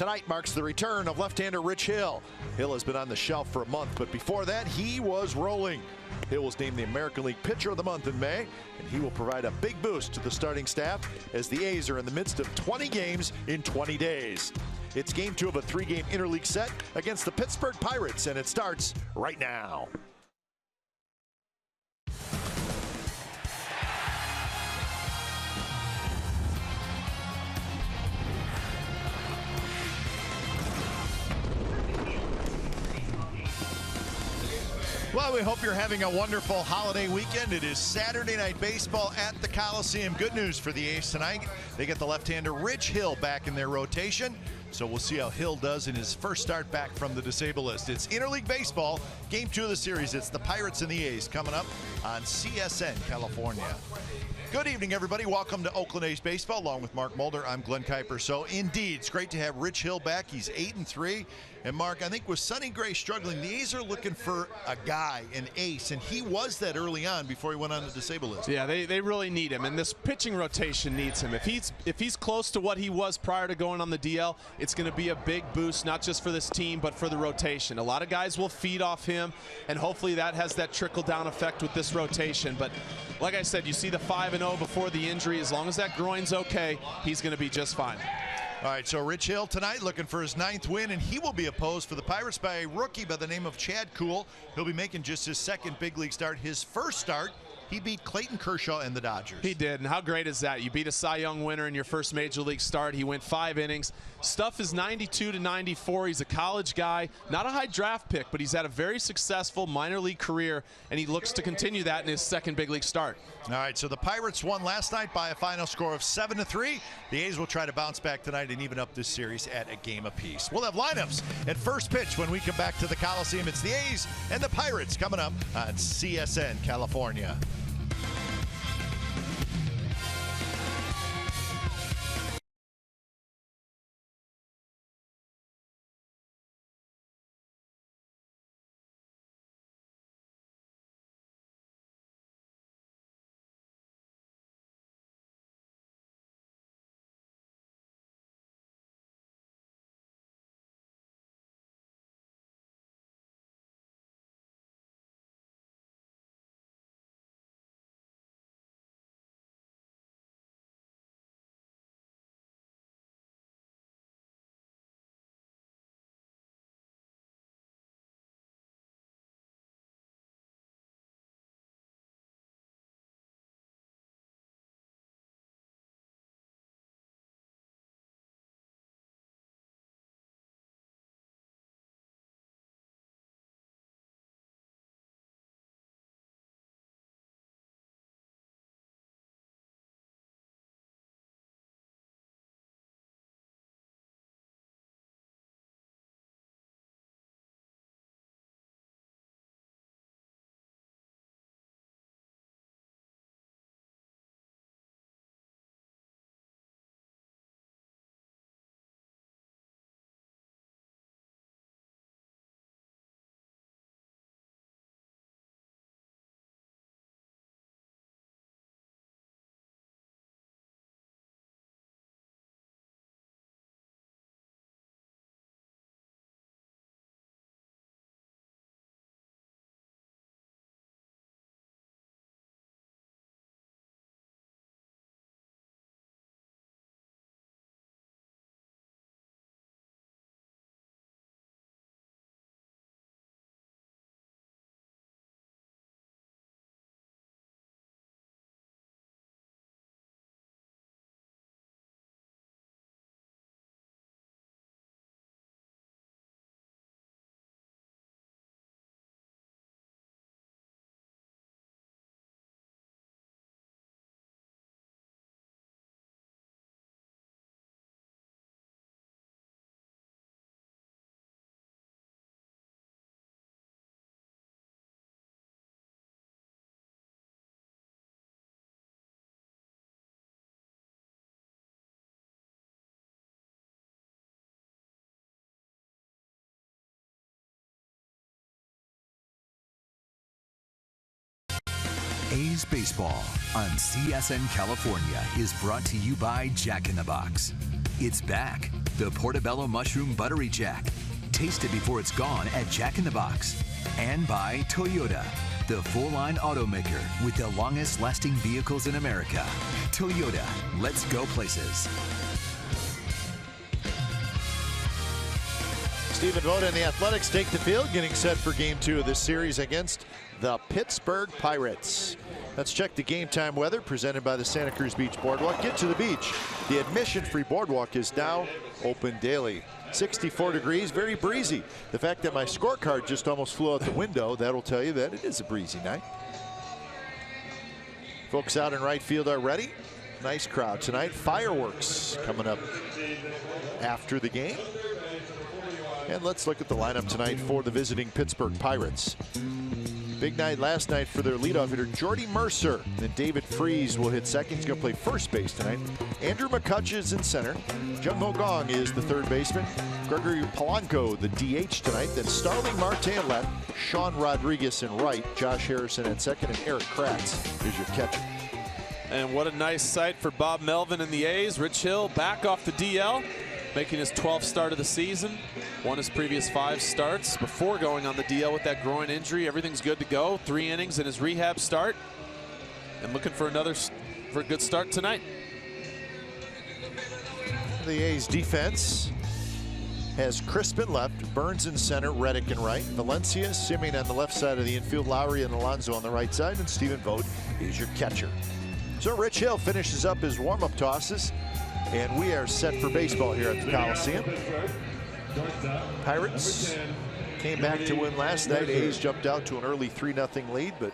Tonight marks the return of left-hander Rich Hill. Hill has been on the shelf for a month, but before that, he was rolling. Hill was named the American League Pitcher of the Month in May, and he will provide a big boost to the starting staff as the A's are in the midst of 20 games in 20 days. It's game 2 of a 3-game interleague set against the Pittsburgh Pirates, and it starts right now. Well, we hope you're having a wonderful holiday weekend. It is Saturday Night Baseball at the Coliseum. Good news for the A's tonight. They get the left-hander Rich Hill back in their rotation. So we'll see how Hill does in his first start back from the disabled list. It's interleague baseball, game 2 of the series. It's the Pirates and the A's coming up on CSN California. Good evening, everybody. Welcome to Oakland A's Baseball. Along with Mark Mulder, I'm Glenn Kuiper. So, indeed, it's great to have Rich Hill back. He's 8-3. And, Mark, I think with Sonny Gray struggling, the A's are looking for a guy, an ace, and he was that early on before he went on the disabled list. Yeah, they really need him, and this pitching rotation needs him. If he's close to what he was prior to going on the DL, it's going to be a big boost, not just for this team, but for the rotation. A lot of guys will feed off him, and hopefully that has that trickle-down effect with this rotation. But like I said, you see the 5-0 before the injury. As long as that groin's okay, he's going to be just fine. All right, so Rich Hill tonight looking for his 9th win, and he will be opposed for the Pirates by a rookie by the name of Chad Kuhl. He'll be making just his 2nd big league start. His first start, he beat Clayton Kershaw and the Dodgers. He did, and how great is that? You beat a Cy Young winner in your first major league start. He went 5 innings. Stuff is 92 to 94. He's a college guy, not a high draft pick, but he's had a very successful minor league career, and he looks to continue that in his 2nd big league start. All right, so the Pirates won last night by a final score of 7-3. The A's will try to bounce back tonight and even up this series at a game apiece. We'll have lineups at first pitch when we come back to the Coliseum. It's the A's and the Pirates coming up on CSN California. A's Baseball on CSN California is brought to you by Jack in the Box. It's back. The Portobello Mushroom Buttery Jack. Taste it before it's gone at Jack in the Box. And by Toyota, the full-line automaker with the longest-lasting vehicles in America. Toyota, let's go places. Stephen Vogt and the Athletics take the field, getting set for Game 2 of this series against the Pittsburgh Pirates. Let's check the game time weather presented by the Santa Cruz Beach Boardwalk. Get to the beach. The admission-free boardwalk is now open daily. 64 degrees, very breezy. The fact that my scorecard just almost flew out the window, that'll tell you that it is a breezy night. Folks out in right field are ready. Nice crowd tonight. Fireworks coming up after the game. And let's look at the lineup tonight for the visiting Pittsburgh Pirates. Big night last night for their leadoff hitter, Jordy Mercer. Then David Freese will hit second. He's going to play first base tonight. Andrew McCutcheon is in center. Jung Ho Gong is the third baseman. Gregory Polanco, the DH tonight. Then Starling Marte at left. Sean Rodriguez in right. Josh Harrison at second. And Eric Kratz is your catcher. And what a nice sight for Bob Melvin and the A's. Rich Hill back off the DL, making his 12th start of the season. Won his previous 5 starts before going on the DL with that groin injury. Everything's good to go. 3 innings in his rehab start. And looking for a good start tonight. The A's defense has Crispin left, Burns in center, Reddick in right, Valencia, Semien on the left side of the infield, Lowry and Alonso on the right side, and Stephen Vogt is your catcher. So Rich Hill finishes up his warm-up tosses, and we are set for baseball here at the Coliseum. Pirates came back to win last night. A's jumped out to an early 3-0 lead, but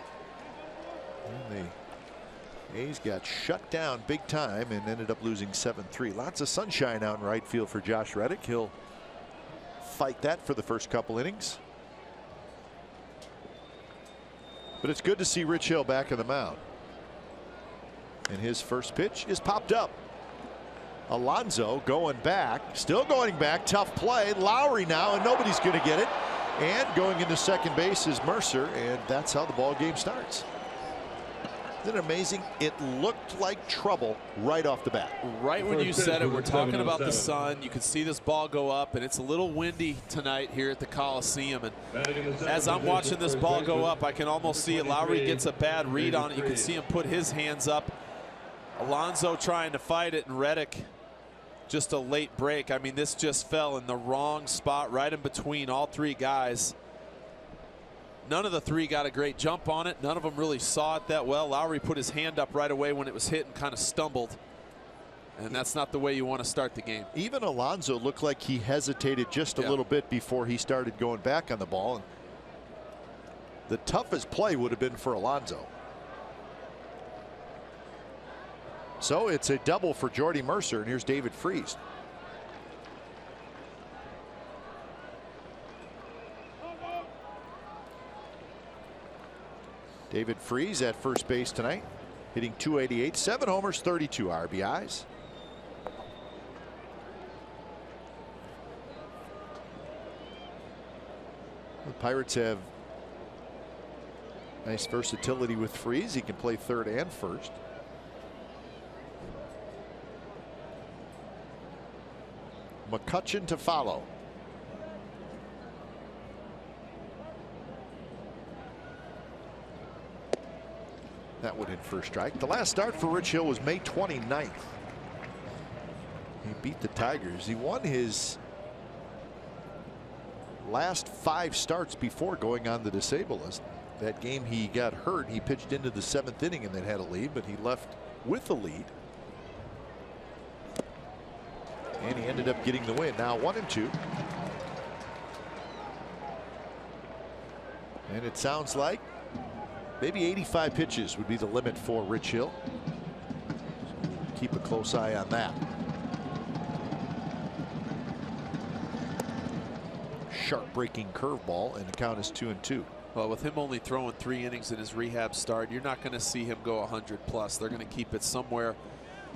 the A's got shut down big time and ended up losing 7-3. Lots of sunshine out in right field for Josh Reddick. He'll fight that for the first couple innings. But it's good to see Rich Hill back on the mound. And his first pitch is popped up. Alonso going back, still going back, tough play. Lowry now, and nobody's going to get it. And going into second base is Mercer, and that's how the ball game starts. Isn't it amazing? It looked like trouble right off the bat. Right when you said it, we're talking about the sun. You can see this ball go up, and it's a little windy tonight here at the Coliseum. And as I'm watching this ball go up, I can almost see it. Lowry gets a bad read on it. You can see him put his hands up. Alonso trying to fight it, and Reddick just a late break. I mean, this just fell in the wrong spot, right in between all 3 guys. None of the 3 got a great jump on it. None of them really saw it that well. Lowry put his hand up right away when it was hit and kind of stumbled. And that's not the way you want to start the game. Even Alonso looked like he hesitated just a little bit before he started going back on the ball. And the toughest play would have been for Alonso. So it's a double for Jordy Mercer, and here's David Freese. David Freese at first base tonight, hitting .288, 7 homers, 32 RBIs. The Pirates have nice versatility with Freese. He can play third and first. McCutcheon to follow. That would hit first strike. The last start for Rich Hill was May 29th. He beat the Tigers. He won his last 5 starts before going on the disabled list. That game he got hurt. He pitched into the 7th inning and then had a lead, but he left with a lead. And he ended up getting the win. Now 1-2. And it sounds like maybe 85 pitches would be the limit for Rich Hill. So keep a close eye on that. Sharp breaking curveball, and the count is 2-2. Well, with him only throwing 3 innings in his rehab start, you're not going to see him go 100 plus. They're going to keep it somewhere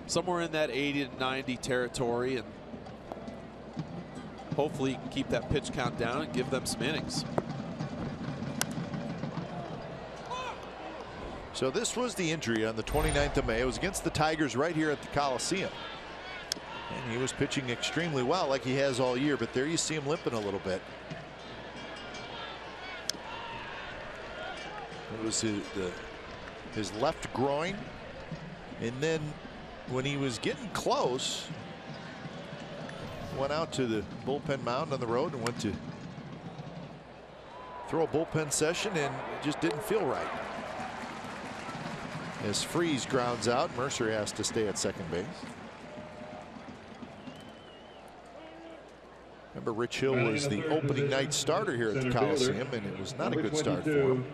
in that 80 to 90 territory, and hopefully he can keep that pitch count down and give them some innings. So this was the injury on the 29th of May. It was against the Tigers right here at the Coliseum. And he was pitching extremely well like he has all year, but there you see him limping a little bit. It was his left groin, and then when he was getting close, went out to the bullpen mound on the road and went to throw a bullpen session, and it just didn't feel right. As Freese grounds out, Mercer has to stay at second base. Remember, Rich Hill was the opening night starter here at the Coliseum, and it was not a good start for him.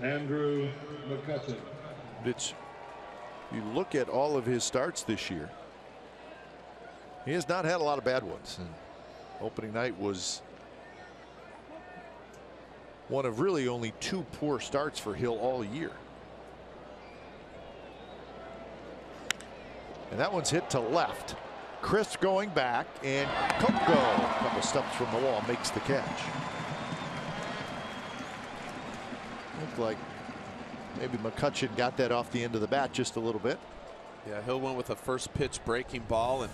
Andrew McCutchen. You look at all of his starts this year, he has not had a lot of bad ones. And opening night was one of really only 2 poor starts for Hill all year. And that one's hit to left. Chris going back, and Coco, a couple steps from the wall, makes the catch. Looked like maybe McCutchen got that off the end of the bat just a little bit. Yeah, Hill went with a first pitch breaking ball, and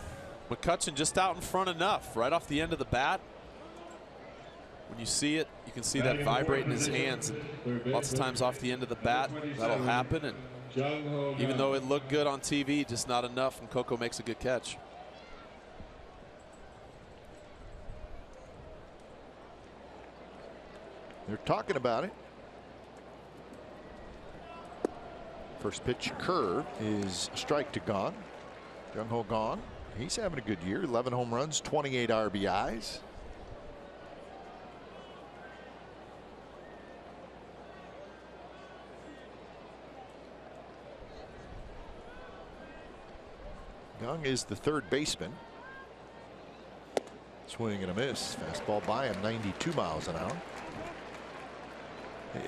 McCutchen just out in front enough, right off the end of the bat. When you see it, you can see that vibrate in his hands. And lots of times off the end of the bat, that'll happen. And even though it looked good on TV, just not enough, and Coco makes a good catch. They're talking about it. First pitch curve is a strike to Gong. Jung Ho Gong, he's having a good year. 11 home runs, 28 RBIs. Gong is the third baseman. Swing and a miss. Fastball by him, 92 miles an hour.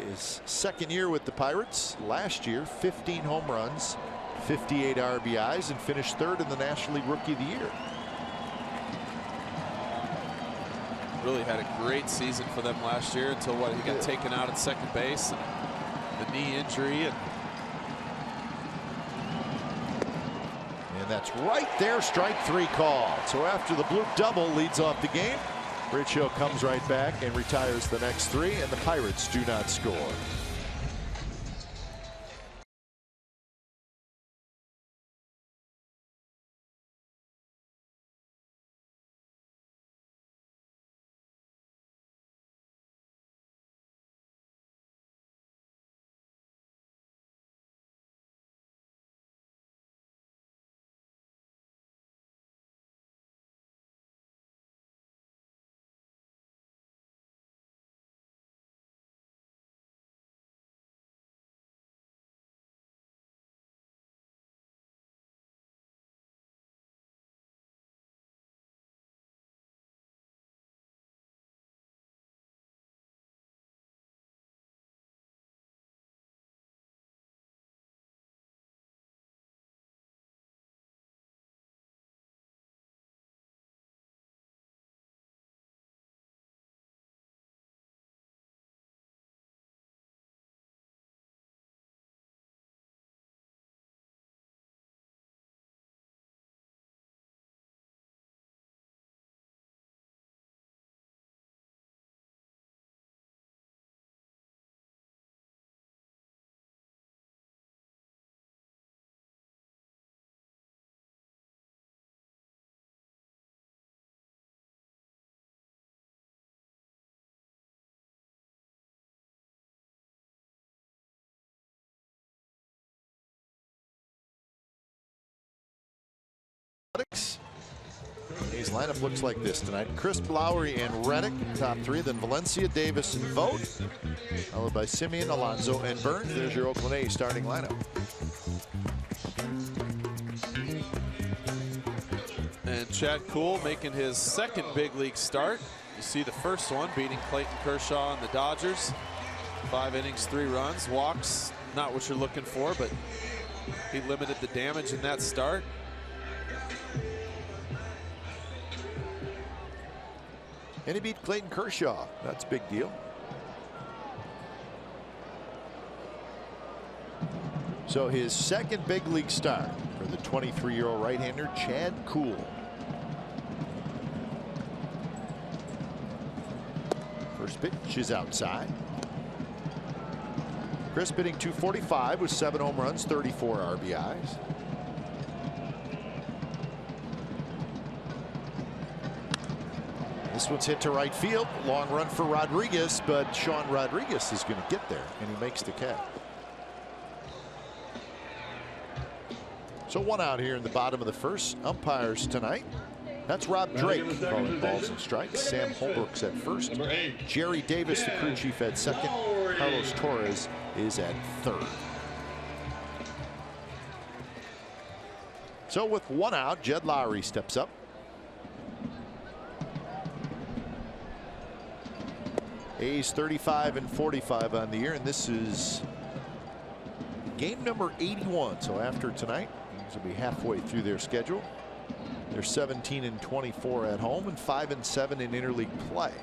His second year with the Pirates. Last year, 15 home runs, 58 RBIs, and finished third in the National League Rookie of the Year. Really had a great season for them last year until he got taken out at second base, and the knee injury. And that's right there, strike 3 called. So after the Blue double leads off the game, Rich Hill comes right back and retires the next 3, and the Pirates do not score. His lineup looks like this tonight. Crisp, Lowry, and Reddick, top 3. Then Valencia, Davis, and Vogt, followed by Simeon, Alonso, and Burns. There's your Oakland A's starting lineup. And Chad Kuhl making his second big league start. You see the first one, beating Clayton Kershaw and the Dodgers. 5 innings, 3 runs. Walks, not what you're looking for, but he limited the damage in that start. And he beat Clayton Kershaw. That's a big deal. So his second big league start for the 23-year-old right-hander, Chad Kuhl. First pitch is outside. Crisp hitting .245 with 7 home runs, 34 RBIs. This one's hit to right field. Long run for Rodriguez, but Sean Rodriguez is going to get there, and he makes the catch. So 1 out here in the bottom of the first. Umpires tonight. That's Rob Drake calling balls and strikes. Sam Holbrook's at first. Jerry Davis, the crew chief, at second. Carlos Torres is at third. So with 1 out, Jed Lowrie steps up. A's 35-45 on the year, and this is game number 81. So after tonight, these will be halfway through their schedule. They're 17-24 at home and 5-7 in interleague play.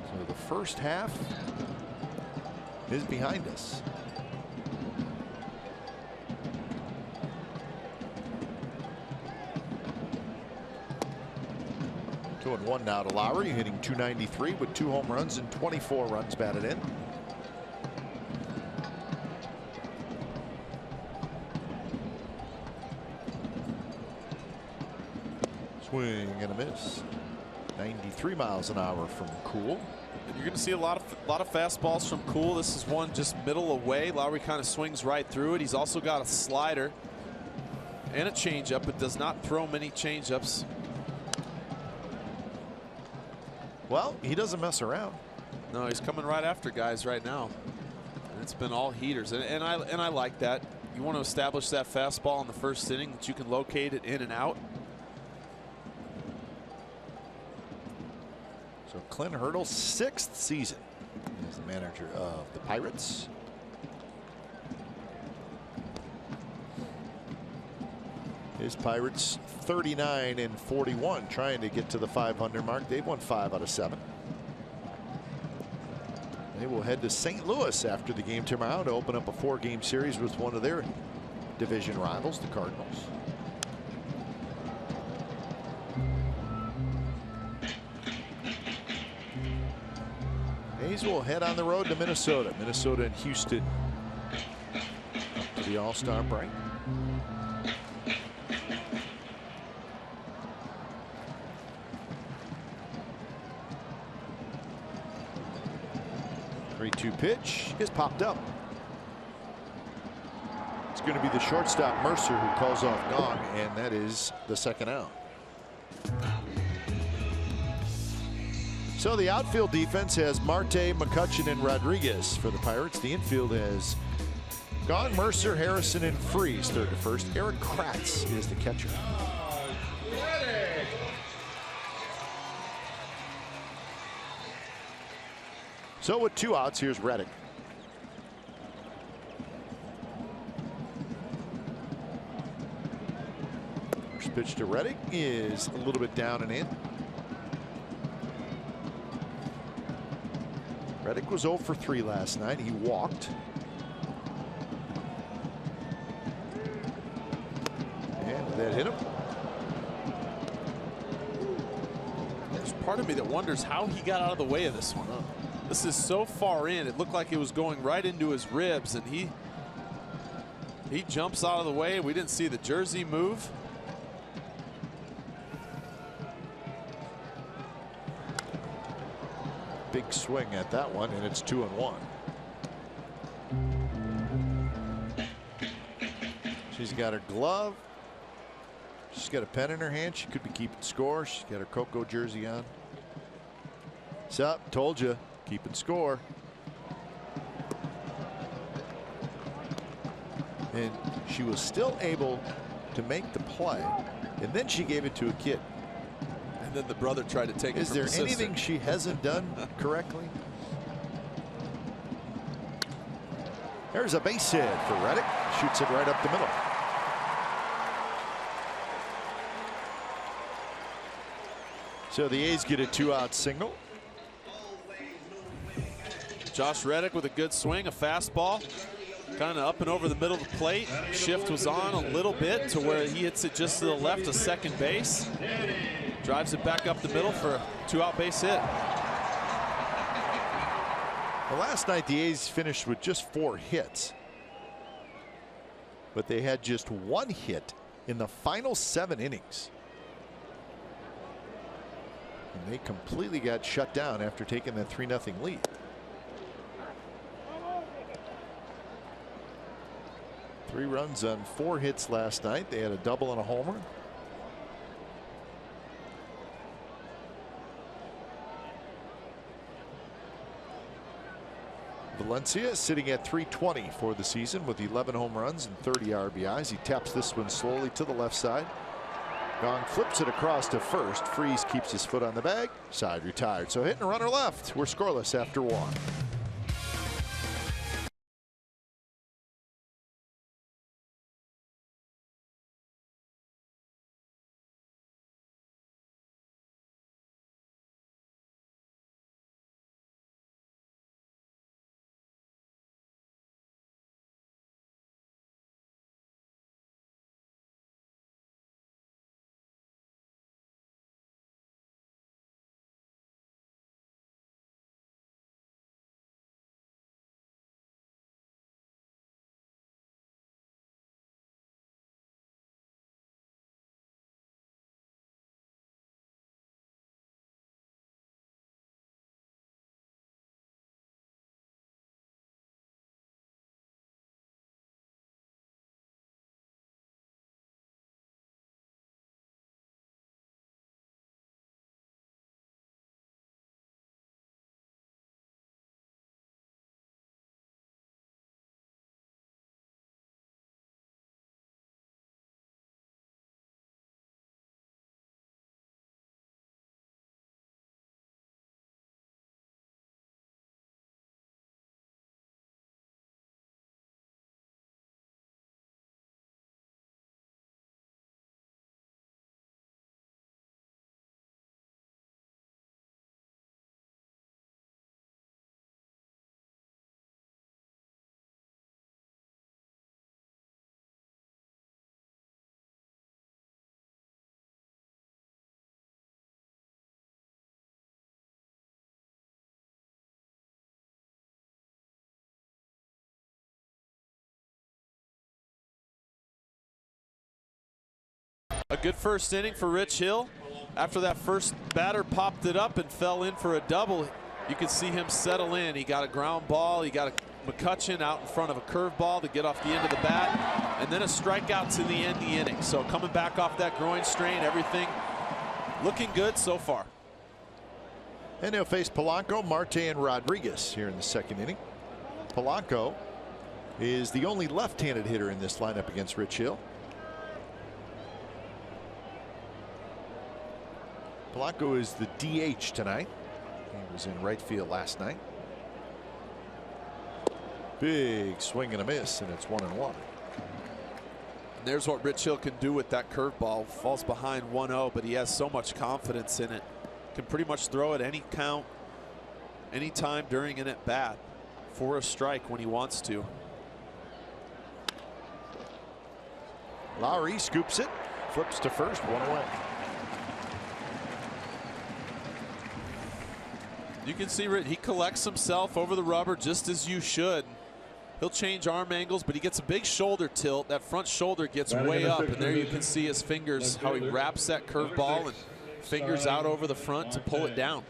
So the first half is behind us. Two and one now to Lowrie, hitting .293 with 2 home runs and 24 runs batted in. Swing and a miss. 93 miles an hour from Kuhl. And you're going to see a lot of fastballs from Kuhl. This is one just middle away. Lowrie kind of swings right through it. He's also got a slider and a changeup, but does not throw many changeups. Well, he doesn't mess around. No, he's coming right after guys right now. And it's been all heaters, and I like that. You want to establish that fastball in the first inning, that you can locate it in and out. So Clint Hurdle's 6th season as the manager of the Pirates. His Pirates 39-41, trying to get to the 500 mark. They've won 5 out of 7. They will head to St. Louis after the game tomorrow to open up a 4-game series with one of their division rivals, the Cardinals. A's will head on the road to Minnesota. Minnesota and Houston to the All-Star break. The 3-2 pitch is popped up. It's going to be the shortstop Mercer who calls off Gong, and that is the second out. So the outfield defense has Marte, McCutchen, and Rodriguez for the Pirates. The infield has Gong, Mercer, Harrison, and Freese third to first. Eric Kratz is the catcher. So with 2 outs, here's Reddick. First pitch to Reddick is a little bit down and in. Reddick was 0 for 3 last night. He walked. And that hit him. There's part of me that wonders how he got out of the way of this one. This is so far in. It looked like it was going right into his ribs, and he jumps out of the way. We didn't see the jersey move. Big swing at that one, and it's 2-1. She's got her glove. She's got a pen in her hand. She could be keeping score. She's got her Coco jersey on. So, told you, keeping score. And she was still able to make the play, and then she gave it to a kid. And then the brother tried to take it Is from there the sister. anything she hasn't done correctly? There's a base hit for Reddick. Shoots it right up the middle. So the A's get a 2-out single. Josh Reddick with a good swing, a fastball, kind of up and over the middle of the plate. Shift was on a little bit to where he hits it just to the left of second base. Drives it back up the middle for a 2-out base hit. Well, last night the A's finished with just 4 hits, but they had just 1 hit in the final 7 innings. And they completely got shut down after taking that 3-0 lead. Three runs on 4 hits last night. They had a double and a homer. Valencia sitting at .320 for the season with 11 home runs and 30 RBIs. He taps this one slowly to the left side. Gong flips it across to first. Freese keeps his foot on the bag. Side retired. So hitting a runner left. We're scoreless after 1. A good first inning for Rich Hill. After that first batter popped it up and fell in for a double, you could see him settle in. He got a ground ball. He got a McCutchen out in front of a curveball to get off the end of the bat, and then a strikeout to the end of the inning. So coming back off that groin strain, everything looking good so far. And they'll face Polanco, Marte, and Rodriguez here in the second inning. Polanco is the only left-handed hitter in this lineup against Rich Hill. Polanco is the DH tonight. He was in right field last night. Big swing and a miss, and it's 1-1. And there's what Rich Hill can do with that curveball. Falls behind 1-0, but he has so much confidence in it. Can pretty much throw it any count, anytime during an at bat for a strike when he wants to. Lowry scoops it, flips to first, 1 away. You can see he collects himself over the rubber just as you should. He'll change arm angles, but he gets a big shoulder tilt. That front shoulder gets way up, and there you can see his fingers, how he wraps that curveball and fingers out over the front to pull it down.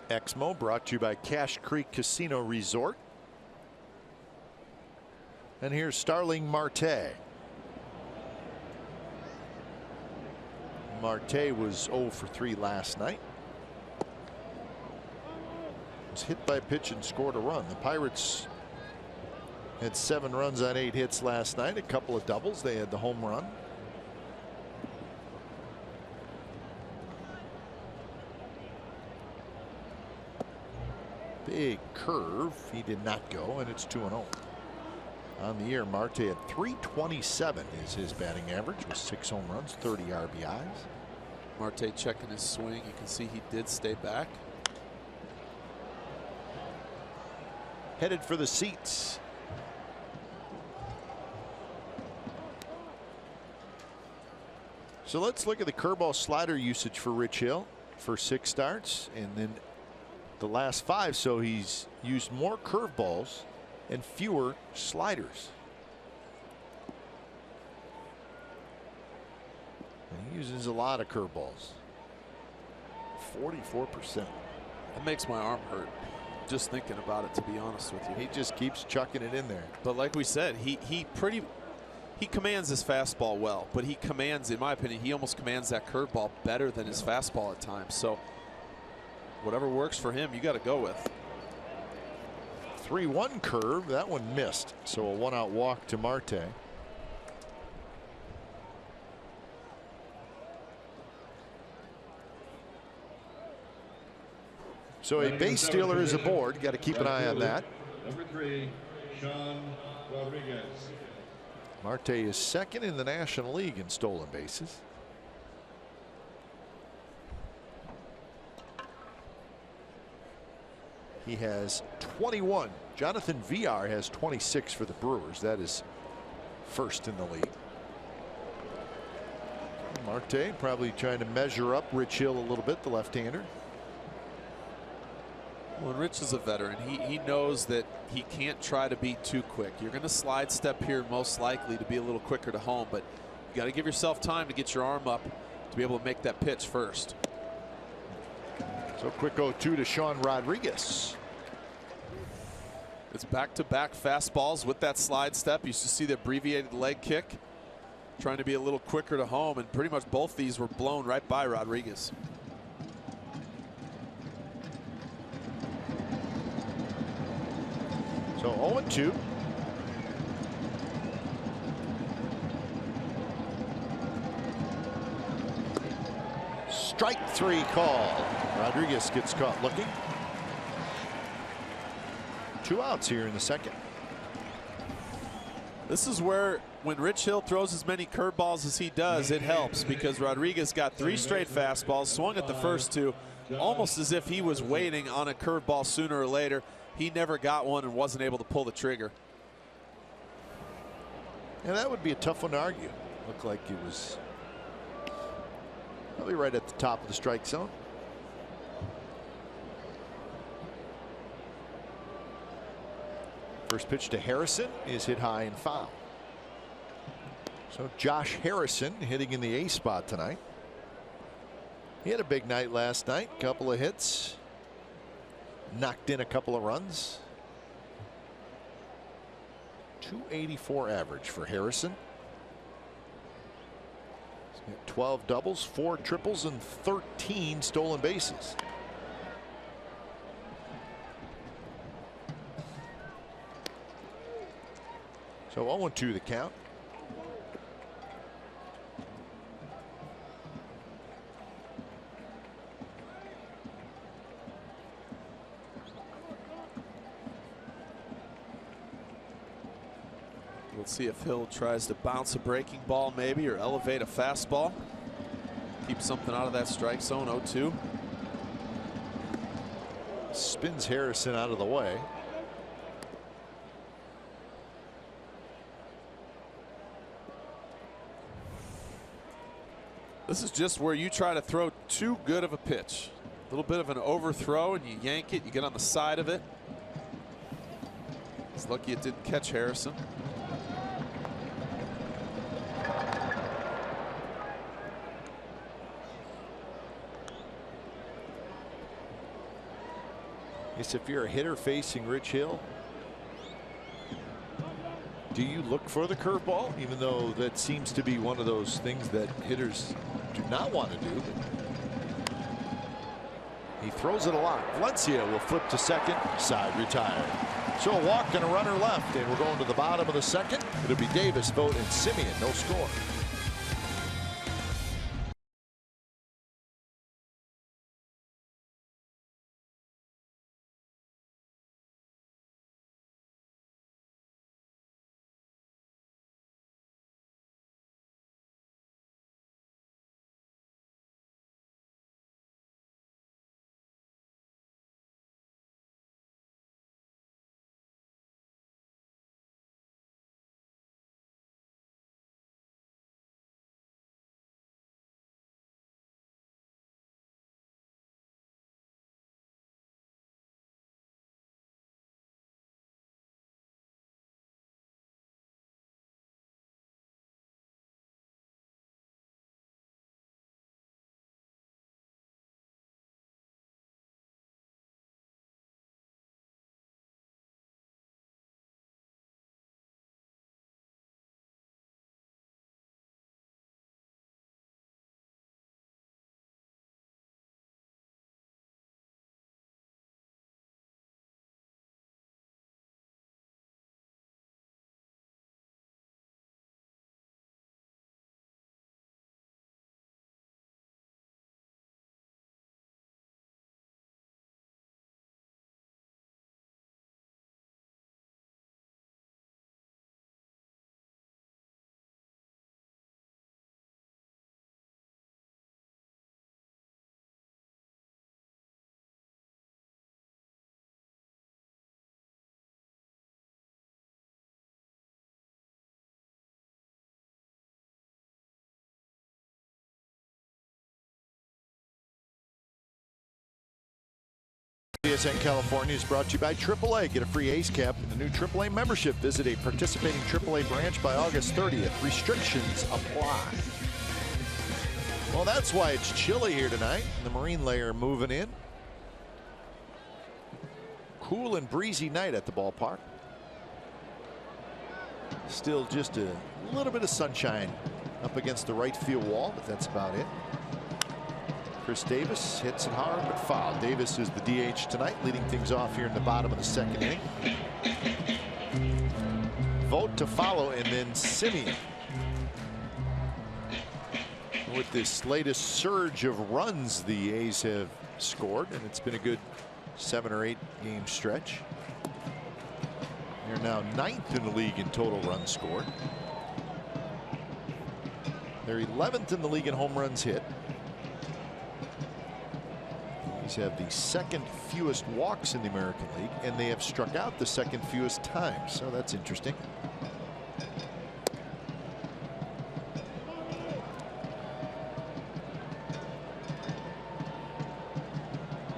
Exmo brought to you by Cache Creek Casino Resort. And here's Starling Marte. Marte was 0 for 3 last night. Was hit by a pitch and scored a run. The Pirates had 7 runs on 8 hits last night, a couple of doubles. They had the home run. Big curve. He did not go, and it's 2-0. On the year, Marte at .327 is his batting average with 6 home runs, 30 RBIs. Marte checking his swing. You can see he did stay back. Headed for the seats. So let's look at the curveball slider usage for Rich Hill. For 6 starts and then the last 5. So he's used more curveballs and fewer sliders. And he uses a lot of curveballs. 44%. That makes my arm hurt just thinking about it, to be honest with you. He just keeps chucking it in there. But like we said, he commands his fastball well, but he commands, in my opinion, he almost commands that curveball better than his fastball at times. So whatever works for him, you got to go with. 3-1 curve, that one missed. So a 1-out walk to Marte. So a base stealer is aboard. Got to keep an eye on that. Number 3, Sean Rodriguez. Marte is second in the National League in stolen bases. He has 21. Jonathan Villar has 26 for the Brewers. That is first in the league. Marte probably trying to measure up Rich Hill a little bit, the left-hander. Well, Rich is a veteran. He knows that he can't try to be too quick. You're going to slide step here most likely to be a little quicker to home, but you got to give yourself time to get your arm up to be able to make that pitch first. So quick 0-2 to Sean Rodriguez. It's back-to-back fastballs with that slide step. You see the abbreviated leg kick, trying to be a little quicker to home, and pretty much both these were blown right by Rodriguez. So 0-2. Strike 3 call. Rodriguez gets caught looking. 2 outs here in the second. This is where, when Rich Hill throws as many curveballs as he does, it helps, because Rodriguez got 3 straight fastballs, swung at the first 2, almost as if he was waiting on a curveball sooner or later. He never got one and wasn't able to pull the trigger. And that would be a tough one to argue. Looked like it was probably right at the top of the strike zone. First pitch to Harrison is hit high and foul. So Josh Harrison hitting in the A spot tonight. He had a big night last night, couple of hits, knocked in a couple of runs. 284 average for Harrison. He's got 12 doubles, 4 triples, and 13 stolen bases. So 0-2 the count. Let's see if Hill tries to bounce a breaking ball maybe, or elevate a fastball. Keep something out of that strike zone. 0-2. Spins Harrison out of the way. This is just where you try to throw too good of a pitch. A little bit of an overthrow and you yank it, you get on the side of it. It's lucky it didn't catch Harrison. Yes, if you're a hitter facing Rich Hill, do you look for the curveball, even though that seems to be one of those things that hitters do not want to do? He throws it a lot. Valencia will flip to second, side retired. So a walk and a runner left, and we're going to the bottom of the second. It'll be Davis, Vogt, and Semien. No score. KSN California is brought to you by AAA. Get a free Ace Cap and a new AAA membership. Visit a participating AAA branch by August 30th. Restrictions apply. Well, that's why it's chilly here tonight. The marine layer moving in. Cool and breezy night at the ballpark. Still just a little bit of sunshine up against the right field wall, but that's about it. Chris Davis hits it hard but foul. Davis is the DH tonight, leading things off here in the bottom of the second inning. Vogt to follow, and then Semien. With this latest surge of runs the A's have scored, and it's been a good 7 or 8 game stretch. They're now 9th in the league in total runs scored. They're 11th in the league in home runs hit. These have the 2nd fewest walks in the American League, and they have struck out the 2nd fewest times, so that's interesting.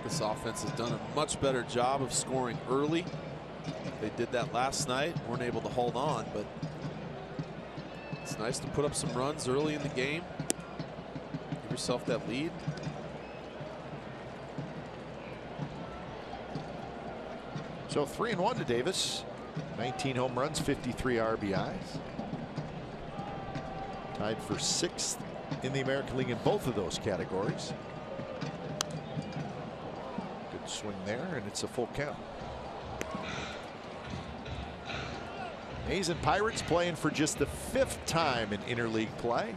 This offense has done a much better job of scoring early. They did that last night, weren't able to hold on, but it's nice to put up some runs early in the game. Give yourself that lead. So 3-1 to Davis. 19 home runs, 53 RBIs. Tied for 6th in the American League in both of those categories. Good swing there, and it's a full count. A's and Pirates playing for just the 5th time in interleague play.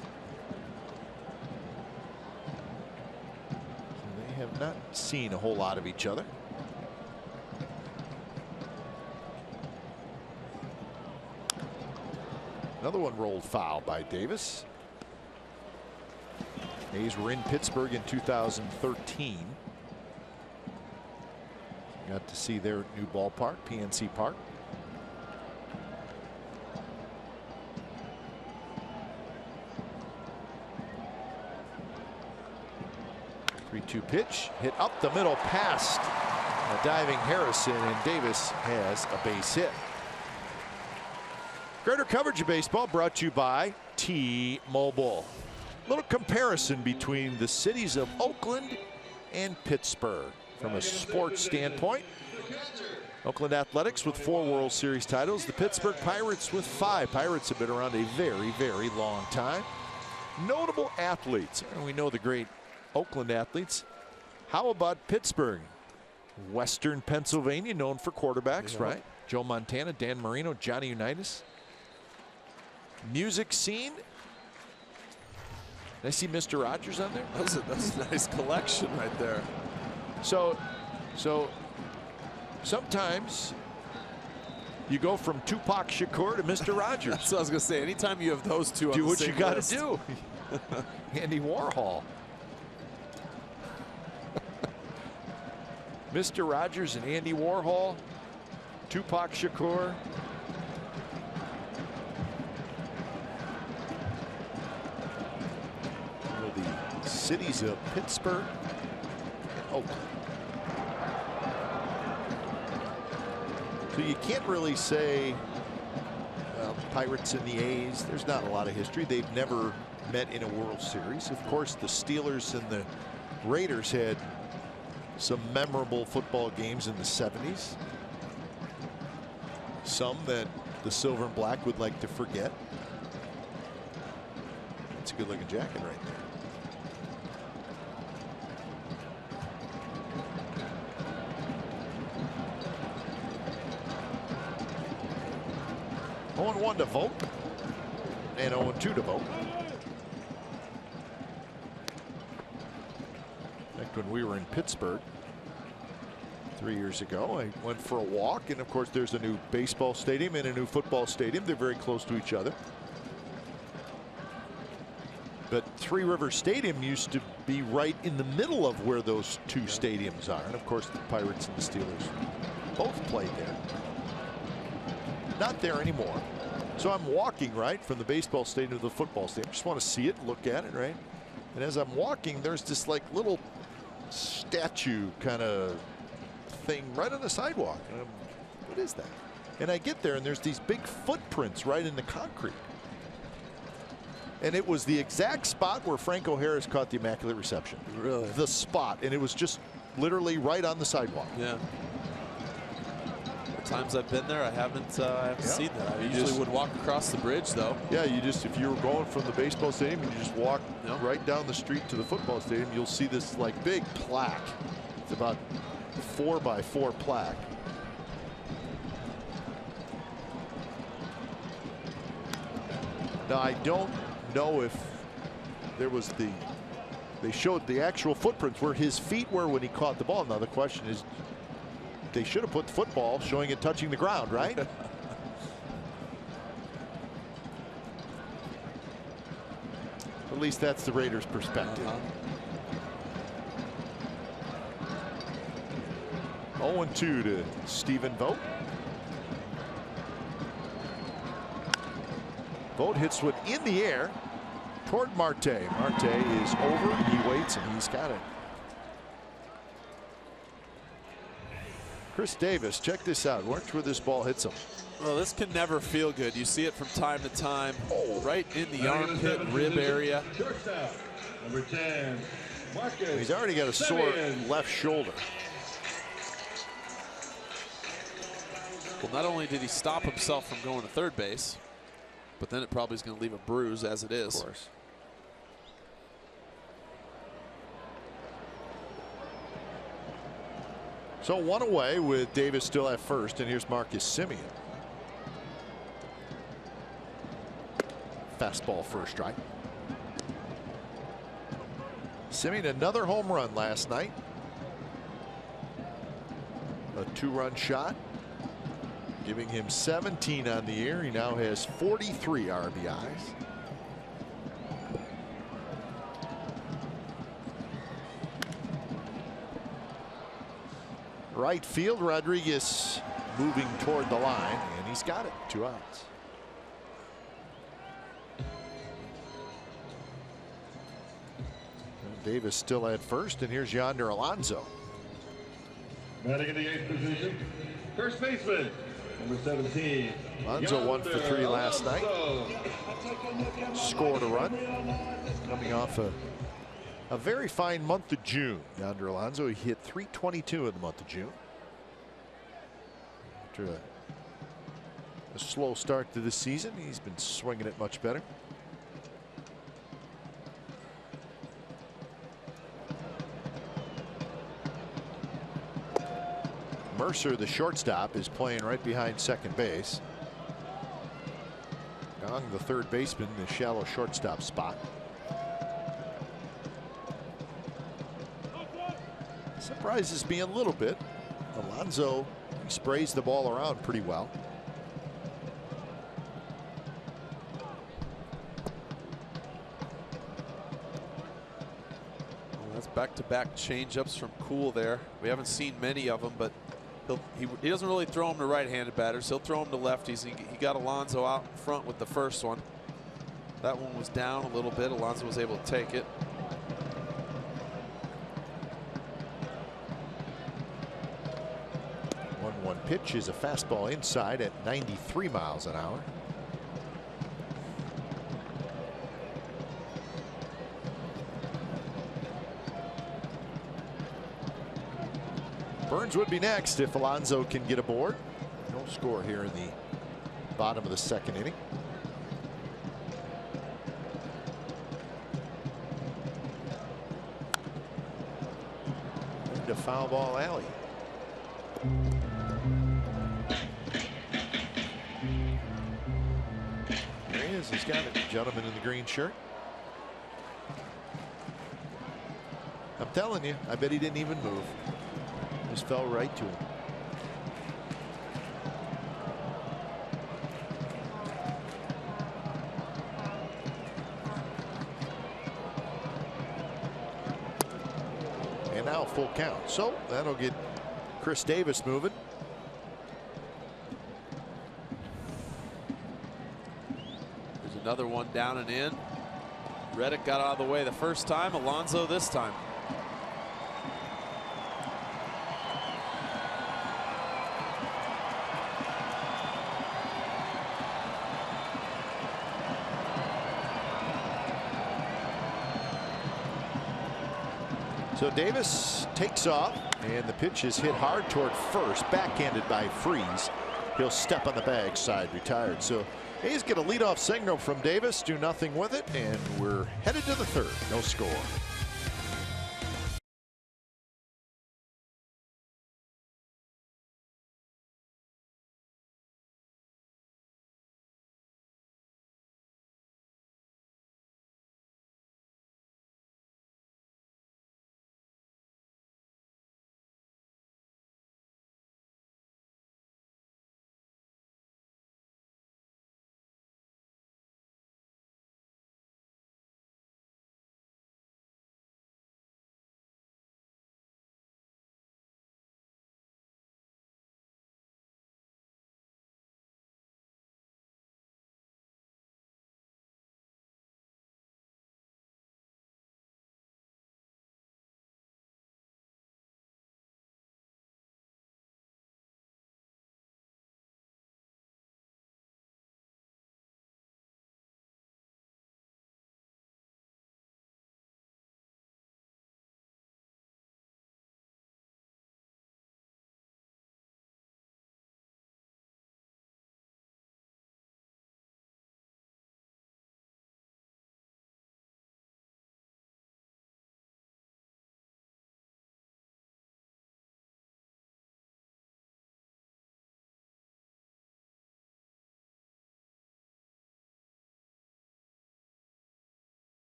They have not seen a whole lot of each other. Another one rolled foul by Davis. A's were in Pittsburgh in 2013. Got to see their new ballpark, PNC Park. Three-two pitch, hit up the middle past a diving Harrison, and Davis has a base hit. Greater coverage of baseball brought to you by T-Mobile. A little comparison between the cities of Oakland and Pittsburgh from a sports standpoint. Oakland Athletics with 4 World Series titles. The Pittsburgh Pirates with 5. Pirates have been around a very, very long time. Notable athletes. We know the great Oakland athletes. How about Pittsburgh? Western Pennsylvania, known for quarterbacks, right? Joe Montana, Dan Marino, Johnny Unitas. Music scene. Did I see Mr. Rogers on there? That's a nice collection right there. So sometimes you go from Tupac Shakur to Mr. Rogers. That's what I was going to say. Anytime you have those two on do the what same you got list. to do. Andy Warhol. Mr. Rogers and Andy Warhol. Tupac Shakur. The cities of Pittsburgh and Oakland. So you can't really say, well, Pirates and the A's, there's not a lot of history. They've never met in a World Series. Of course, the Steelers and the Raiders had some memorable football games in the 70s. Some that the Silver and Black would like to forget. It's a good looking jacket right there. (0-1) to Vogt and 0-2 to Vogt. Back when we were in Pittsburgh 3 years ago, I went for a walk, and of course there's a new baseball stadium and a new football stadium. They're very close to each other. But Three Rivers Stadium used to be right in the middle of where those two stadiums are. And of course the Pirates and the Steelers both played there. Not there anymore. So I'm walking right from the baseball stadium to the football stadium. I just want to see it, look at it, right? And as I'm walking, there's this like little statue kind of thing right on the sidewalk. What is that? And I get there and there's these big footprints right in the concrete. And it was the exact spot where Franco Harris caught the Immaculate Reception. Really? The spot. And it was just literally right on the sidewalk. Yeah. The times I've been there, I haven't seen that. I usually would walk across the bridge, though. Yeah, if you were going from the baseball stadium and you just walk right down the street to the football stadium, you'll see this like big plaque. It's about 4x4 plaque. Now I don't know if there was they showed the actual footprints where his feet were when he caught the ball. Now the question is, they should have put the football showing it touching the ground, right? At least that's the Raiders' perspective. 0-2 to Stephen Vogt. Vogt hits one in the air toward Marte. Marte is over. He waits and he's got it. Chris Davis, check this out. Watch where this ball hits him. Well, this can never feel good. You see it from time to time, right in the armpit, rib area. Shortstop, number 10, Marcus. He's already got a sore left shoulder. Well, not only did he stop himself from going to third base, but then it probably is going to leave a bruise as it is. Of course. So one away with Davis still at first, and here's Marcus Semien. Fastball for a strike. Semien another home run last night. A 2-run shot, giving him 17 on the year. He now has 43 RBIs. Right field, Rodriguez moving toward the line, and he's got it. 2 outs. Davis still at first, and here's Yonder Alonso. Batting in the 8th position, first baseman, number 17. Alonso 1 for 3 last night. Scored a run. Coming off a very fine month of June. Yonder Alonso, he hit .322 in the month of June. After a slow start to this season, he's been swinging it much better. Mercer, the shortstop, is playing right behind second base. Gong, the third baseman, in the shallow shortstop spot. Surprises me a little bit. Alonso sprays the ball around pretty well. Well, that's back-to-back changeups from Kuhl there. We haven't seen many of them, but he doesn't really throw them to right-handed batters. He'll throw them to lefties. He got Alonso out in front with the first one. That one was down a little bit. Alonso was able to take it. Pitch is a fastball inside at 93 miles an hour. Burns would be next if Alonso can get aboard. No score here in the bottom of the second inning. Into foul ball alley. There he is. He's got it. Gentleman in the green shirt. I'm telling you, I bet he didn't even move. Just fell right to him. And now full count. So that'll get Chris Davis moving. There's another one down and in. Reddick got out of the way the first time. Alonso this time. So Davis takes off, and the pitch is hit hard toward first, backhanded by Freese. He'll step on the bag side, retired. So A's get a leadoff signal from Davis, do nothing with it, and we're headed to the third. No score.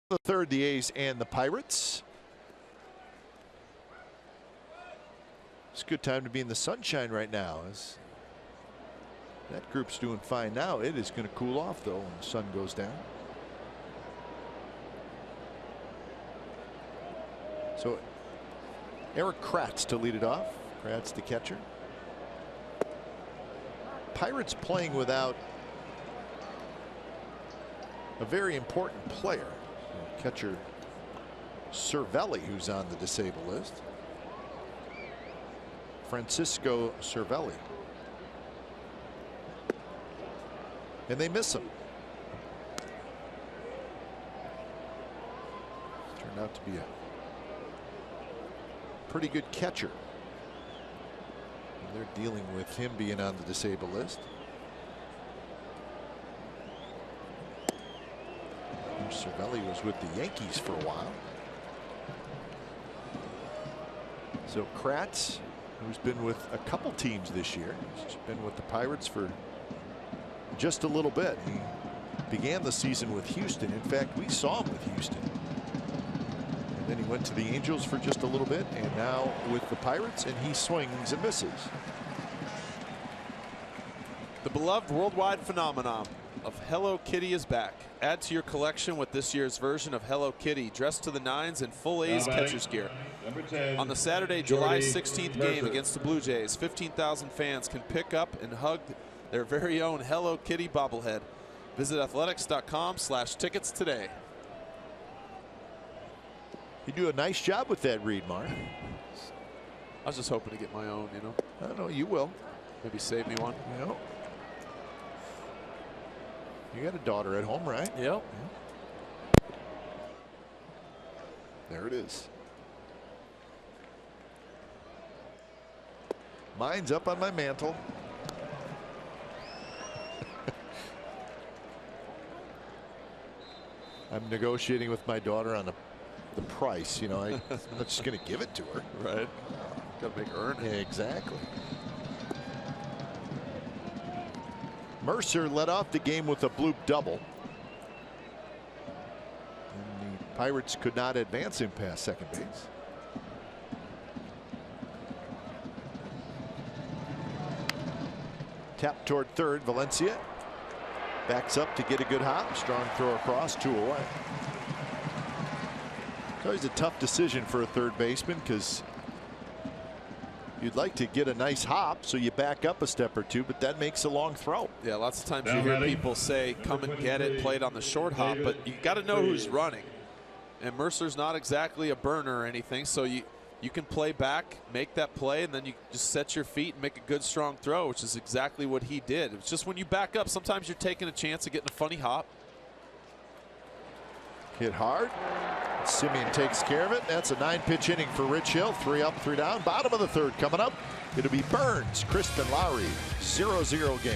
The third, the A's and the Pirates. It's a good time to be in the sunshine right now, as that group's doing fine now. It is going to cool off though when the sun goes down. So Erik Kratz to lead it off. Kratz the catcher. Pirates playing without a very important player. Catcher Cervelli, who's on the disabled list. Francisco Cervelli. And they miss him. Turned out to be a pretty good catcher. And they're dealing with him being on the disabled list. Cervelli was with the Yankees for a while. So Kratz, who's been with a couple teams this year, he's been with the Pirates for just a little bit. He began the season with Houston. In fact, we saw him with Houston. And then he went to the Angels for just a little bit, and now with the Pirates, and he swings and misses. The beloved worldwide phenomenon of Hello Kitty is back. Add to your collection with this year's version of Hello Kitty, dressed to the nines in full A's catcher's gear. On the Saturday, July 16th game against the Blue Jays, 15,000 fans can pick up and hug their very own Hello Kitty bobblehead. Visit athletics.com/tickets today. You do a nice job with that read, Mark. I was just hoping to get my own, you know. I don't know, you will. Maybe save me one. You know. You got a daughter at home, right? Yep. Yeah. There it is. Mine's up on my mantle. I'm negotiating with my daughter on the price. You know, I'm not just going to give it to her. Right. Got to make her earn it. Yeah, exactly. Mercer led off the game with a bloop double. And the Pirates could not advance him past second base. Tap toward third. Valencia backs up to get a good hop. Strong throw across, 2 away. It's always a tough decision for a third baseman because You'd like to get a nice hop so you back up a step or two, but that makes a long throw. Yeah, lots of times you hear people say, come and get it, play it on the short hop, but you got to know who's running. And Mercer's not exactly a burner or anything, so you can play back, make that play, and then you just set your feet and make a good, strong throw, which is exactly what he did. It's just when you back up, sometimes you're taking a chance of getting a funny hop. Hit hard. Semien takes care of it. That's a 9-pitch inning for Rich Hill. 3 up, 3 down. Bottom of the third coming up. It'll be Burns, Crispin Lowry. 0-0 game.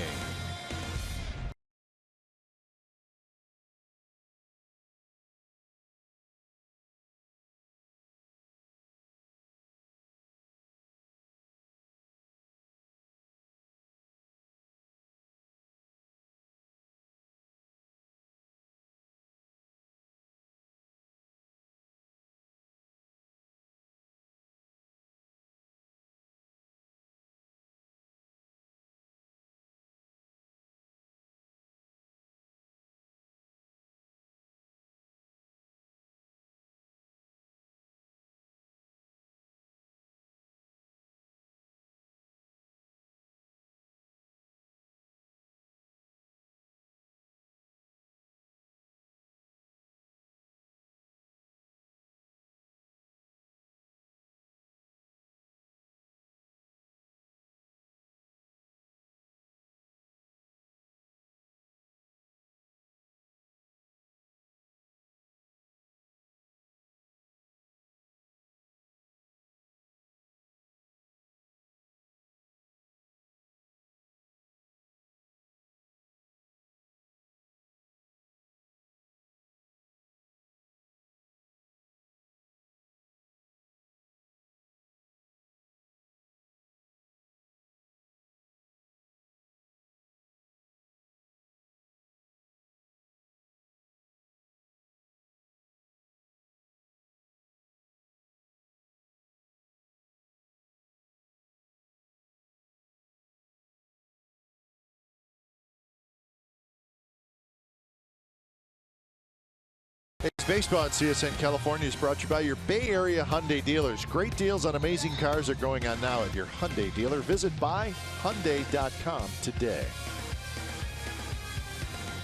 It's baseball on CSN California is brought to you by your Bay Area Hyundai dealers. Great deals on amazing cars are going on now at your Hyundai dealer. Visit buyhyundai.com today.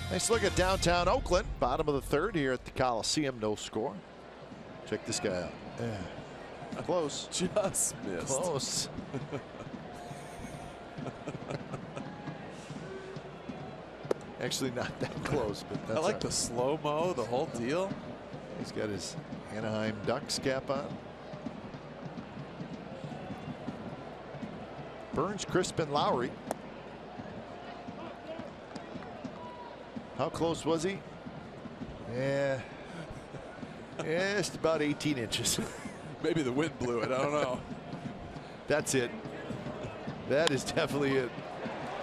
Nice look at downtown Oakland. Bottom of the third here at the Coliseum. No score. Check this guy out. Close. Just missed. Close. Actually, not that close, but that's I like the slow-mo, the whole deal. He's got his Anaheim Ducks cap on. Burns, Crispin Lowry. How close was he? Yeah. Just about 18 inches. Maybe the wind blew it. I don't know. That's it. That is definitely it.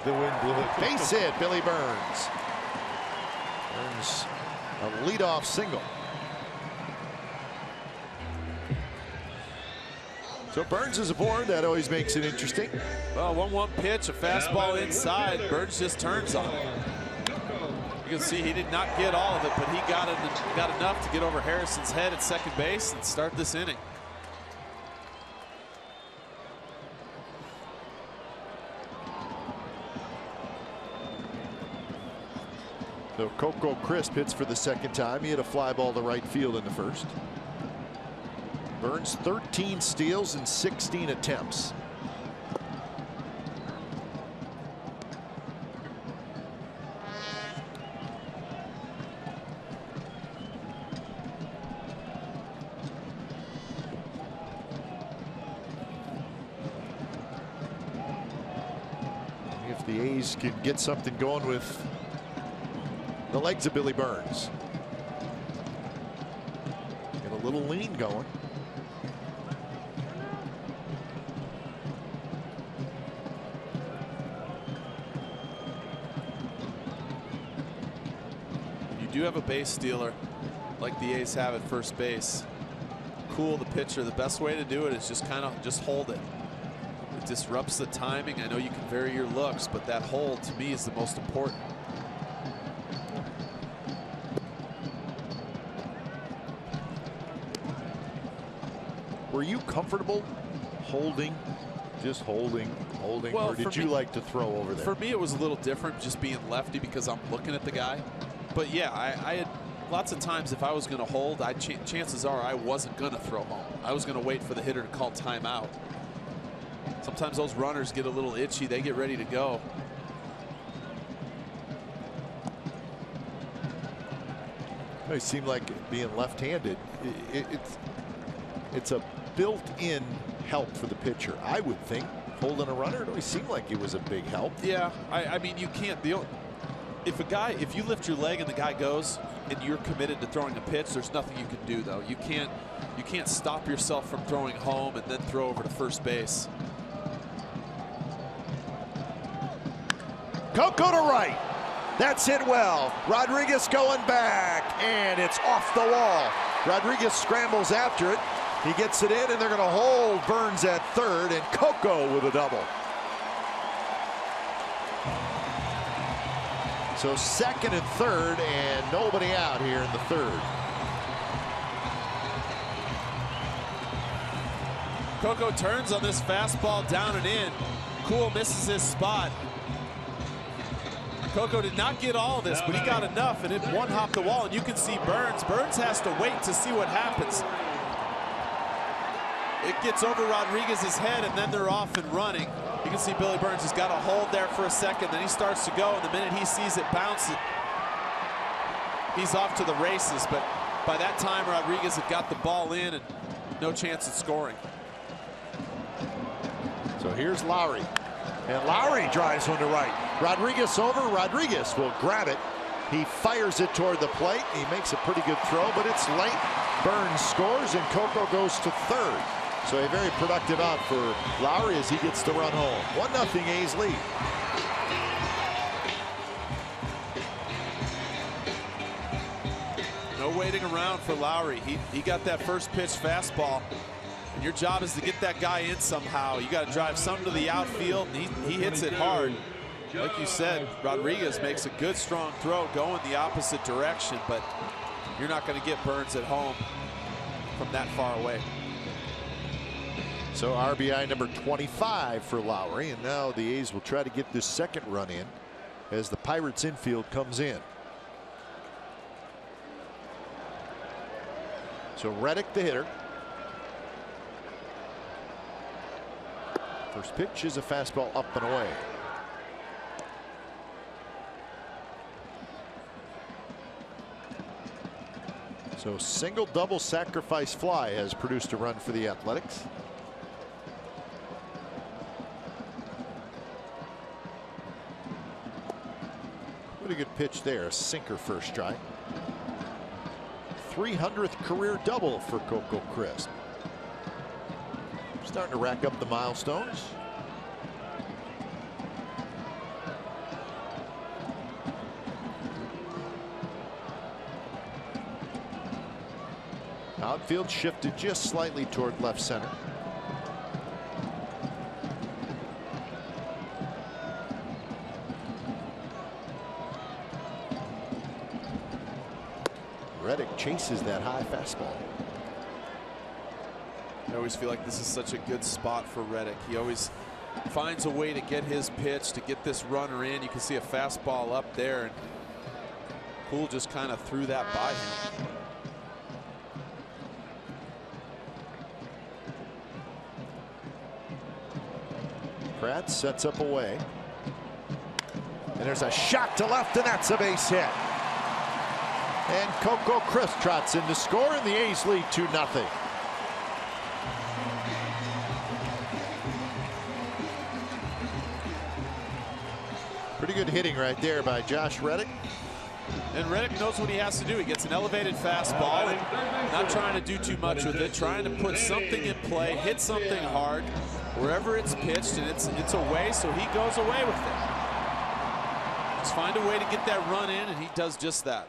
The wind blew it. Base hit, Billy Burns. Burns, a leadoff single. So Burns is aboard. That always makes it interesting. Well, 1-1 pitch, a fastball inside. Burns just turns on it. You can see he did not get all of it, but he got enough to get over Harrison's head at second base and start this inning. So Coco Crisp hits for the second time. He had a fly ball to right field in the first. Burns 13 steals in 16 attempts. If the A's can get something going with the legs of Billy Burns. Get a little lean going. You do have a base stealer like the A's have at first base. Cool the pitcher. The best way to do it is just hold it. It disrupts the timing. I know you can vary your looks, but that hold to me is the most important. Were you comfortable holding Just holding. Well, or did you like to throw over there? For me, it was a little different just being lefty because I'm looking at the guy. But yeah, I had lots of times if I was going to hold, chances are I wasn't going to throw home. I was going to wait for the hitter to call timeout. Sometimes those runners get a little itchy. They get ready to go. It seemed like being left-handed, it's a built-in help for the pitcher. I would think holding a runner, it always seemed like it was a big help. Yeah, I mean, you can't. If you lift your leg and the guy goes and you're committed to throwing a pitch, there's nothing you can do though. You can't stop yourself from throwing home and then throw over to first base. Coco to right. That's hit well. Rodriguez going back, and it's off the wall. Rodriguez scrambles after it. He gets it in, and they're going to hold Burns at third, and Coco with a double. So second and third, and nobody out here in the third. Coco turns on this fastball down and in. Kuhl misses his spot. Coco did not get all of this, but he got enough, and it one-hopped the wall, and you can see Burns. Burns has to wait to see what happens. It gets over Rodriguez's head, and then they're off and running. You can see Billy Burns has got a hold there for a second, then he starts to go, and the minute he sees it bounce, he's off to the races. But by that time, Rodriguez had got the ball in, and no chance at scoring. So here's Lowry. And Lowry drives one to right. Rodriguez over. Rodriguez will grab it. He fires it toward the plate. He makes a pretty good throw, but it's late. Burns scores, and Coco goes to third. So a very productive out for Lowry as he gets to run home. 1-0 A's lead. No waiting around for Lowry. He got that first pitch fastball. And your job is to get that guy in somehow. You got to drive some to the outfield. He hits it hard. Like you said, Rodriguez makes a good, strong throw going the opposite direction, but you're not going to get Burns at home from that far away. So RBI number 25 for Lowry, and now the A's will try to get this second run in as the Pirates infield comes in. So Reddick the hitter. First pitch is a fastball up and away. So single double sacrifice fly has produced a run for the Athletics. Pretty good pitch there, a sinker first strike. 300th career double for Coco Crisp. Starting to rack up the milestones. Outfield shifted just slightly toward left center. Reddick chases that high fastball. I always feel like this is such a good spot for Reddick. He always finds a way to get his pitch, to get this runner in. You can see a fastball up there, and Kuhl just kind of threw that by him. Kratz sets up away. And there's a shot to left, and that's a base hit. And Coco Crisp trots in to score, and the A's lead 2-0. Pretty good hitting right there by Josh Reddick. And Reddick knows what he has to do. He gets an elevated fastball and not trying to do too much with it, trying to put something in play, hit something hard wherever it's pitched, and it's away, so he goes away with it. Just find a way to get that run in, and he does just that.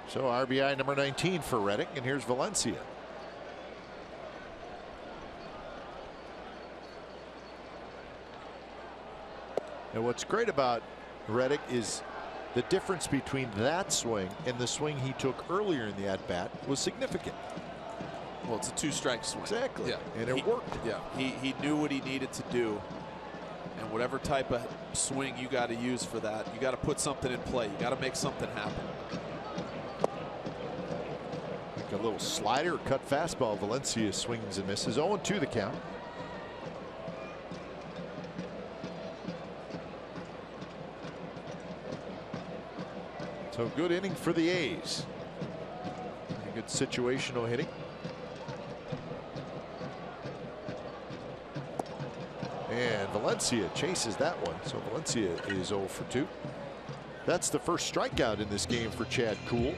So RBI number 19 for Reddick, and here's Valencia. And what's great about Reddick is the difference between that swing and the swing he took earlier in the at-bat was significant. Well, it's a 2-strike swing. Exactly. Yeah. And it worked. Yeah. He knew what he needed to do. And whatever type of swing you got to use for that, you got to put something in play. You got to make something happen. Like a little slider, cut fastball. Valencia swings and misses. 0-2 the count. So good inning for the A's. Good situational hitting. And Valencia chases that one. So Valencia is 0 for 2. That's the first strikeout in this game for Chad Kuhl.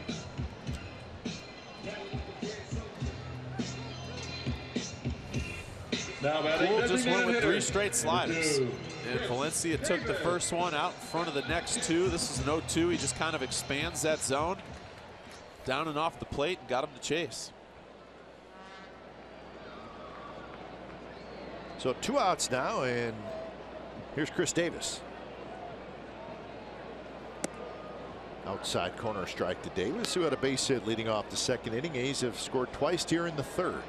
Kuhl just went with 3 straight sliders. And Valencia took the first one out in front of the next 2. This is an 0-2. He just kind of expands that zone down and off the plate and got him to chase. So 2 outs now, and here's Chris Davis. Outside corner strike to Davis, who had a base hit leading off the second inning. A's have scored twice here in the third.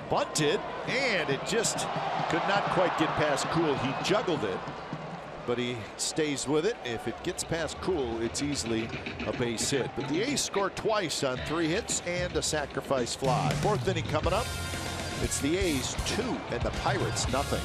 Bunted, and it just could not quite get past Kuhl. He juggled it, but he stays with it. If it gets past Kuhl, it's easily a base hit. But the A's scored twice on 3 hits and a sacrifice fly. 4th inning coming up. It's the A's 2 and the Pirates nothing.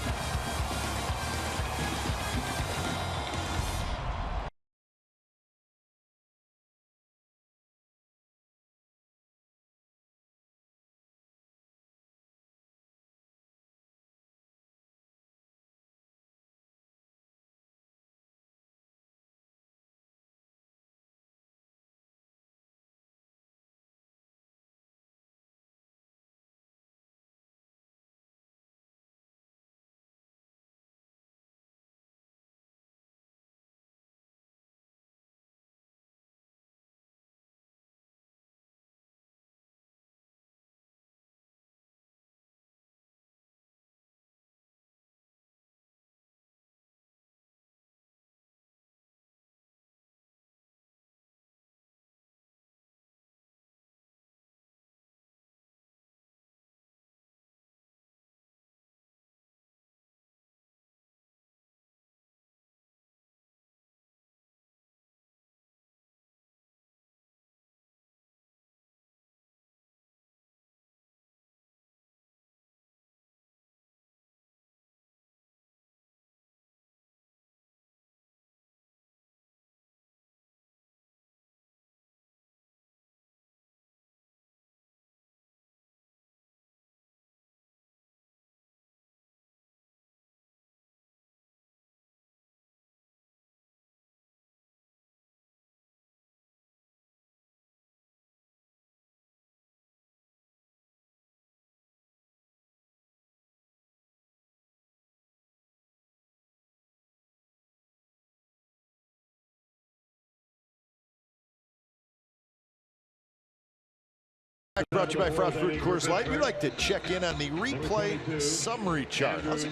Brought to you by Frost Fruit Coors Light. We like to check in on the replay summary chart. How's it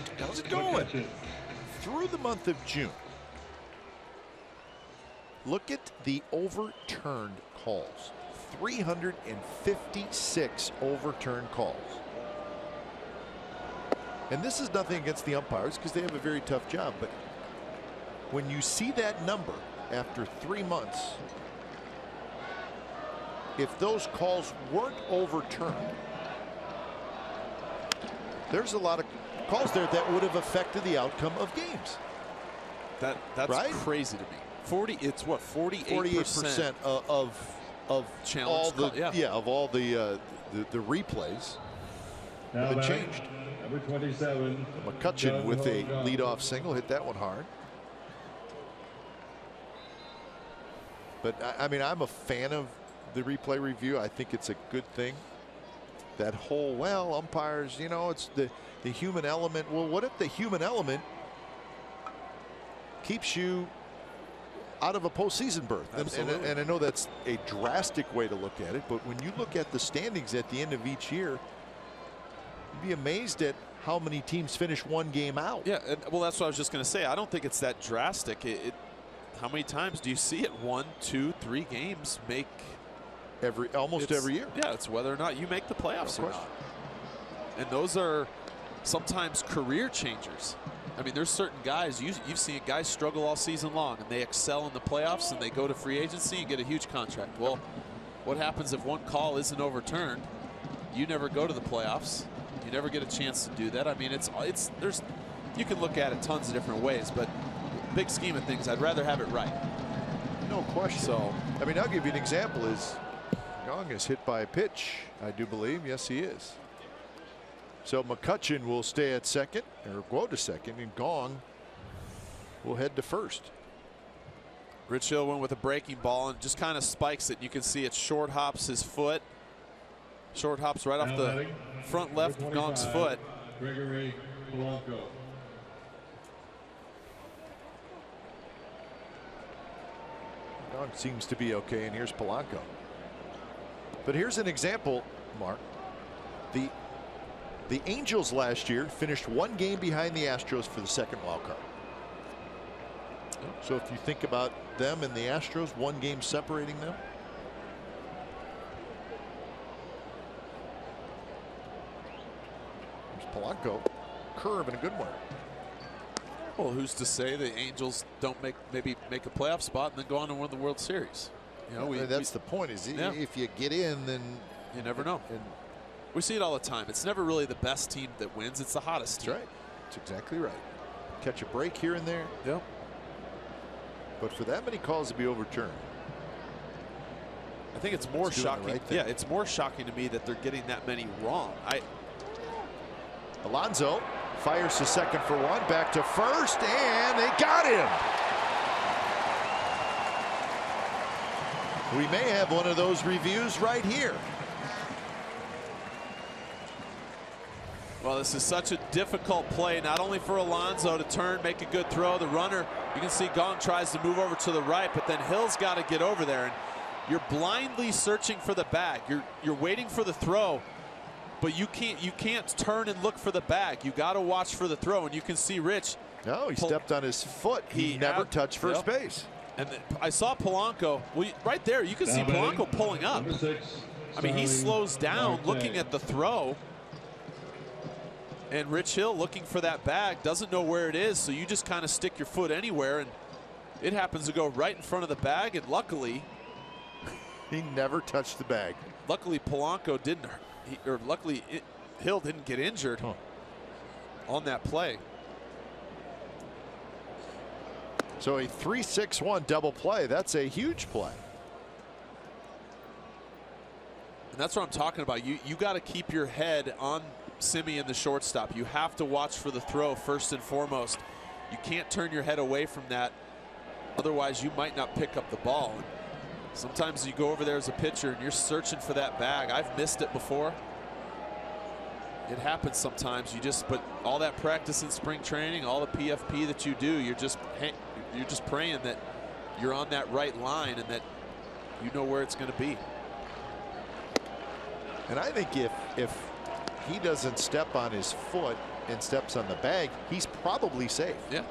going? Through the month of June, look at the overturned calls. 356 overturned calls. And this is nothing against the umpires because they have a very tough job. But when you see that number after 3 months, if those calls weren't overturned, there's a lot of calls there that would have affected the outcome of games. That's right? Crazy to me. 40. It's what 48% of challenge. All the of all the replays have been changed. Number 27. McCutchen with a leadoff single hit that one hard. But I mean, I'm a fan of the replay review. I think it's a good thing. That whole, well, umpires, you know, it's the human element. Well, what if the human element keeps you out of a postseason berth? And I know that's a drastic way to look at it, but when you look at the standings at the end of each year, You'd be amazed at how many teams finish one game out. Yeah, well, that's what I was just going to say. I don't think it's that drastic. How many times do you see it? 1, 2, 3 games make almost every year. Yeah, it's whether or not you make the playoffs or not. And those are sometimes career changers. I mean, there's certain guys, you've seen guys struggle all season long, and they excel in the playoffs, and they go to free agency and get a huge contract. Well, what happens if one call isn't overturned? You never go to the playoffs. You never get a chance to do that. I mean, you can look at it tons of different ways, but big scheme of things, I'd rather have it right. No question. So, I mean, I'll give you an example. Is Gong is hit by a pitch, I do believe. Yes, he is. So McCutchen will stay at second, or go to second, and Gong will head to first. Rich Hill went with a breaking ball and just kind of spikes it. You can see it short hops his foot. Short hops right off the front left of Gong's foot. Gregory Polanco. Gong seems to be okay, and here's Polanco. But here's an example, Mark. The Angels last year finished one game behind the Astros for the second wild card. So if you think about them and the Astros, one game separating them. There's Polanco, curve and a good one. Well, who's to say the Angels don't maybe make a playoff spot and then go on to win the World Series? You know, that's the point. Is if you get in, then you never know. And we see it all the time. It's never really the best team that wins. It's the hottest team. That's right. That's exactly right. Catch a break here and there. Yep. But for that many calls to be overturned, I think it's more shocking. Right, yeah, it's more shocking to me that they're getting that many wrong. Alonso fires to second for one, back to first, and they got him. We may have one of those reviews right here. Well, this is such a difficult play, not only for Alonso to turn, make a good throw. The runner, you can see Gong tries to move over to the right, but then Hill's got to get over there. And you're blindly searching for the bag. You're waiting for the throw, but you can't turn and look for the bag. You got to watch for the throw, and you can see Rich. No, he stepped on his foot. He never touched first base. And I saw Polanco. Well, right there, you can see Polanco pulling up. I mean, he slows down looking at the throw. And Rich Hill looking for that bag, doesn't know where it is, so you just kind of stick your foot anywhere, and it happens to go right in front of the bag, and luckily he never touched the bag. Luckily Polanco didn't, Hill didn't get injured on that play. So a 3-6-1 double play. That's a huge play. And that's what I'm talking about. You got to keep your head on Semien, the shortstop. You have to watch for the throw first and foremost. You can't turn your head away from that. Otherwise, you might not pick up the ball. Sometimes you go over there as a pitcher and you're searching for that bag. I've missed it before. It happens sometimes. But all that practice in spring training, all the PFP that you do, you're just praying that you're on that right line and that you know where it's going to be. And I think if he doesn't step on his foot and steps on the bag, he's probably safe. Yeah.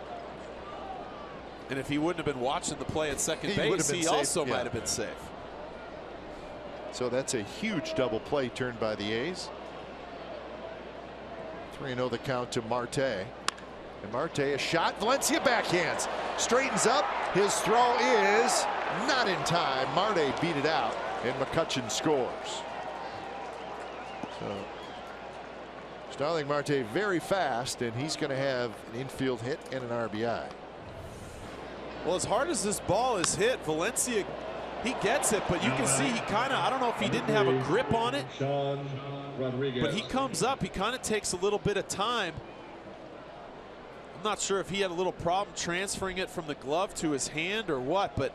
And if he wouldn't have been watching the play at second base, he also might have been safe. So that's a huge double play turned by the A's. 3-0 the count to Marte. And Marte, a shot. Valencia backhands. Straightens up. His throw is not in time. Marte beat it out, and McCutchen scores. So Starling Marte very fast, and he's going to have an infield hit and an RBI. Well, as hard as this ball is hit, Valencia, he gets it, but you can see he kind of, I don't know if he didn't have a grip on it, but he comes up, he kind of takes a little bit of time. I'm not sure if he had a little problem transferring it from the glove to his hand or what, but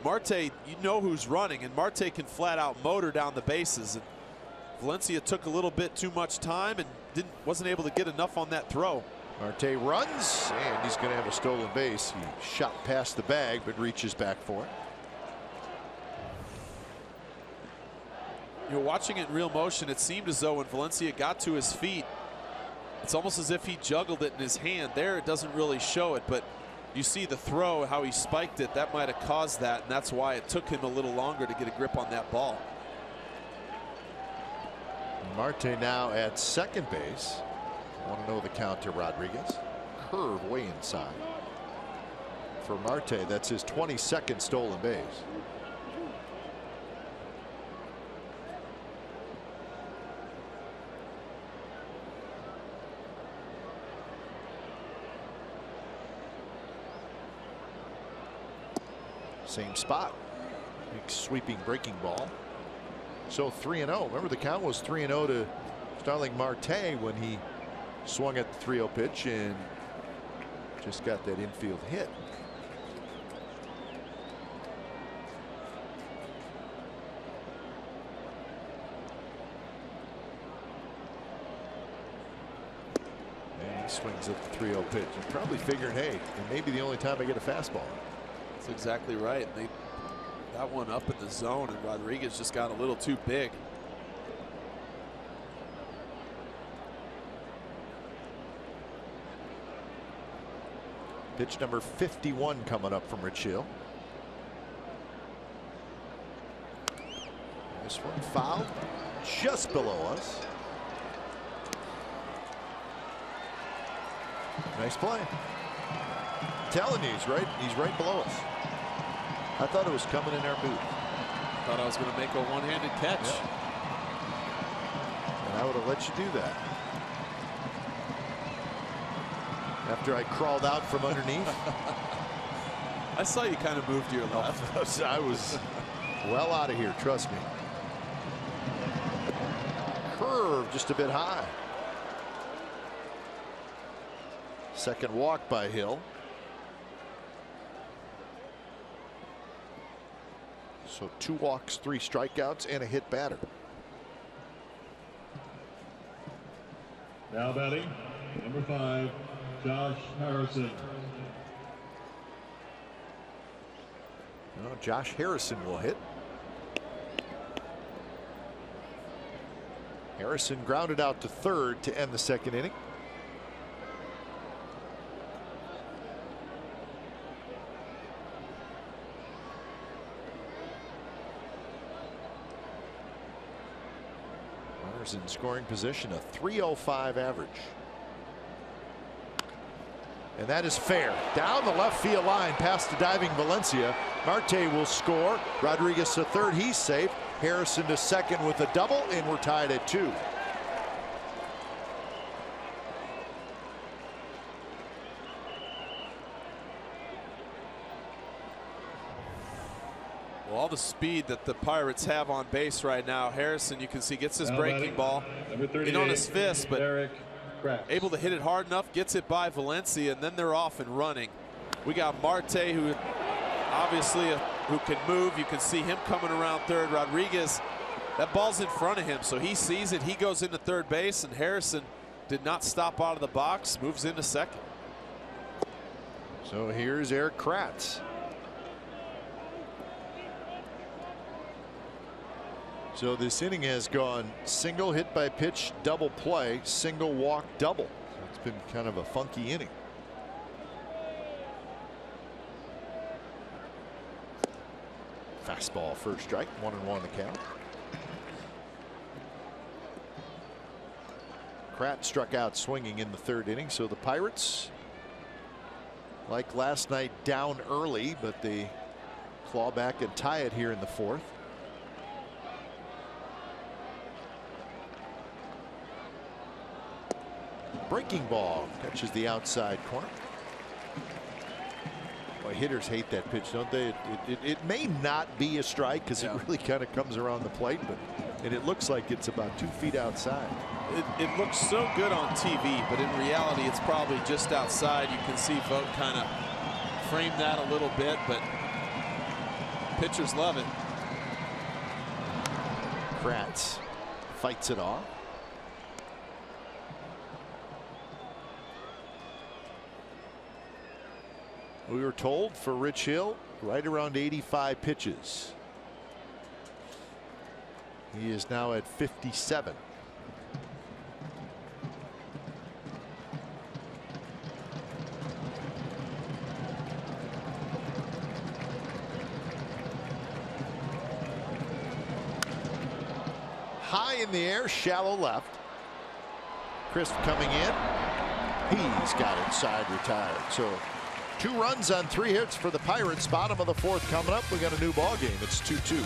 Marte, you know who's running, and Marte can flat out motor down the bases. And Valencia took a little bit too much time and wasn't able to get enough on that throw. Marte runs, and he's going to have a stolen base. He shot past the bag, but reaches back for it. You're watching it in real motion. It seemed as though when Valencia got to his feet, it's almost as if he juggled it in his hand. There, it doesn't really show it, but you see the throw, how he spiked it. That might have caused that, and that's why it took him a little longer to get a grip on that ball. Marte now at second base. Want to know the count to Rodriguez. Curve way inside. For Marte, that's his 22nd stolen base. Same spot. Big sweeping breaking ball. So 3-0. Remember, the count was 3-0 to Starling Marte when he swung at the 3-0 pitch and just got that infield hit. And he swings at the 3-0 pitch. And probably figuring, hey, it may be the only time I get a fastball. That's exactly right. They got one up in the zone, and Rodriguez just got a little too big. Pitch number 51 coming up from Rich Hill. This one fouled just below us. Nice play. I'm telling you, he's right below us. I thought it was coming in our booth. Thought I was going to make a one-handed catch. Yep. And I would have let you do that. After I crawled out from underneath. I saw you kind of move to your left. I was well out of here, trust me. Curve just a bit high. Second walk by Hill. So 2 walks, 3 strikeouts, and a hit batter. Now batting, number 5, Josh Harrison. Well, Josh Harrison will hit. Harrison grounded out to third to end the second inning. Runners in scoring position, a .305 average. And that is fair. Down the left field line past the diving Valencia. Marte will score. Rodriguez to third. He's safe. Harrison to second with a double, and we're tied at 2. Well, all the speed that the Pirates have on base right now. Harrison, you can see, gets his breaking ball in on his fist, but able to hit it hard enough, gets it by Valencia, and then they're off and running. We got Marte, who obviously who can move. You can see him coming around third. Rodriguez, that ball's in front of him, so he sees it. He goes into third base, and Harrison did not stop out of the box, moves into second. So here's Erik Kratz. So this inning has gone single hit by pitch, double play, single walk, double. So it's been kind of a funky inning. Fastball first strike, 1-1 the count. Kratz struck out swinging in the third inning, so the Pirates, like last night, down early, but they claw back and tie it here in the fourth. Breaking ball catches the outside corner. Boy, hitters hate that pitch, don't they? It may not be a strike because it really kind of comes around the plate, but and it looks like it's about 2 feet outside. It looks so good on TV, but in reality, it's probably just outside. You can see Vogt kind of frame that a little bit, but pitchers love it. Kratz fights it off. We were told for Rich Hill, right around 85 pitches. He is now at 57. High in the air, shallow left. Crisp coming in. He's got it side retired. So 2 runs on 3 hits for the Pirates. Bottom of the 4th coming up. We got a new ball game. It's 2-2.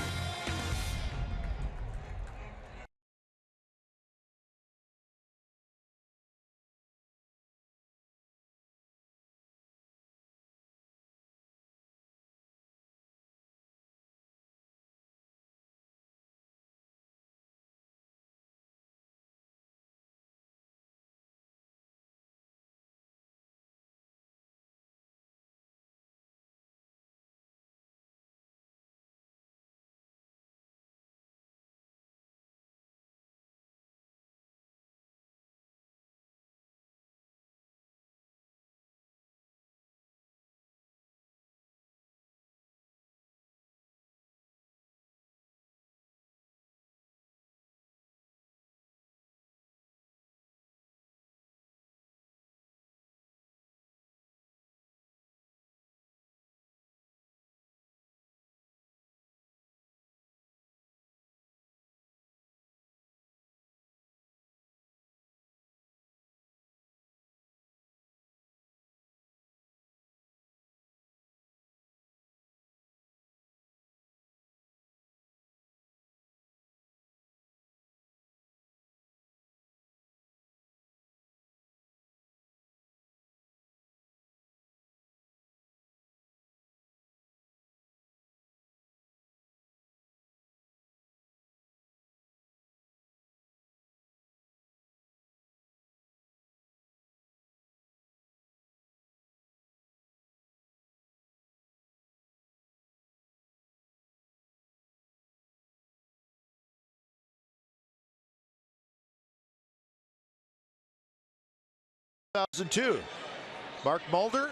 Mark Mulder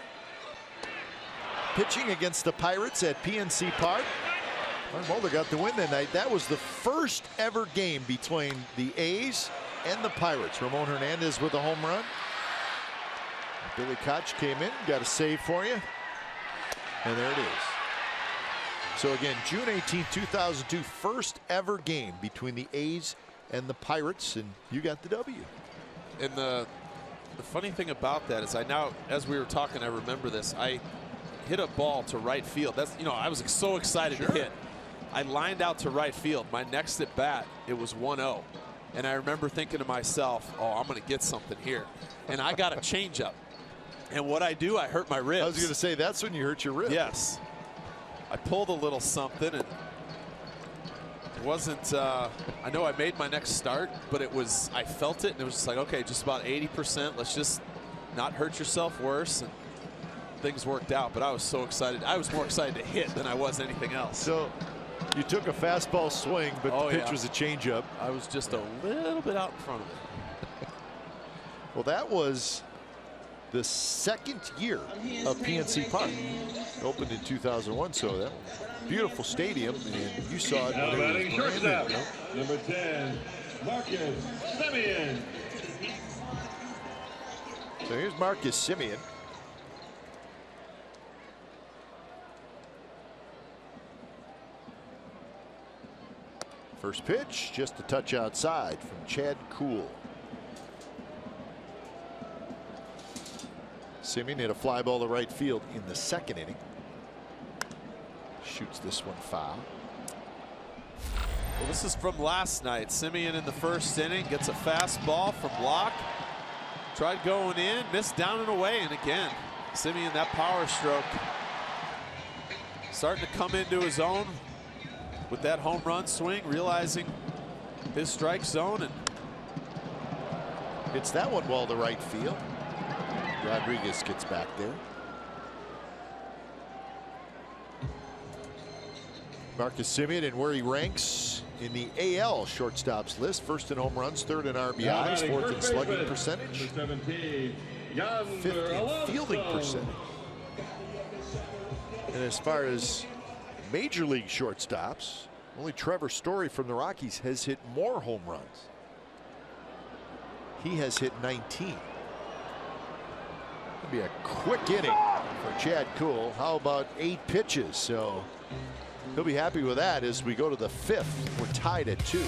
pitching against the Pirates at PNC Park. Mark Mulder got the win that night. That was the first ever game between the A's and the Pirates. Ramon Hernandez with a home run. Billy Koch came in, got a save for you. And there it is. So again, June 18, 2002, first ever game between the A's and the Pirates, and you got the W. And the funny thing about that is I now, as we were talking, I remember this. I hit a ball to right field. That's, you know, I was so excited to hit. I lined out to right field. My next at bat, it was 1-0. And I remember thinking to myself, oh, I'm going to get something here. And I got a changeup. And what I do, I hurt my ribs. I was going to say, that's when you hurt your ribs. Yes. I pulled a little something, and it wasn't, I know I made my next start, but it was, I felt it, and it was just like, okay, just about 80%. Let's just not hurt yourself worse. And things worked out, but I was so excited. I was more excited to hit than I was anything else. So you took a fastball swing, but the pitch was a changeup. I was just a little bit out in front of it. Well, that was the 2nd year of PNC Park. It opened in 2001, so that beautiful stadium, and you saw it. Now batting shortstop, number 10, Marcus Semien. So here's Marcus Semien. First pitch, just a touch outside from Chad Kuhl. Semien hit a fly ball to right field in the 2nd inning. Shoots this one foul. Well, this is from last night. Semien in the 1st inning gets a fastball from Locke. Tried going in, missed down and away, and again, Semien, that power stroke, starting to come into his own with that home run swing, realizing his strike zone, and hits that one well to right field. Rodriguez gets back there. Marcus Semien, and where he ranks in the AL shortstops list: 1st in home runs, 3rd in RBIs, 4th in slugging percentage, 5th in fielding percentage. And as far as major league shortstops, Only Trevor Story from the Rockies has hit more home runs. He has hit 19. It'll be a quick inning for Chad Kuhl. How about 8 pitches? So he'll be happy with that as we go to the 5th. We're tied at 2.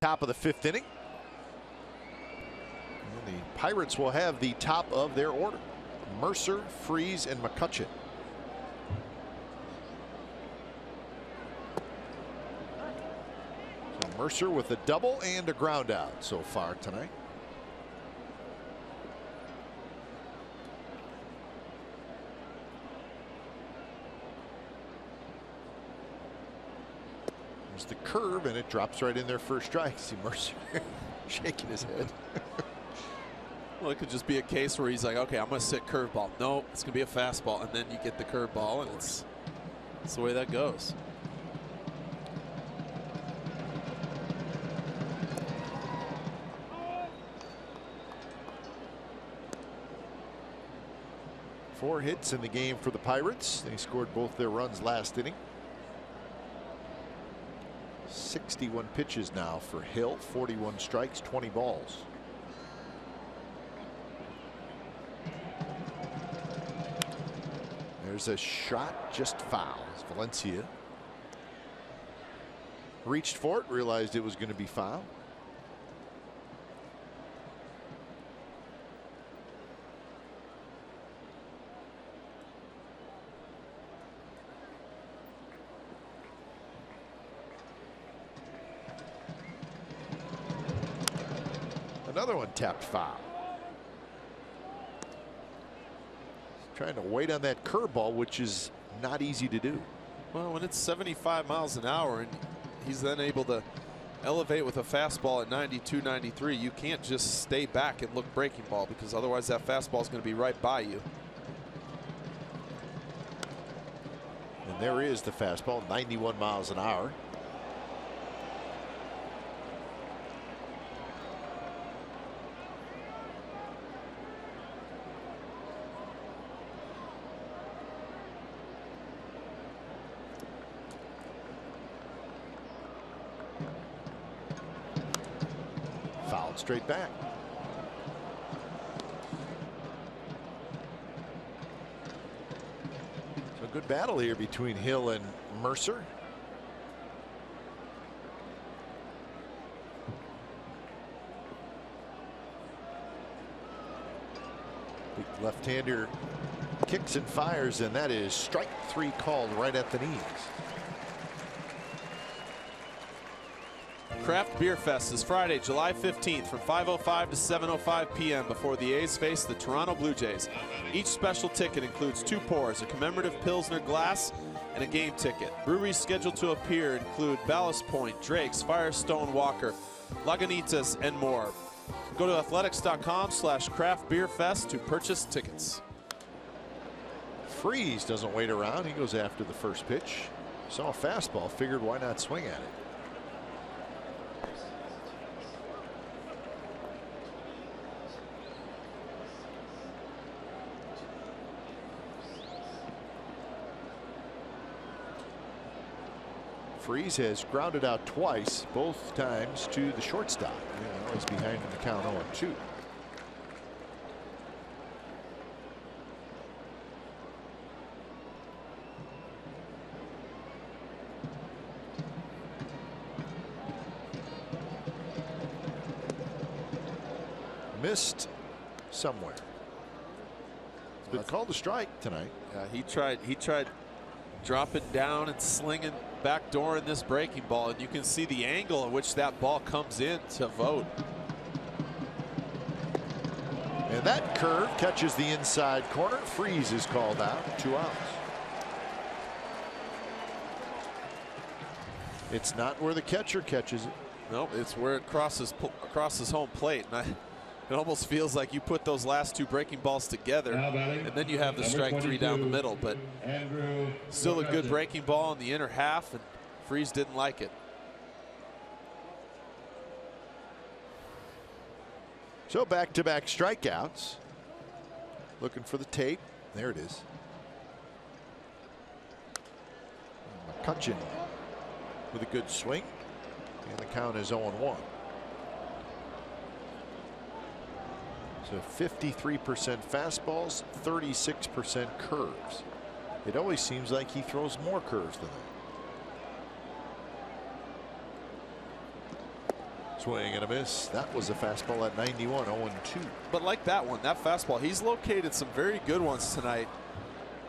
Top of the 5th inning. And the Pirates will have the top of their order. Mercer, Freese, and McCutchen. So Mercer with a double and a ground out so far tonight. There's the curve, and it drops right in their first strike. See Mercer shaking his head. Well, it could just be a case where he's like, okay, I'm going to sit curveball. No, it's going to be a fastball, and then you get the curveball, and it's the way that goes. Four hits in the game for the Pirates. They scored both their runs last inning. 61 pitches now for Hill, 41 strikes, 20 balls. There's a shot just foul. Valencia reached for it, realized it was going to be foul. Another one tapped foul. Trying to wait on that curveball, which is not easy to do. Well, when it's 75 miles an hour and he's then able to elevate with a fastball at 92, 93, you can't just stay back and look breaking ball, because otherwise that fastball is going to be right by you. And there is the fastball, 91 miles an hour. Fouled straight back. So a good battle here between Hill and Mercer. Big left-hander kicks and fires, and that is strike 3 called right at the knees. Craft Beer Fest is Friday, July 15th from 5:05 to 7:05 p.m. before the A's face the Toronto Blue Jays. Each special ticket includes 2 pours, a commemorative Pilsner glass, and a game ticket. Breweries scheduled to appear include Ballast Point, Drake's, Firestone Walker, Lagunitas, and more. Go to athletics.com/craftbeerfest to purchase tickets. Freese doesn't wait around. He goes after the first pitch. Saw a fastball, figured why not swing at it. Freese has grounded out twice, both times to the shortstop. He's behind in the count 0-2. Missed somewhere. It's been called a strike tonight. He tried dropping down and slinging backdoor in this breaking ball, and you can see the angle at which that ball comes in to Vogt. And that curve catches the inside corner. Freese is called out. 2 outs. It's not where the catcher catches it. Nope, it's where it crosses home plate. And it almost feels like you put those last 2 breaking balls together, and then you have the strike 3 down the middle. But still a good breaking ball in the inner half, and Freese didn't like it. So back-to-back strikeouts. Looking for the tape. There it is. McCutchen with a good swing. And the count is 0-1. So 53% fastballs, 36% curves. It always seems like he throws more curves than that. Swing and a miss. That was a fastball at 91, 0-2. But like that one, that fastball, he's located some very good ones tonight.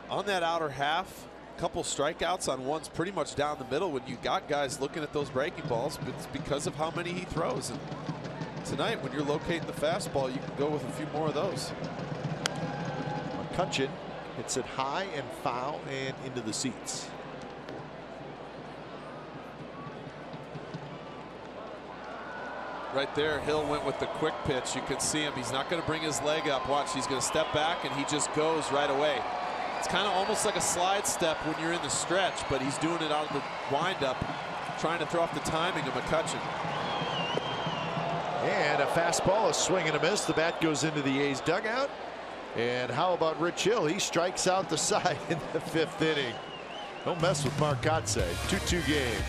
On that outer half, a couple strikeouts on ones pretty much down the middle. When you got guys looking at those breaking balls, it's because of how many he throws. And tonight, when you're locating the fastball, you can go with a few more of those. McCutchen hits it high and foul and into the seats. Right there, Hill went with the quick pitch. You can see him. He's not going to bring his leg up. Watch, he's going to step back, and he just goes right away. It's kind of almost like a slide step when you're in the stretch, but he's doing it out of the windup, trying to throw off the timing of McCutchen. And a fastball, a swing and a miss. The bat goes into the A's dugout. And how about Rich Hill? He strikes out the side in the 5th inning. Don't mess with Mark Kotsay. 2-2 game.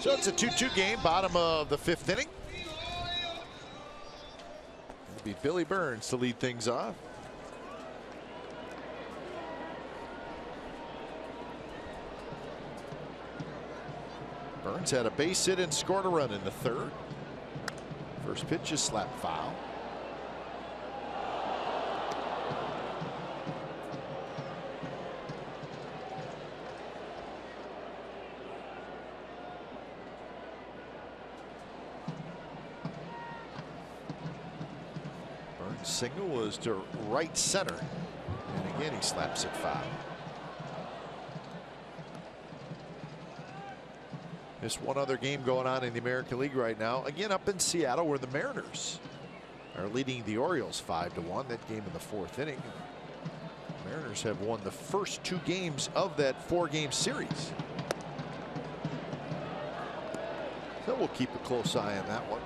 So it's a 2-2 game, bottom of the 5th inning. It'll be Billy Burns to lead things off. Burns had a base hit and scored a run in the 3rd. First pitch is slap foul. Burns' single was to right center, and again he slaps it foul. Just one other game going on in the American League right now. Again, up in Seattle, where the Mariners are leading the Orioles 5-1. That game in the 4th inning. The Mariners have won the first 2 games of that 4-game series. So we'll keep a close eye on that one.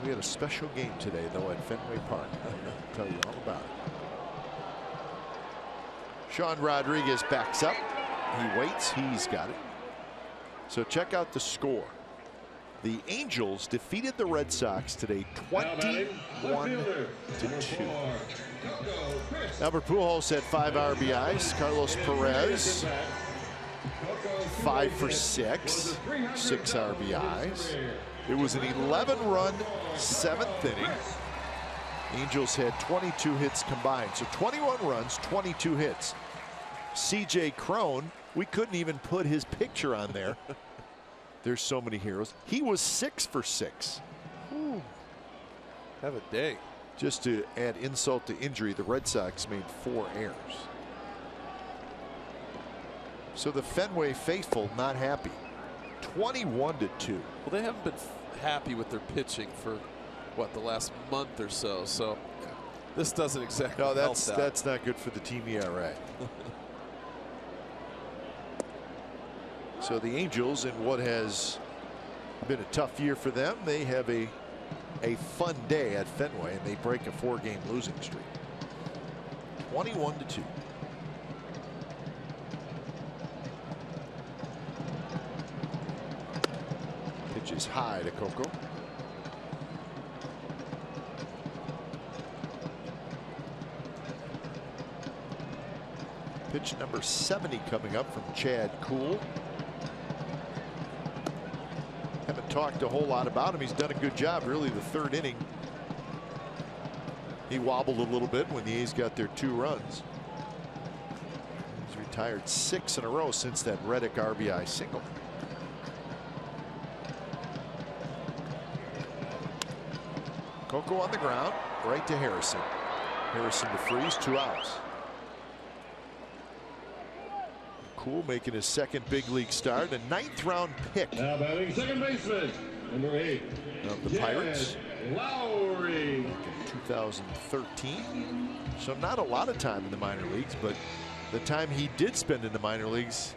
We had a special game today, though, at Fenway Park. I'll tell you all about it. Sean Rodriguez backs up. He waits. He's got it. So check out the score. The Angels defeated the Red Sox today 21-2. Albert Pujols had 5 RBIs. Carlos Perez 5 for 6, 6 RBIs. It was an 11-run 7th inning. Angels had 22 hits combined, so 21 runs, 22 hits. CJ Cron, we couldn't even put his picture on there. There's so many heroes. He was 6 for 6. Ooh. Have a day. Just to add insult to injury, the Red Sox made 4 errors. So the Fenway faithful not happy. 21-2. Well, they haven't been happy with their pitching for what, the last month or so. So this doesn't exactly no, help that. That's not good for the team ERA. So the Angels, in what has been a tough year for them, they have a fun day at Fenway, and they break a 4-game losing streak. 21-2. Pitch is high to Coco. Pitch number 70 coming up from Chad Kuhl. Haven't talked a whole lot about him. He's done a good job. Really, the 3rd inning, he wobbled a little bit when the A's got their 2 runs. He's retired 6 in a row since that Reddick RBI single. Coco on the ground, right to Harrison. Harrison to freeze, 2 outs. Kuhl making his 2nd big league start, a 9th round pick. Now batting second baseman, number 8 of the Pirates. Lowry. In 2013. So not a lot of time in the minor leagues, but the time he did spend in the minor leagues,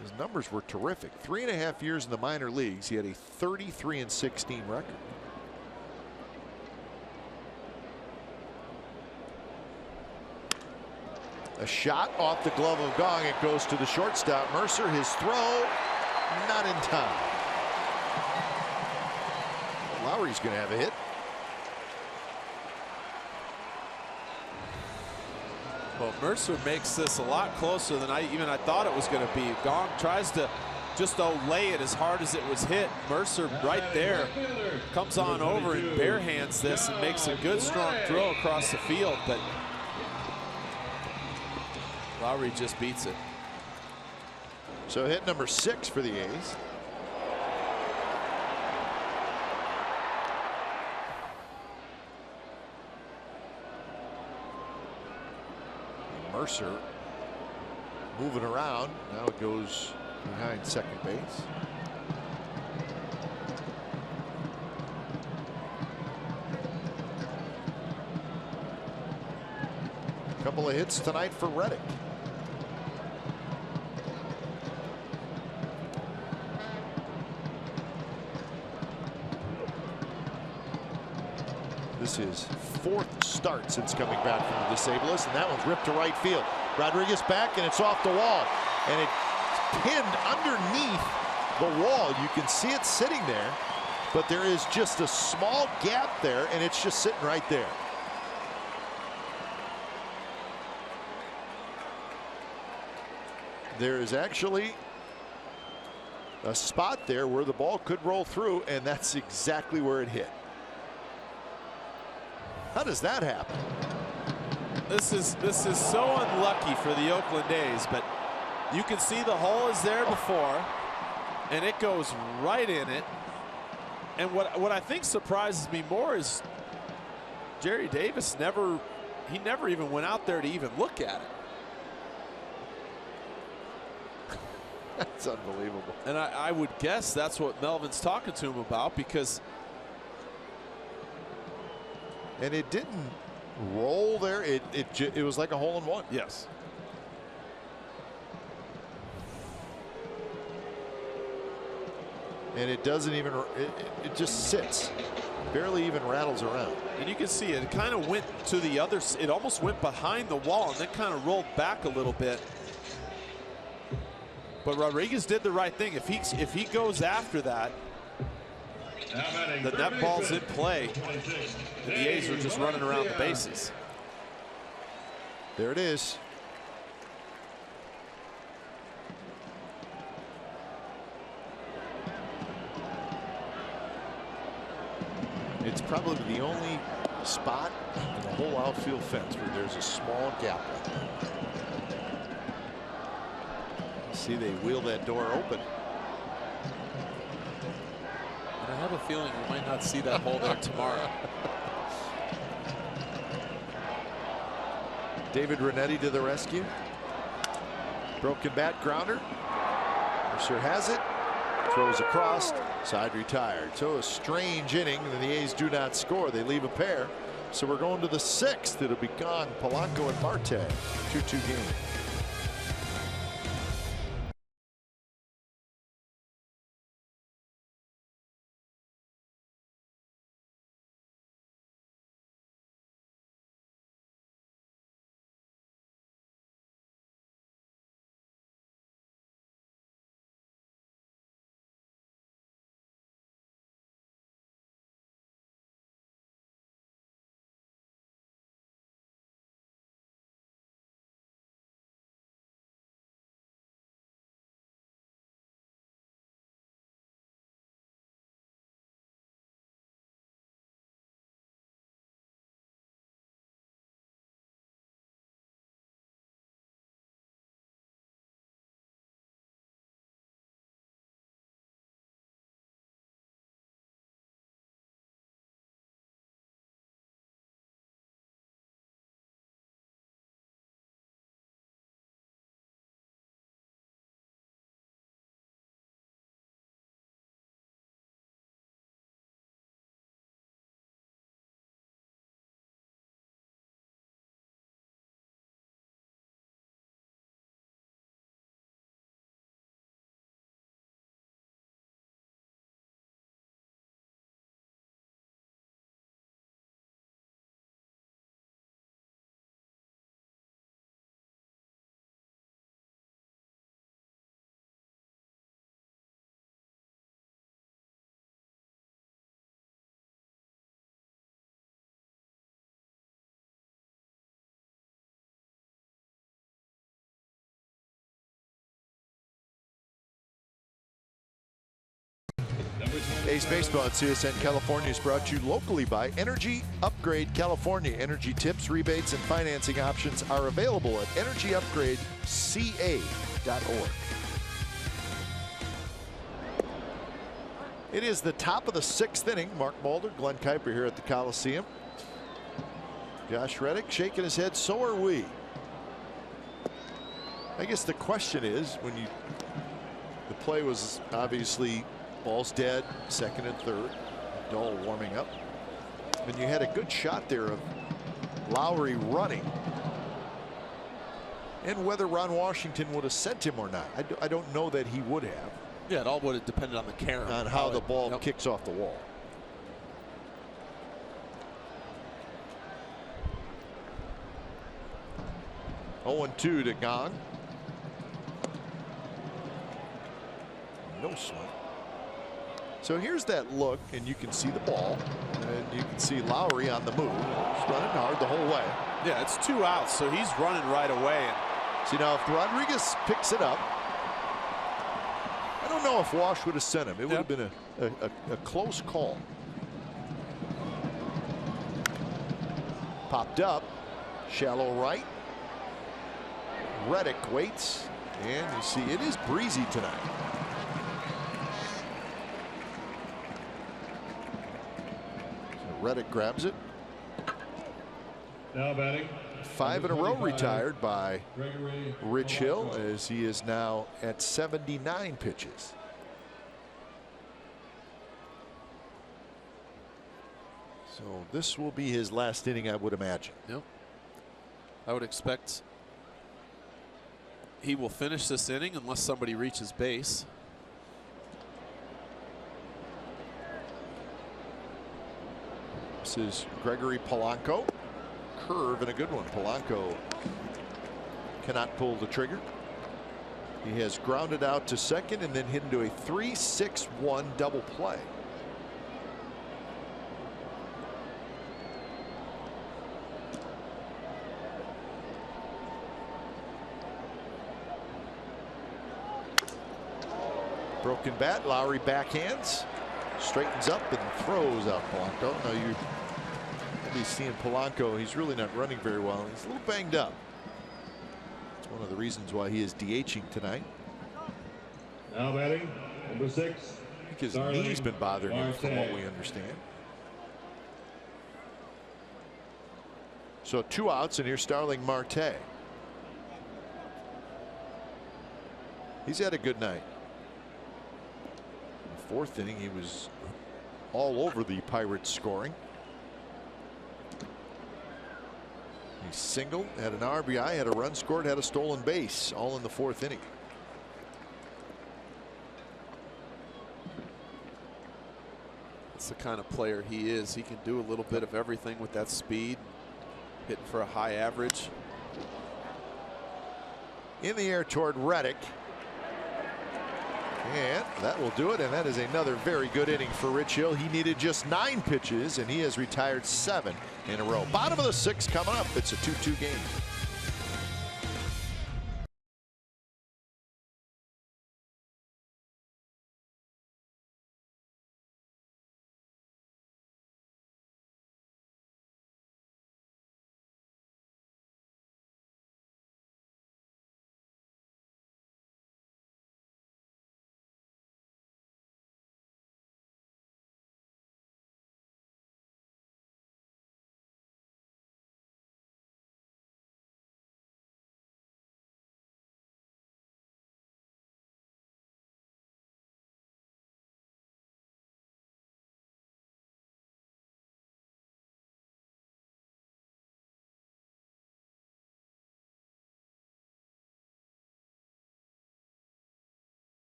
his numbers were terrific. 3.5 years in the minor leagues. He had a 33-16 record. A shot off the glove of Gong. It goes to the shortstop. Mercer, his throw, not in time. Lowry's going to have a hit. Well, Mercer makes this a lot closer than I thought it was going to be. Gong tries to just lay it as hard as it was hit. Mercer right there comes on over and barehands this and makes a good strong throw across the field, but Lowry just beats it. So hit number 6 for the A's. Mercer moving around. Now it goes behind second base. A couple of hits tonight for Reddick. This is his 4th start since coming back from the disabled list, and that one's ripped to right field. Rodriguez back, and it's off the wall, and it's pinned underneath the wall. You can see it sitting there, but there is just a small gap there, and it's just sitting right there. There is actually a spot there where the ball could roll through, and that's exactly where it hit. How does that happen? This is so unlucky for the Oakland A's, but you can see the hole is there before, and it goes right in it. And what I think surprises me more is Jerry Davis never even went out there to even look at it. That's unbelievable. And I would guess that's what Melvin's talking to him about, because. And it didn't roll there. It was like a hole-in-one. Yes. And it doesn't even. It just sits, barely even rattles around. And you can see it kind of went to the other. It almost went behind the wall and then kind of rolled back a little bit. But Rodriguez did the right thing. If he goes after that, the net ball's in play, and the A's are just running around the bases. There it is. It's probably the only spot in the whole outfield fence where there's a small gap. See, they wheel that door open. And I have a feeling we might not see that hole there tomorrow. David Renetti to the rescue. Broken bat grounder. Mercer has it. Throws across. Side retired. So a strange inning. And the A's do not score. They leave a pair. So we're going to the 6th. It'll be gone. Polanco and Marte. 2-2 game. A's Baseball at CSN California is brought to you locally by Energy Upgrade California. Energy tips, rebates, and financing options are available at energyupgradeca.org. It is the top of the 6th inning. Mark Mulder, Glenn Kuiper here at the Coliseum. Josh Reddick shaking his head. So are we. I guess the question is, the play was obviously ball's dead, 2nd and 3rd. Dahl warming up. And you had a good shot there of Lowry running. And whether Ron Washington would have sent him or not, I don't know that he would have. Yeah, it all would have depended on the camera. On how the ball kicks off the wall. 0-2 to Gong. No swing. So here's that look, and you can see the ball, and you can see Lowry on the move. He's running hard the whole way. Yeah, it's 2 outs, so he's running right away. See, now if Rodriguez picks it up, I don't know if Wash would have sent him. It would have been a close call. Popped up, shallow right. Reddick waits, and you see it is breezy tonight. So Reddick grabs it. Now batting. 5 in a row retired by Rich Hill, as he is now at 79 pitches. So this will be his last inning, I would imagine. Yep. I would expect he will finish this inning unless somebody reaches base. This is Gregory Polanco. Curve and a good one. Polanco cannot pull the trigger. He has grounded out to second and then hit into a 3-6-1 double play. Broken bat. Lowry backhands, straightens up and throws out Polanco. Now you be seeing Polanco. He's really not running very well. He's a little banged up. It's one of the reasons why he is DHing tonight. Now batting, number 6. I think his knee's been bothering him, from what we understand. So 2 outs, and here's Starling Marte. He's had a good night. In the 4th inning, he was all over the Pirates scoring. He singled, had an RBI, had a run scored, had a stolen base, all in the 4th inning. That's the kind of player he is. He can do a little bit of everything with that speed, hitting for a high average. In the air toward Reddick. And that will do it, and that is another very good inning for Rich Hill. He needed just 9 pitches, and he has retired 7 in a row. Bottom of the 6th coming up. It's a 2-2 game.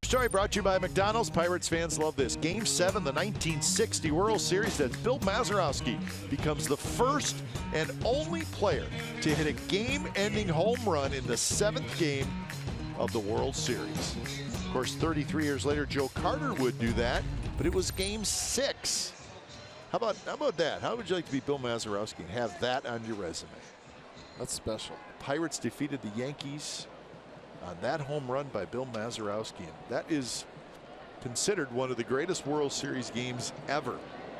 Story brought to you by McDonald's. Pirates fans love this. Game 7, the 1960 World Series, that Bill Mazeroski becomes the first and only player to hit a game-ending home run in the 7th game of the World Series. Of course, 33 years later, Joe Carter would do that, but it was Game 6. How about that? How would you like to be Bill Mazeroski and have that on your resume? That's special. Pirates defeated the Yankees on that home run by Bill Mazeroski. That is considered one of the greatest World Series games ever.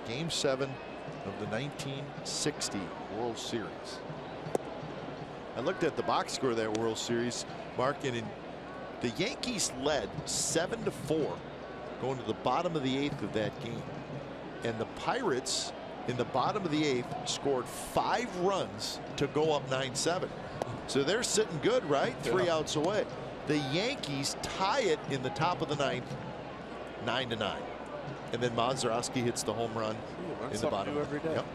Game 7 of the 1960 World Series. I looked at the box score of that World Series, Mark, and the Yankees led 7-4 going to the bottom of the 8th of that game. And the Pirates in the bottom of the 8th scored 5 runs to go up 9-7. So they're sitting good, right? 3 outs away. The Yankees tie it in the top of the 9th, 9-9. And then Mazeroski hits the home run in the bottom. Every day. Yep.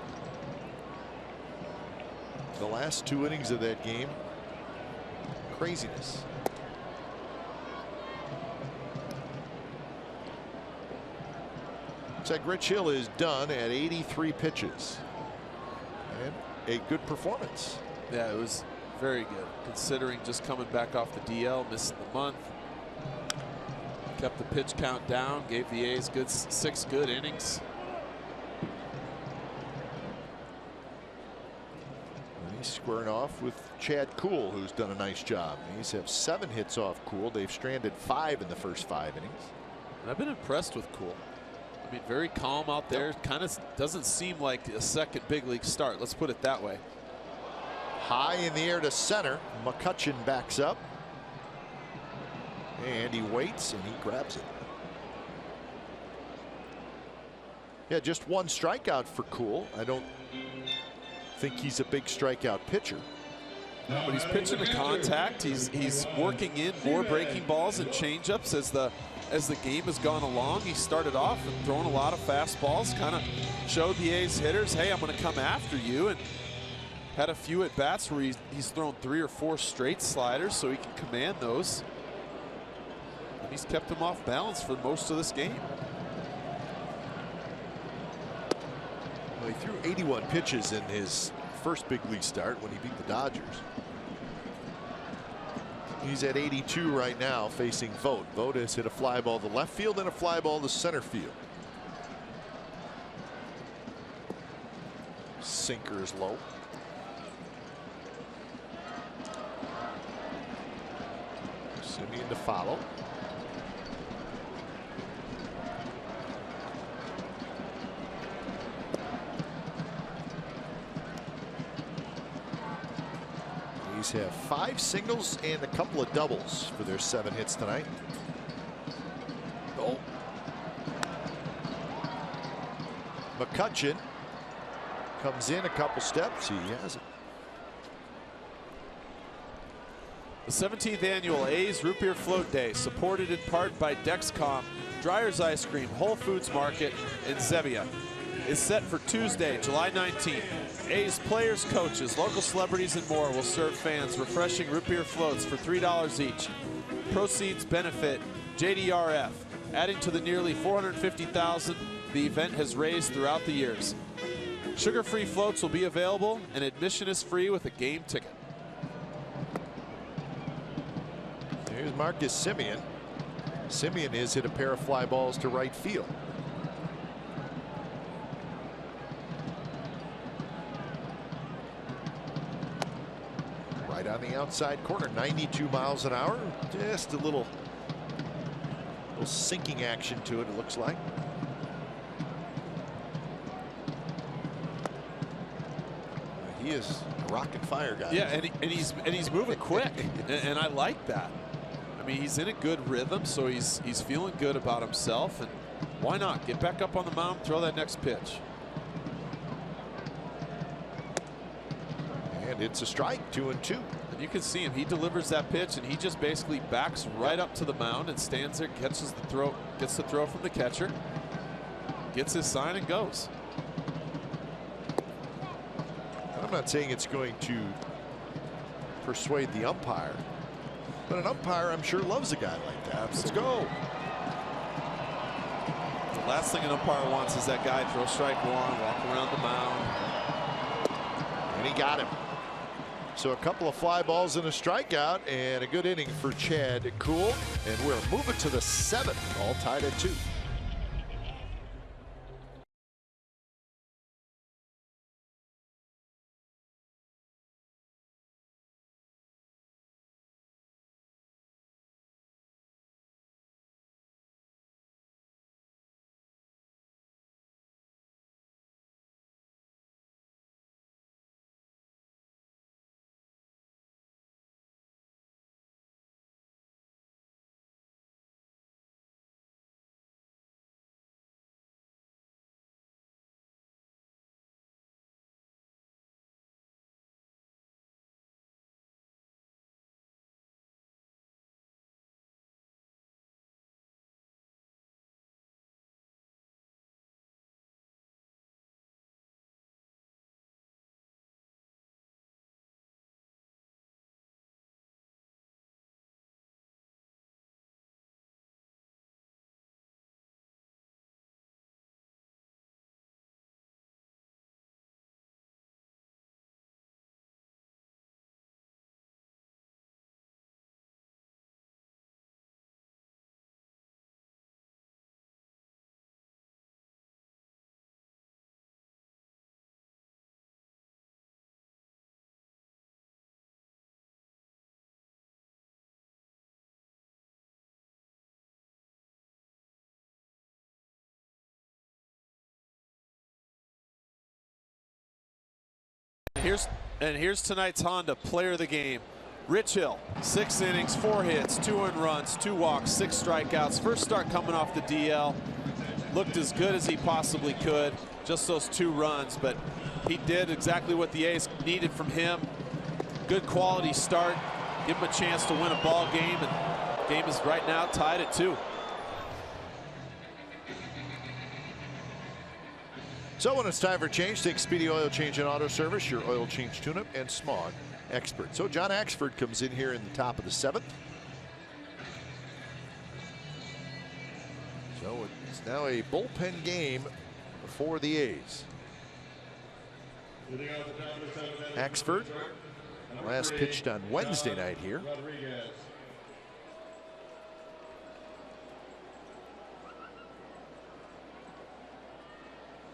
The last 2 innings of that game, craziness. Looks like Rich Hill is done at 83 pitches. And a good performance. Yeah, it was very good, considering just coming back off the DL, missing the month. Kept the pitch count down, gave the A's 6 good innings. And he's squaring off with Chad Kuhl, who's done a nice job. He's have 7 hits off Kuhl. They've stranded 5 in the first 5 innings. And I've been impressed with Kuhl. I mean, very calm out there. Kind of doesn't seem like a second big league start. Let's put it that way. High in the air to center. McCutchen backs up. And he waits and he grabs it. Yeah, just 1 strikeout for Kuhl. I don't think he's a big strikeout pitcher. No, but he's pitching to contact. He's working in more breaking balls and changeups as the game has gone along. He started off and throwing a lot of fastballs, kind of showed the A's hitters, hey, I'm going to come after you, and had a few at bats where he's thrown 3 or 4 straight sliders so he can command those. And he's kept them off balance for most of this game. Well, he threw 81 pitches in his first big league start when he beat the Dodgers. He's at 82 right now, facing Vogt. Vogt has hit a fly ball to left field and a fly ball to center field. Sinker is low. Semien to follow. These have 5 singles and a couple of doubles for their 7 hits tonight. Oh. McCutchen comes in a couple steps. He has it. The 17th annual A's Root Beer Float Day, supported in part by Dexcom, Dreyer's Ice Cream, Whole Foods Market, and Zebbia, is set for Tuesday, July 19th. A's players, coaches, local celebrities, and more will serve fans refreshing root beer floats for $3 each. Proceeds benefit JDRF, adding to the nearly $450,000 the event has raised throughout the years. Sugar-free floats will be available, and admission is free with a game ticket. Here's Marcus Semien. Semien has hit a pair of fly balls to right field. Right on the outside corner, 92 miles an hour. Just a little sinking action to it, it looks like. He is a rocket fire guy. Yeah, and he's moving quick, and I like that. I mean, he's in a good rhythm, so he's feeling good about himself, and why not get back up on the mound, throw that next pitch. And it's a strike, 2-2. And you can see him. He delivers that pitch, and he just basically backs right up to the mound and stands there, catches the throw, gets the throw from the catcher, gets his sign, and goes. I'm not saying it's going to persuade the umpire, but an umpire, I'm sure, loves a guy like that. Absolutely. Let's go. The last thing an umpire wants is that guy throw strike 1, walk around the mound. And he got him. So a couple of fly balls and a strikeout, and a good inning for Chad Kuhl. And we're moving to the 7th, all tied at 2. here's tonight's Honda player of the game. Rich Hill, 6 innings, 4 hits, 2 earned runs, 2 walks, 6 strikeouts. First start coming off the DL. Looked as good as he possibly could. Just those 2 runs, but he did exactly what the A's needed from him. Good quality start. Give him a chance to win a ball game, and the game is right now tied at 2. So when it's time for change, take Speedy Oil Change and Auto Service, your oil change tune-up and smog expert. So John Axford comes in here in the top of the 7th. So it's now a bullpen game for the A's. Axford last pitched on Wednesday night here.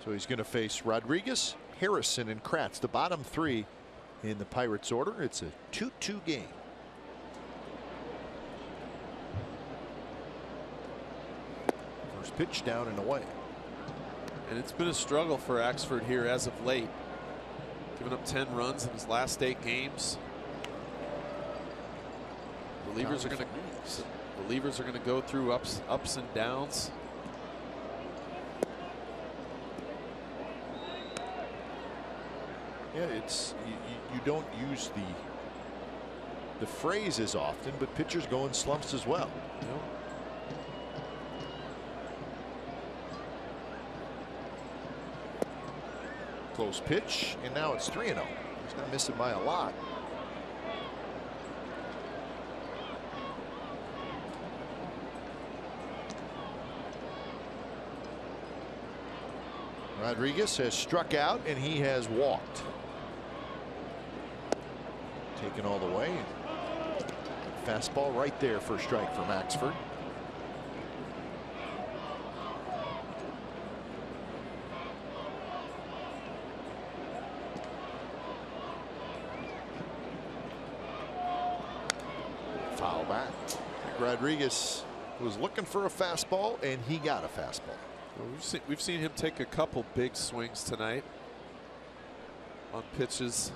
So he's going to face Rodriguez, Harrison, and Kratz, the bottom 3 in the Pirates order. It's a 2-2 game. First pitch down and away. And it's been a struggle for Axford here as of late. Giving up 10 runs in his last 8 games. Relievers are going to go through ups and downs. Yeah, it's you don't use the phrase as often, but pitchers go in slumps as well. You know? Close pitch, and now it's 3-0. He's not missing by a lot. Rodriguez has struck out, and he has walked. Taken all the way. Fastball right there for a strike from Axford. Foul back. Rodriguez was looking for a fastball, and he got a fastball. Well, we've seen him take a couple big swings tonight on pitches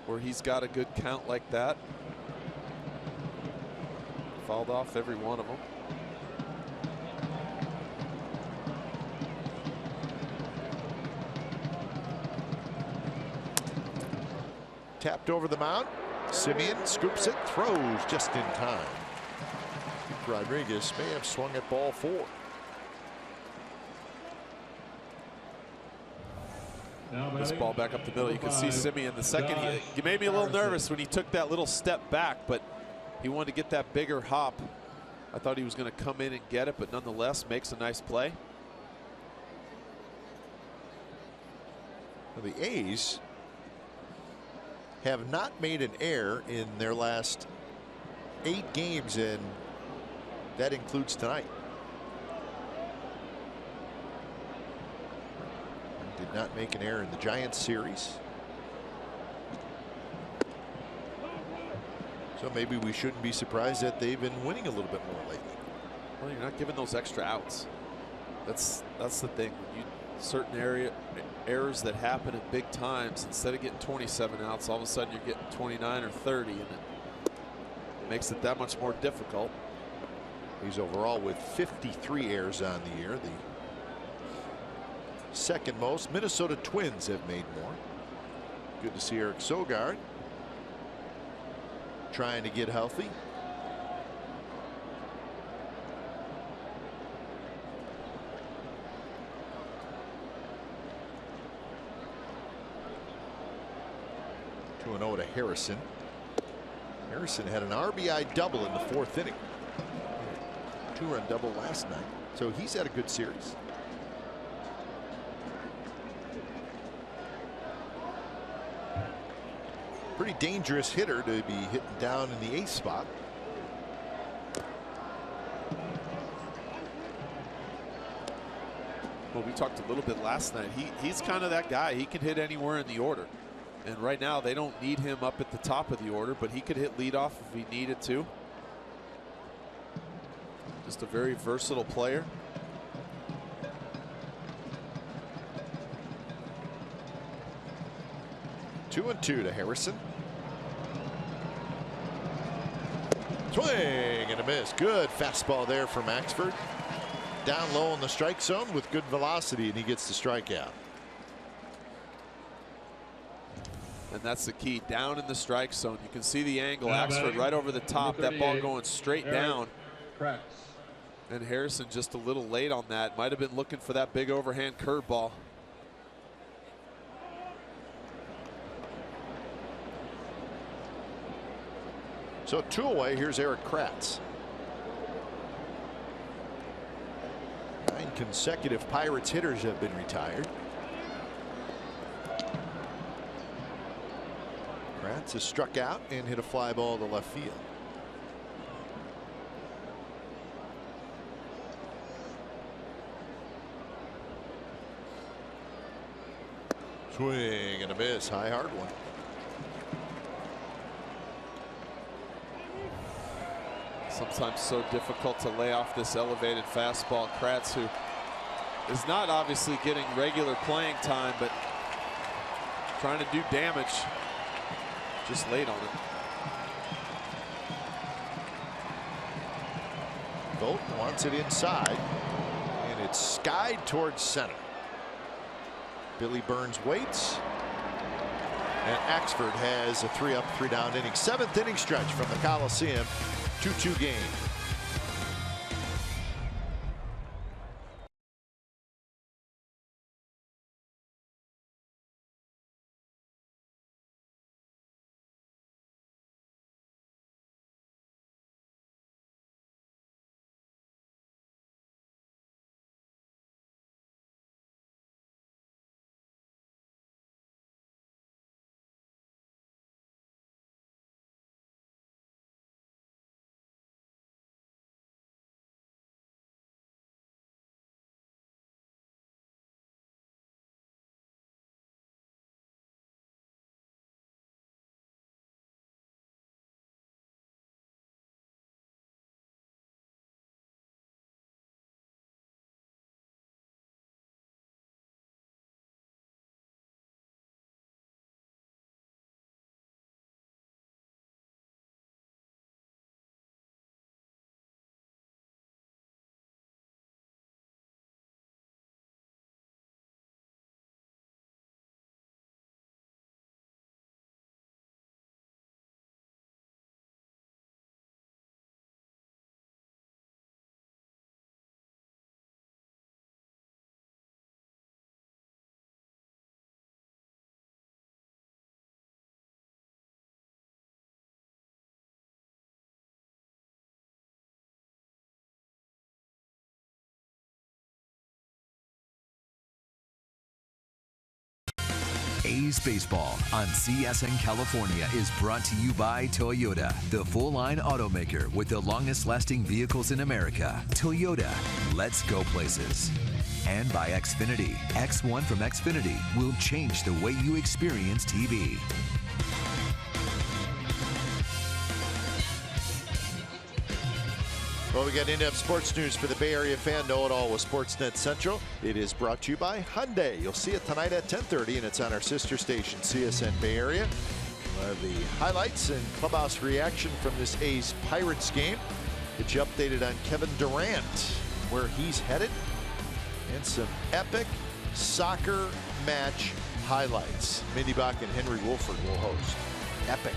where he's got a good count like that. Fouled off every one of them. Tapped over the mound. Simeon scoops it, throws just in time. Rodriguez may have swung at ball 4. This ball back up the middle. You can see Simeon the second. He made me a little nervous when he took that little step back, but he wanted to get that bigger hop. I thought he was going to come in and get it, but nonetheless makes a nice play. Well, the A's have not made an error in their last 8 games, and that includes tonight. Did not make an error in the Giants series. So maybe we shouldn't be surprised that they've been winning a little bit more lately. Well, you're not giving those extra outs. That's the thing. When certain errors that happen at big times, instead of getting 27 outs, all of a sudden you're getting 29 or 30, and it makes it that much more difficult. He's overall with 53 errors on the year. The second most. Minnesota Twins have made more. Good to see Eric Sogard trying to get healthy. To an 0 to Harrison. Harrison had an RBI double in the 4th inning. 2-run double last night. So he's had a good series. Pretty dangerous hitter to be hitting down in the 8th spot. Well, we talked a little bit last night. He's kind of that guy. He can hit anywhere in the order. And right now they don't need him up at the top of the order, but he could hit leadoff if he needed to. Just a very versatile player. 2-2 to Harrison. Swing and a miss. Good fastball there from Axford. Down low in the strike zone with good velocity, and he gets the strikeout. And that's the key, down in the strike zone. You can see the angle. Axford right over the top. That ball going straight down. And Harrison just a little late on that. Might have been looking for that big overhand curveball. So 2 away. Here's Erik Kratz. 9 consecutive Pirates hitters have been retired. Kratz has struck out and hit a fly ball to left field. Swing and a miss. High, hard one. Sometimes so difficult to lay off this elevated fastball. Kratz, who is not obviously getting regular playing time, but trying to do damage. Just late on it. Vogt wants it inside, and it's skied towards center. Billy Burns waits, and Axford has a 3-up, 3-down inning. 7th inning stretch from the Coliseum. 2-2 game. A's Baseball on CSN California is brought to you by Toyota, the full-line automaker with the longest-lasting vehicles in America. Toyota, let's go places. And by Xfinity. X1 from Xfinity will change the way you experience TV. Well, we got in-depth sports news for the Bay Area fan. Know it all with Sportsnet Central. It is brought to you by Hyundai. You'll see it tonight at 10:30, and it's on our sister station, CSN Bay Area. We'll have the highlights and clubhouse reaction from this A's Pirates game. Get you updated on Kevin Durant, where he's headed, and some epic soccer match highlights. Mindy Bach and Henry Wolford will host. Epic.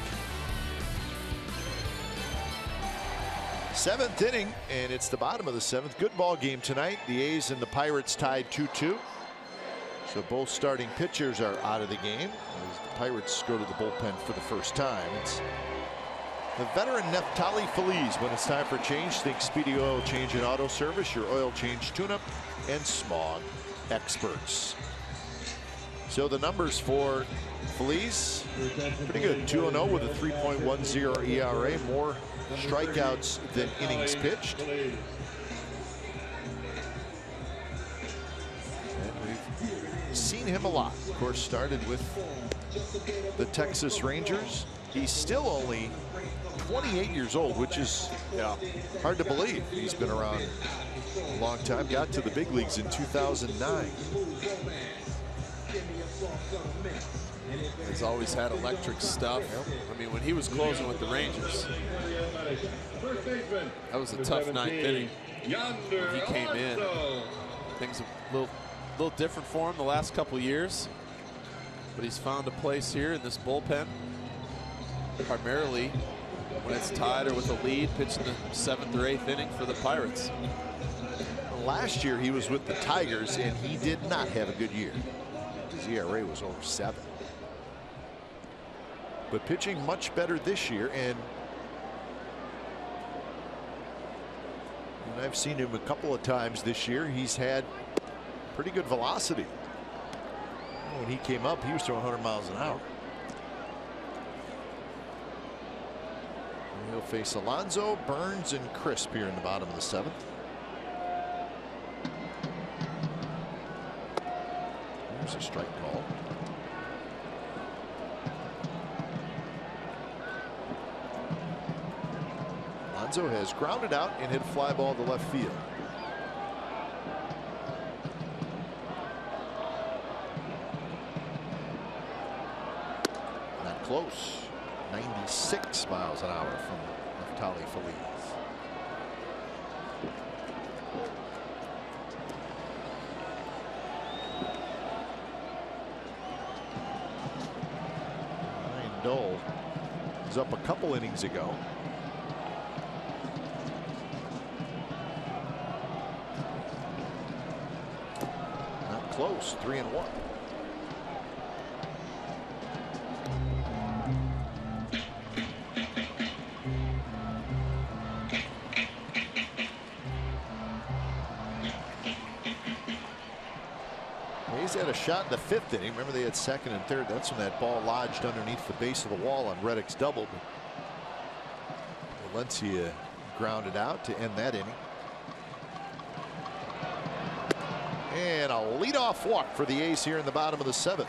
7th inning, and it's the bottom of the 7th. Good ball game tonight. The A's and the Pirates tied 2-2. So both starting pitchers are out of the game as the Pirates go to the bullpen for the first time. It's the veteran Neftali Feliz. When it's time for change, think Speedy Oil Change and Auto Service, your oil change tune-up and smog experts. So the numbers for Feliz, pretty good. 2-0 with a 3.10 ERA. More strikeouts than innings pitched. And we've seen him a lot. Of course, started with the Texas Rangers. He's still only 28 years old, which is hard to believe. He's been around a long time. Got to the big leagues in 2009. He's always had electric stuff. I mean, when he was closing with the Rangers, First baseman, that was a number tough ninth 17, inning. Yonder When he came in, Alonso. things a little different for him the last couple years. But he's found a place here in this bullpen, primarily when it's tied or with a lead, pitching the 7th or 8th inning for the Pirates. Last year he was with the Tigers and he did not have a good year. His ERA was over 7. But pitching much better this year, and I've seen him a couple of times this year. He's had pretty good velocity. When he came up, he was throwing 100 miles an hour. And he'll face Alonso, Burns, and Crisp here in the bottom of the 7th. There's a strike call. Alonso has grounded out and hit a fly ball to left field. Not close. 96 miles an hour from Neftali Feliz. Ryan Dole was up a couple innings ago. Not close. 3-1. He's had a shot in the 5th inning. Remember, they had 2nd and 3rd. That's when that ball lodged underneath the base of the wall on Reddick's double. Valencia grounded out to end that inning. And a leadoff walk for the A's here in the bottom of the 7th.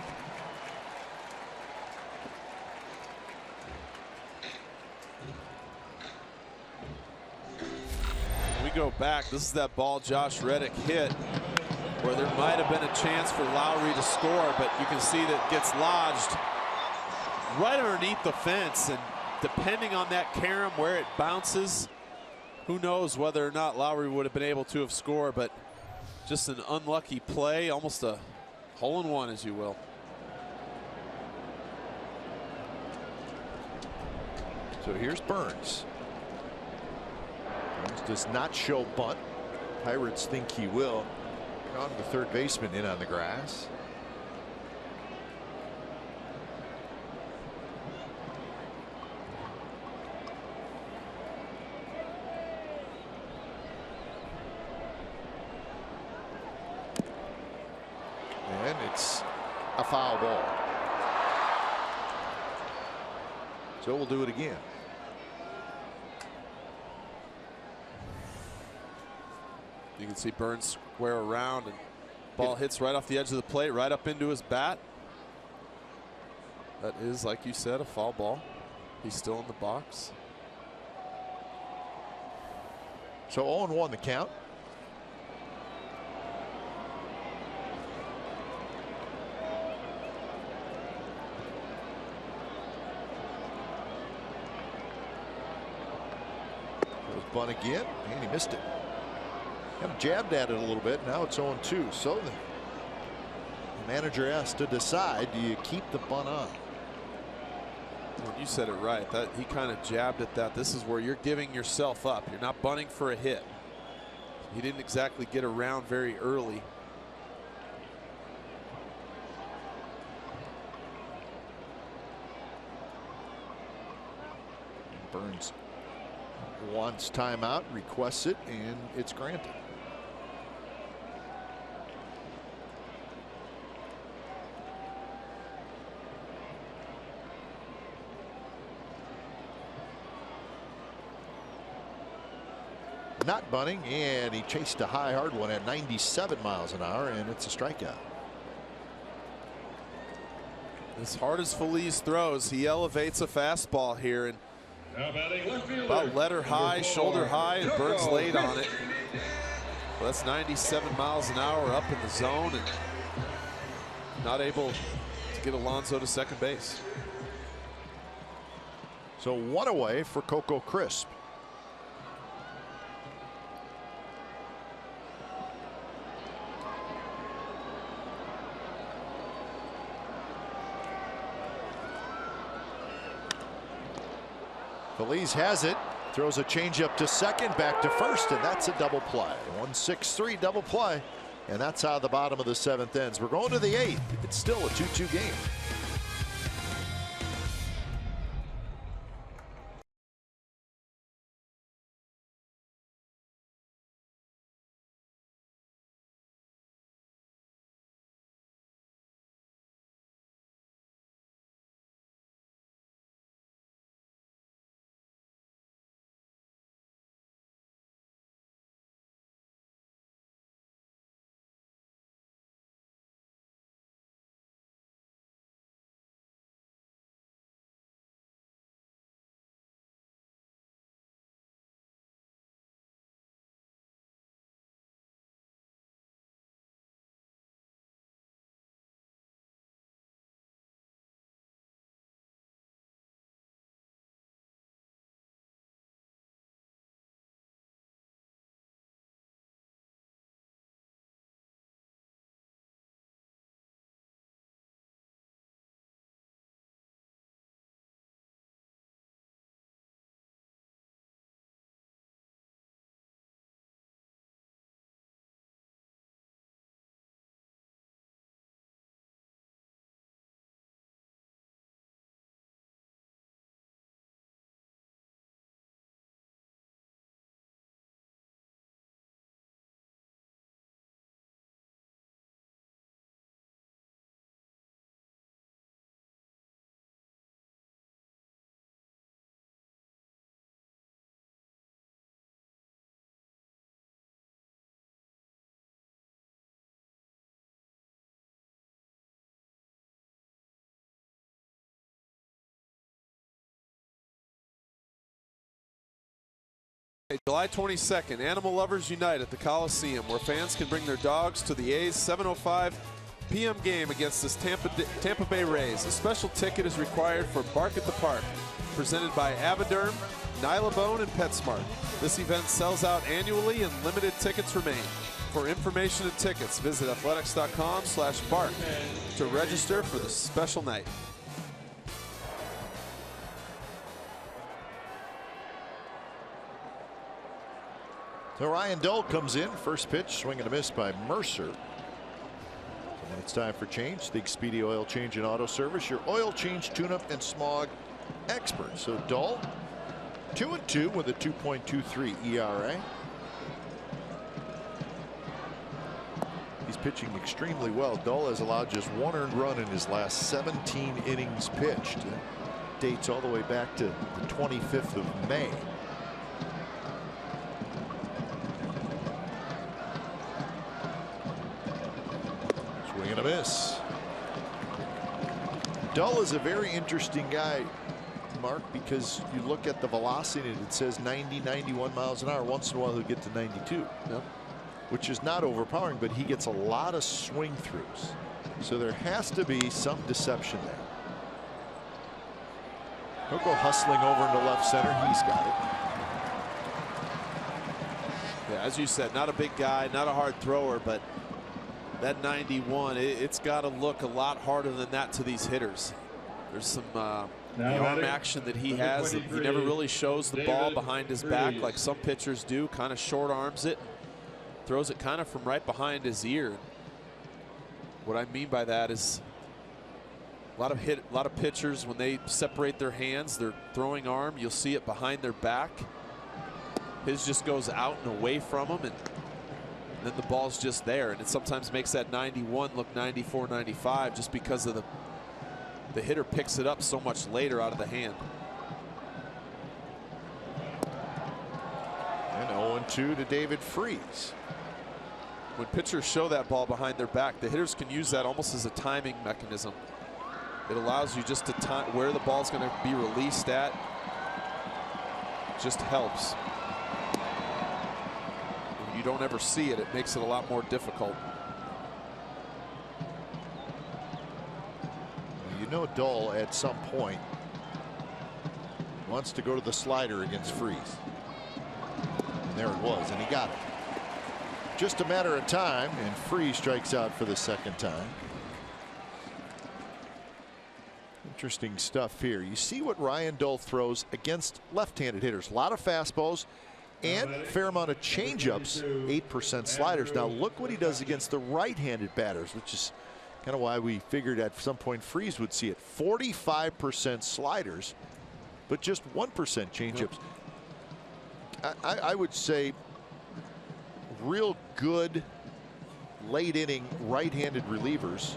We go back. This is that ball Josh Reddick hit, where there might have been a chance for Lowry to score, but you can see that gets lodged right underneath the fence, and depending on that carom where it bounces, who knows whether or not Lowry would have been able to have scored. But just an unlucky play, almost a hole-in-one, as you will. So here's Burns. Burns does not show bunt. Pirates think he will. On the third baseman in on the grass. And it's a foul ball. So we'll do it again. You can see Burns square around, and ball hits right off the edge of the plate, right up into his bat. That is, like you said, a foul ball. He's still in the box. So 0-1 the count. Goes bunt again, and he missed it. Kind of jabbed at it a little bit. Now it's 0-2. So the manager has to decide, do you keep the bunt on? Well, you said it right. That he kind of jabbed at that. This is where you're giving yourself up. You're not bunting for a hit. He didn't exactly get around very early. Burns wants timeout, requests it, and it's granted. Not bunting, and he chased a high hard one at 97 miles an hour, and it's a strikeout. As hard as Feliz throws, he elevates a fastball here, and Now batting left fielder, about letter high, number 4, shoulder high, and Burns Joe laid on Crisp. it. Well, that's 97 miles an hour up in the zone, and not able to get Alonso to second base. So 1 away for Coco Crisp. Feliz has it, throws a changeup to second, back to first, and that's a double play. 1-6-3 double play, and that's how the bottom of the 7th ends. We're going to the 8th. It's still a 2-2 game. July 22nd, Animal Lovers Unite at the Coliseum, where fans can bring their dogs to the A's 7:05 p.m. game against the Tampa Bay Rays. A special ticket is required for Bark at the Park, presented by Aviderm, Nylabone, and PetSmart. This event sells out annually and limited tickets remain. For information and tickets, visit athletics.com/bark to register for the special night. So Ryan Dull comes in. First pitch, swing and a miss by Mercer. So when it's time for change, the Expedia Oil Change and Auto Service, your oil change, tune-up, and smog expert. So Dull, 2-2 with a 2.23 ERA. He's pitching extremely well. Dull has allowed just 1 earned run in his last 17 innings pitched. It dates all the way back to the 25th of May. And a miss. Dull is a very interesting guy, Mark, because you look at the velocity and it says 90, 91 miles an hour. Once in a while he'll get to 92, which is not overpowering, but he gets a lot of swing throughs. So there has to be some deception there. He'll go hustling over into left center. He's got it. Yeah, as you said, not a big guy, not a hard thrower, but that 91, it's got to look a lot harder than that to these hitters. There's some arm action that he has. He never really shows the ball behind his back like some pitchers do. Kind of short arms it, throws it kind of from right behind his ear. What I mean by that is a lot of pitchers, when they separate their hands, their throwing arm, you'll see it behind their back. His just goes out and away from him, and then the ball's just there, and it sometimes makes that 91 look 94, 95 just because of the hitter picks it up so much later out of the hand. And 0-2 to David Freese. When pitchers show that ball behind their back, the hitters can use that almost as a timing mechanism. It allows you just to time where the ball's going to be released at. It just helps. You don't ever see it, it makes it a lot more difficult. you know Dull at some point wants to go to the slider against Freese. And there it was, and he got it. Just a matter of time, and Freese strikes out for the second time. Interesting stuff here. You see what Ryan Dull throws against left-handed hitters. A lot of fastballs and a fair amount of changeups, 8% sliders. Now look what he does against the right-handed batters, which is kind of why we figured at some point Freese would see it. 45% sliders, but just 1% changeups. I would say real good late inning right-handed relievers,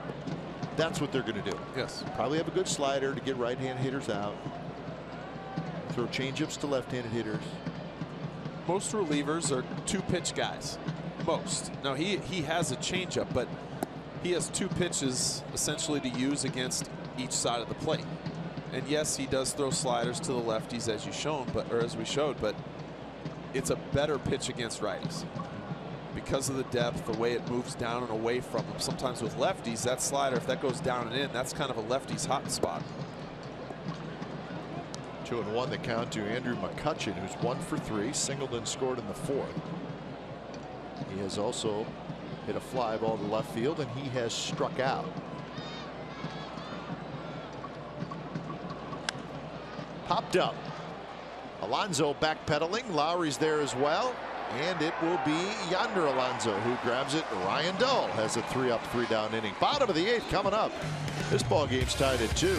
that's what they're going to do. Yes. Probably have a good slider to get right-handed hitters out. Throw changeups to left-handed hitters. Most relievers are 2-pitch guys. Most. Now he has a changeup, but he has 2 pitches essentially to use against each side of the plate. And yes, he does throw sliders to the lefties as we showed, but it's a better pitch against righties because of the depth, the way it moves down and away from him. Sometimes with lefties, that slider, if that goes down and in, that's kind of a lefty's hot spot. 2-1 the count to Andrew McCutchen, who's 1 for 3, singled and scored in the 4th. He has also hit a fly ball to left field, and he has struck out. Popped up. Alonso backpedaling. Lowry's there as well, and it will be Yonder Alonso who grabs it. Ryan Dull has a 3-up, 3-down inning. Bottom of the 8th coming up. This ball game's tied at 2.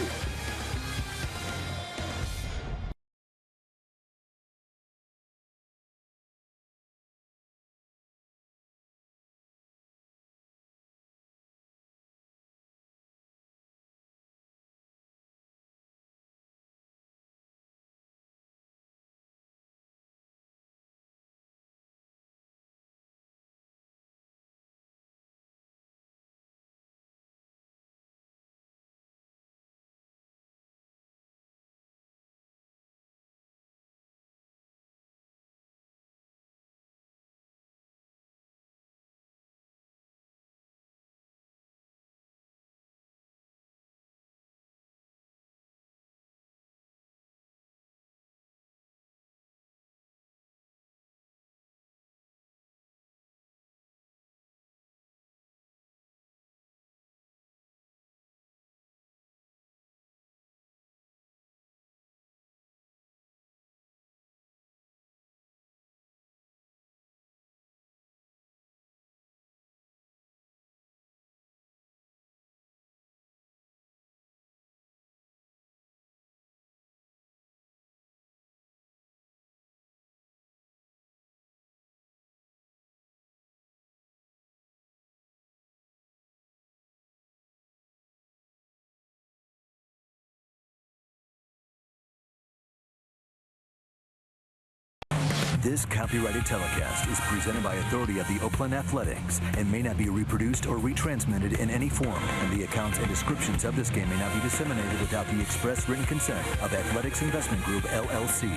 This copyrighted telecast is presented by authority of the Oakland Athletics and may not be reproduced or retransmitted in any form, and the accounts and descriptions of this game may not be disseminated without the express written consent of Athletics Investment Group, LLC.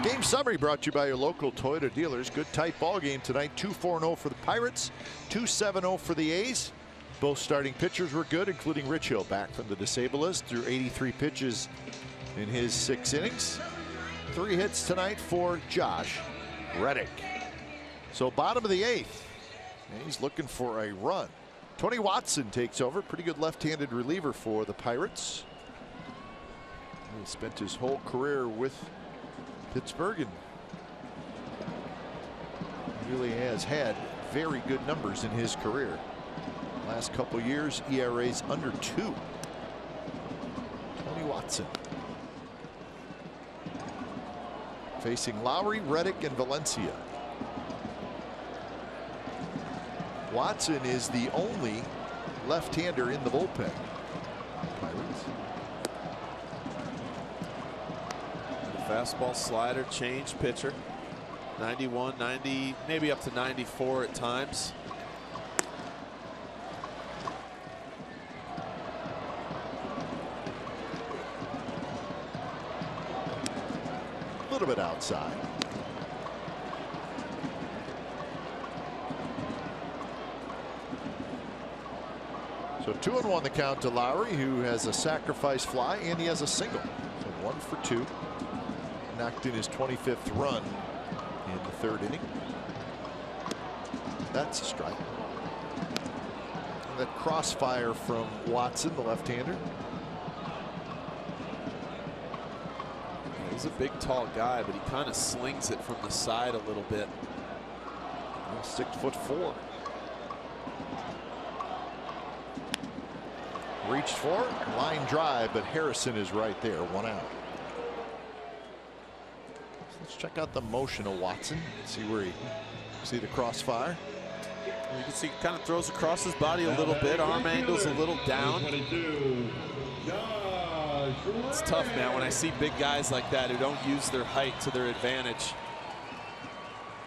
Game summary brought to you by your local Toyota dealers. Good tight ball game tonight. 2-4-0 for the Pirates, 2-7-0 for the A's. Both starting pitchers were good, including Rich Hill back from the disabled list through 83 pitches in his 6 innings. 3 hits tonight for Josh Reddick. So bottom of the 8th, and he's looking for a run. Tony Watson takes over. Pretty good left-handed reliever for the Pirates. He spent his whole career with Pittsburgh and really has had very good numbers in his career. Last couple years, ERA's under 2. Tony Watson facing Lowry, Reddick, and Valencia. Watson is the only left-hander in the bullpen. Pirates. Fastball, slider, change pitcher. 91, 90, maybe up to 94 at times. A little bit outside. So 2-1 the count to Lowry, who has a sacrifice fly and he has a single. So 1 for 2. Knocked in his 25th run in the 3rd inning. That's a strike. And that crossfire from Watson, the left-hander. He's a big, tall guy, but he kind of slings it from the side a little bit. 6'4". Reached for it, line drive, but Harrison is right there, 1 out. So let's check out the motion of Watson. See where he see the crossfire. You can see he kind of throws across his body a little bit. Arm angle's a little down. It's tough, man, when I see big guys like that who don't use their height to their advantage.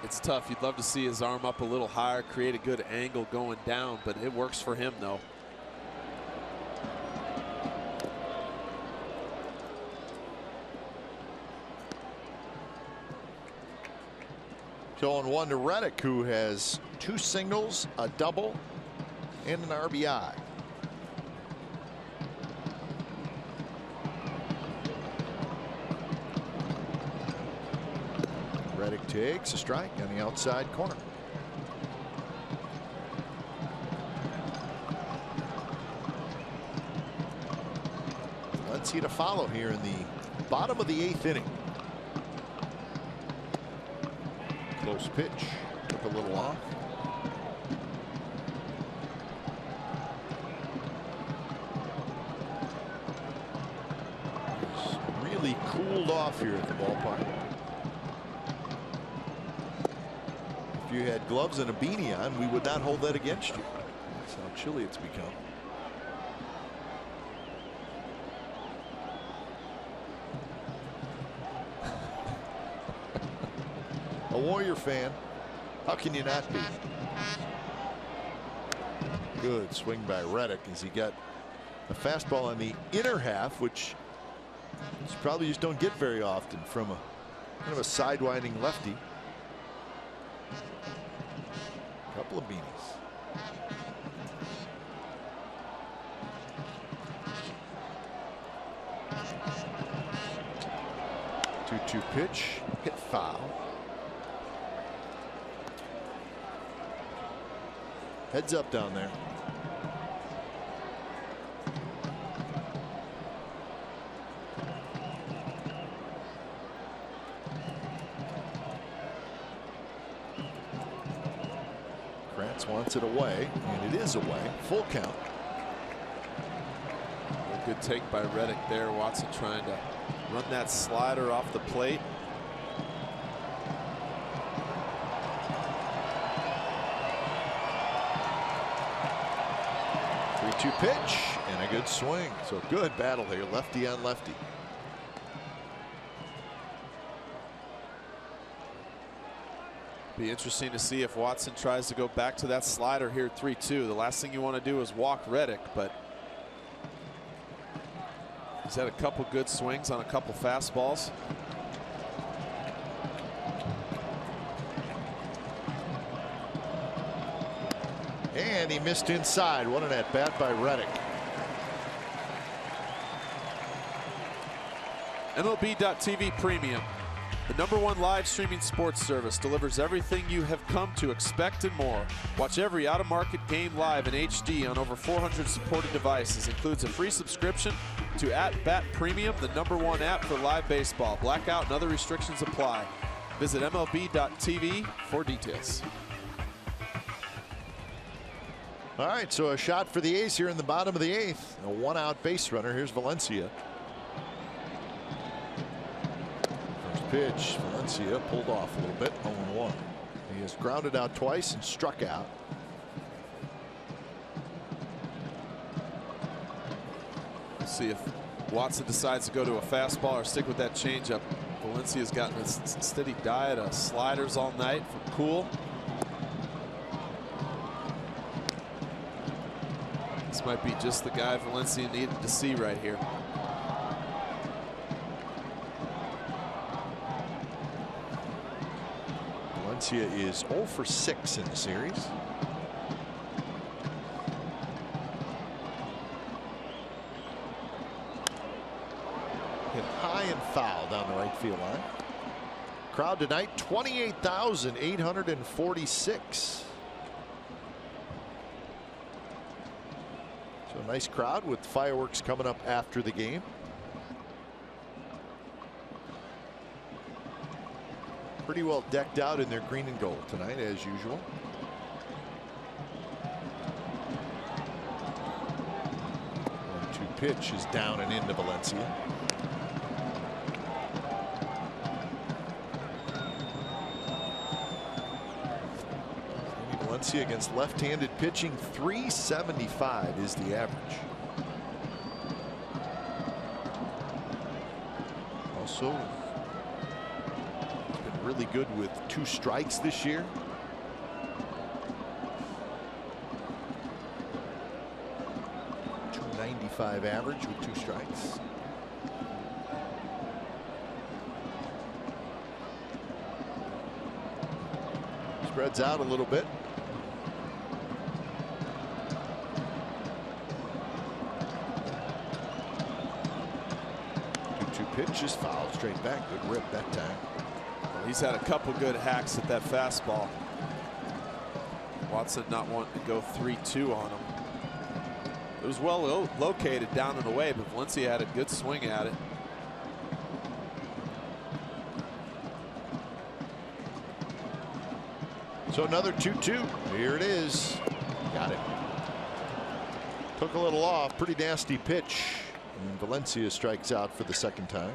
It's tough. You'd love to see his arm up a little higher, create a good angle going down, but it works for him, though. So on 1 to Reddick, who has 2 singles, a double, and an RBI. Reddick takes a strike on the outside corner. Let's see to follow here in the bottom of the 8th inning. Close pitch, took a little off. It's really cooled off here at the ballpark. If you had gloves and a beanie on, we would not hold that against you. That's how chilly it's become. A Warrior fan, how can you not be? Good swing by Reddick as he got a fastball on the inner half, which you probably just don't get very often from a kind of a sidewinding lefty. Couple of beanies. 2-2 pitch, hit foul. Heads up down there. Kratz wants it away, and it is away. Full count. A good take by Reddick there. Watson trying to run that slider off the plate. Pitch and a good swing. So good battle here, lefty on lefty. Be interesting to see if Watson tries to go back to that slider here at 3-2. The last thing you want to do is walk Reddick, but he's had a couple good swings on a couple fastballs. And he missed inside. What an at-bat by Reddick. MLB.TV Premium, the #1 live streaming sports service, delivers everything you have come to expect and more. Watch every out-of-market game live in HD on over 400 supported devices. Includes a free subscription to @Bat Premium, the #1 app for live baseball. Blackout and other restrictions apply. Visit MLB.TV for details. All right, so a shot for the A's here in the bottom of the 8th. A 1-out base runner. Here's Valencia. First pitch, Valencia pulled off a little bit, 0-1. He has grounded out twice and struck out. See if Watson decides to go to a fastball or stick with that changeup. Valencia's gotten a steady diet of sliders all night from Cool. This might be just the guy Valencia needed to see right here. Valencia is 0 for 6 in the series. Hit high and foul down the right field line. Crowd tonight, 28,846. So a nice crowd with fireworks coming up after the game. Pretty well decked out in their green and gold tonight, as usual. Pitch is down and into Valencia. Valencia against left-handed pitching, 375 is the average. Also, been really good with 2 strikes this year. 295 average with 2 strikes. Spreads out a little bit. Two pitch is fouled straight back. Good rip that time. Well, he's had a couple good hacks at that fastball. Watson not wanting to go 3-2 on him. It was well located down and away, but Valencia had a good swing at it. So another 2-2. Here it is. Got it. Took a little off. Pretty nasty pitch. And Valencia strikes out for the second time.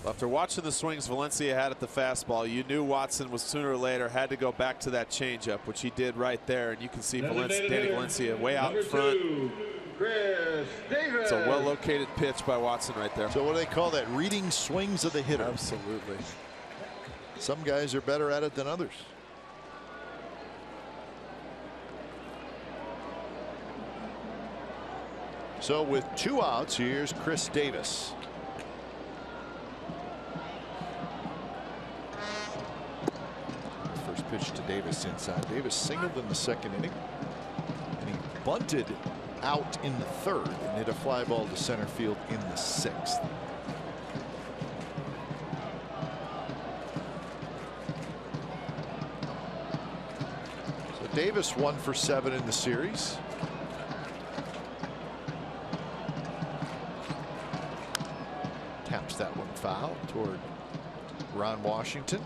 After watching the swings Valencia had at the fastball, you knew Watson was sooner or later had to go back to that changeup, which he did right there. And you can see Danny Valencia way out in front. Chris Davis. It's a well-located pitch by Watson right there. So what do they call that? Reading swings of the hitter. Absolutely. Some guys are better at it than others. So with 2 outs, here's Chris Davis. First pitch to Davis inside. Davis singled in the second inning, and he bunted out in the third and hit a fly ball to center field in the 6th. So Davis 1 for 7 in the series. Taps that one foul toward Ron Washington.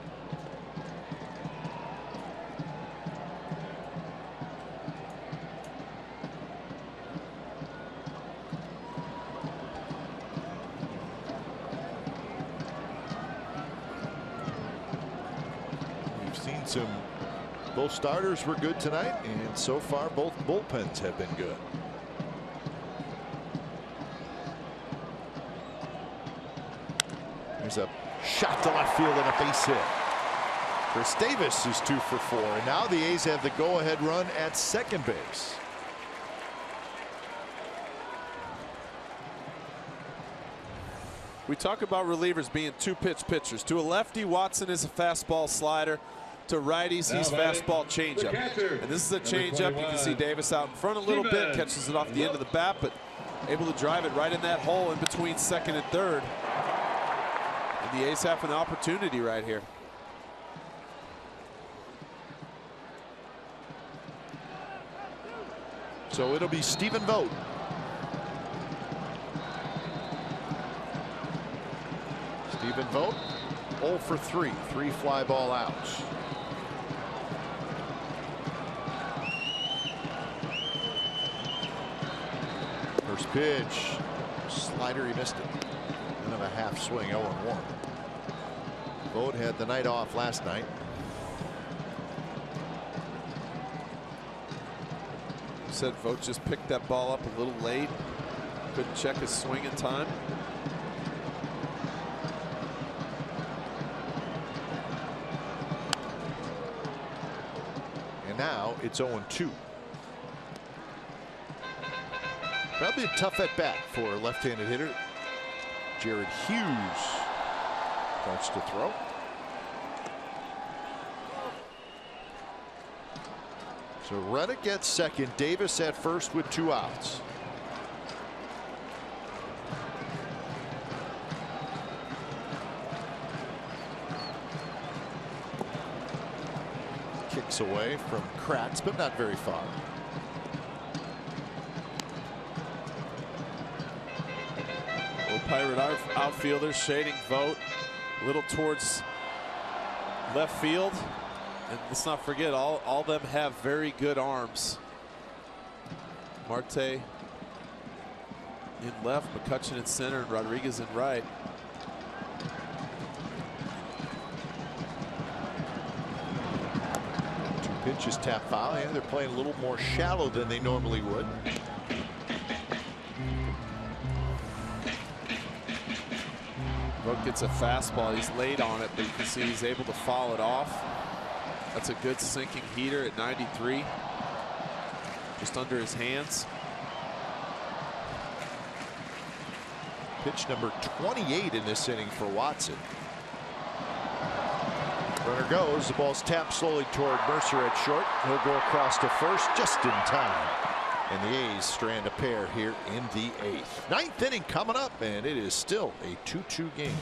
Both starters were good tonight, and so far both bullpens have been good. There's a shot to left field and a base hit. Chris Davis is 2 for 4, and now the A's have the go-ahead run at second base. We talk about relievers being 2-pitch pitchers. To a lefty, Watson is a fastball slider. To righties, he's fastball changeup. And this is a changeup. You can see Davis out in front a little bit, catches it off the end of the bat, but able to drive it right in that hole in between second and third. And the A's have an opportunity right here. So it'll be Stephen Vogt. Stephen Vogt, 0 for 3, 3 fly ball outs. First pitch, slider, he missed it. Kind of a half swing, 0-1. Vogt had the night off last night. Said Vogt just picked that ball up a little late. Couldn't check his swing in time. And now it's 0-2. Probably a tough at bat for a left-handed hitter. Jared Hughes starts to throw. So Reddick gets second, Davis at first with 2 outs. pass away from Kratz, but not very far. Pirate outfielder shading Vogt a little towards left field. And let's not forget, all of them have very good arms. Marte in left, McCutchen in center, and Rodriguez in right. Two pitches tap foul. Yeah, they're playing a little more shallow than they normally would. Vogt gets a fastball. He's late on it, but you can see he's able to foul it off. That's a good sinking heater at 93. Just under his hands. Pitch number 28 in this inning for Watson. Runner goes. The ball's tapped slowly toward Mercer at short. He'll go across to first just in time. And the A's strand a pair here in the 8th. 9th inning coming up, and it is still a 2-2 game.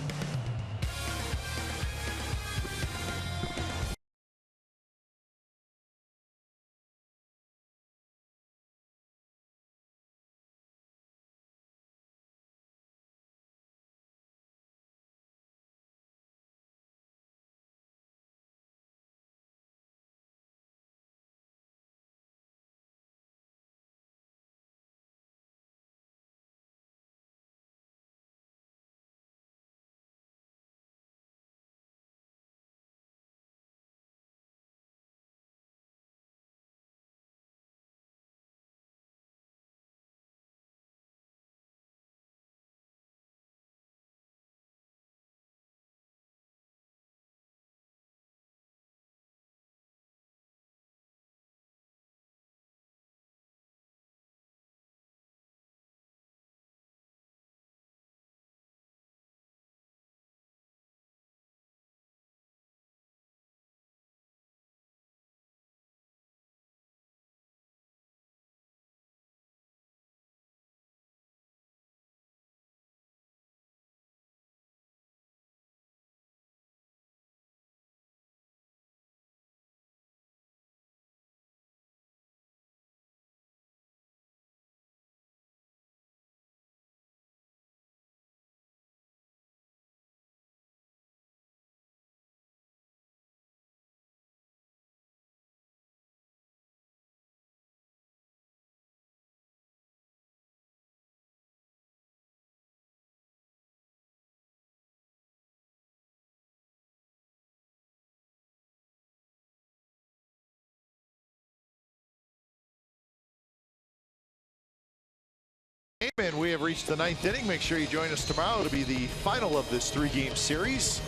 And we have reached the 9th inning. Make sure you join us tomorrow. It'll be the final of this 3-game series.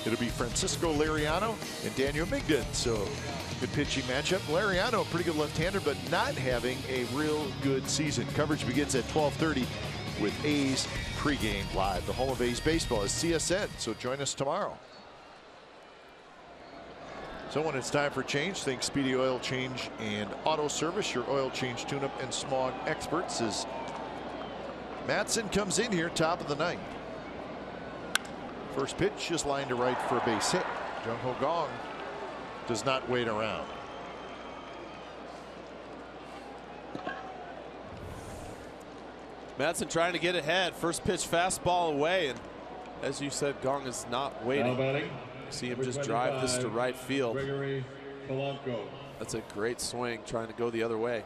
It'll be Francisco Liriano and Daniel Migden. So good pitching matchup. Liriano, a pretty good left-hander, but not having a real good season. Coverage begins at 12:30 with A's pregame live. The home of A's baseball is CSN. So join us tomorrow. So when it's time for change, think Speedy Oil Change and Auto Service, your oil change, tune-up, and smog experts. As Matson comes in here, top of the 9th. First pitch is lined to right for a base hit. Jung Ho Gong does not wait around. Matson trying to get ahead. First pitch fastball away, and as you said, Gong is not waiting. See him just drive this to right field. Gregory Polanco. That's a great swing, trying to go the other way.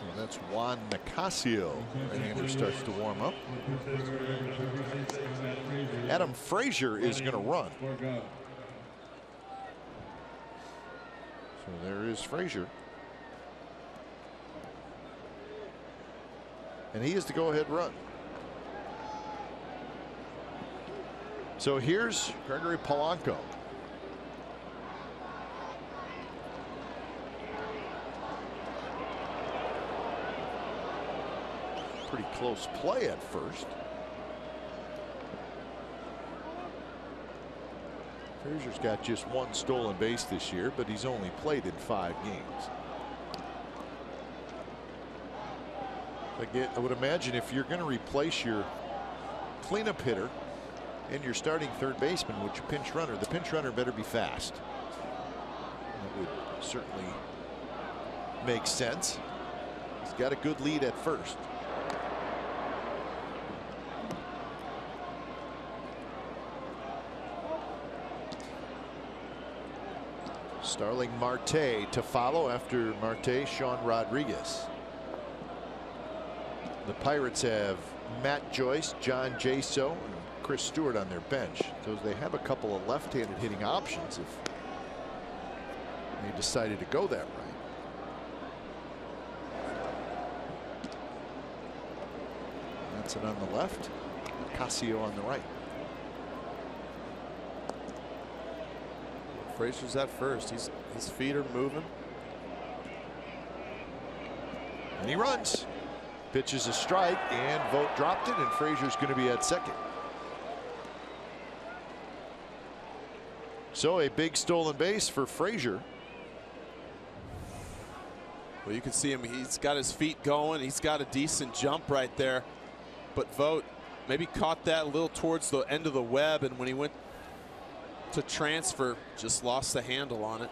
And that's Juan Nicasio. Right-hander starts to warm up. Adam Frazier is going to run. So there is Frazier. And he is the go-ahead run. So here's Gregory Polanco. Pretty close play at first. Frazier's got just one stolen base this year, but he's only played in 5 games. I would imagine if you're going to replace your cleanup hitter and your starting third baseman, which pinch runner, the pinch runner better be fast. That would certainly make sense. He's got a good lead at first. Starling Marte to follow after Marte, Sean Rodriguez. The Pirates have Matt Joyce, John Jaso, and Chris Stewart on their bench. So they have a couple of left-handed hitting options if they decided to go that way. That's it on the left. Casio on the right. Frazier's at first. His feet are moving. And he runs. Pitches a strike, and Vogt dropped it, and Frazier's going to be at second. So a big stolen base for Frazier. Well, you can see him. He's got his feet going. He's got a decent jump right there. But Vogt maybe caught that a little towards the end of the web, and when he went to transfer, just lost the handle on it.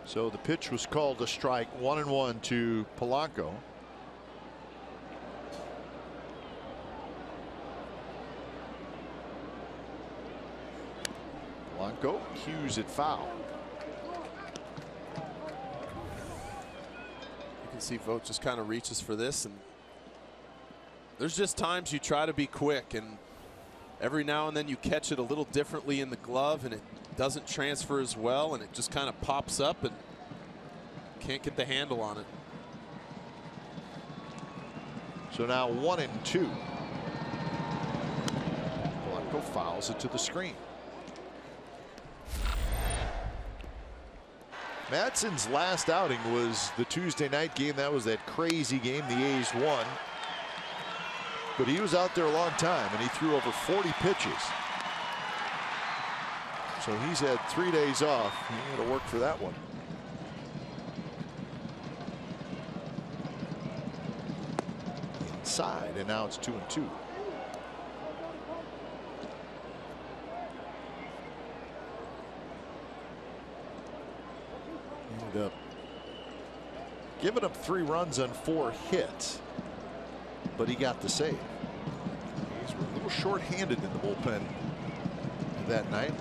So the pitch was called a strike, 1-1 to Polanco. Polanco cues it foul. You can see Vogt just kind of reaches for this, and there's just times you try to be quick, and every now and then you catch it a little differently in the glove, and it doesn't transfer as well, and it just kind of pops up and can't get the handle on it. So now 1-2. Polanco fouls it to the screen. Madsen's last outing was the Tuesday night game. That was that crazy game the A's won. But he was out there a long time, and he threw over 40 pitches. So he's had 3 days off. He had to work for that one. Inside, and now it's 2-2. Ended up giving up 3 runs on 4 hits, but he got the save. He's a little short-handed in the bullpen that night.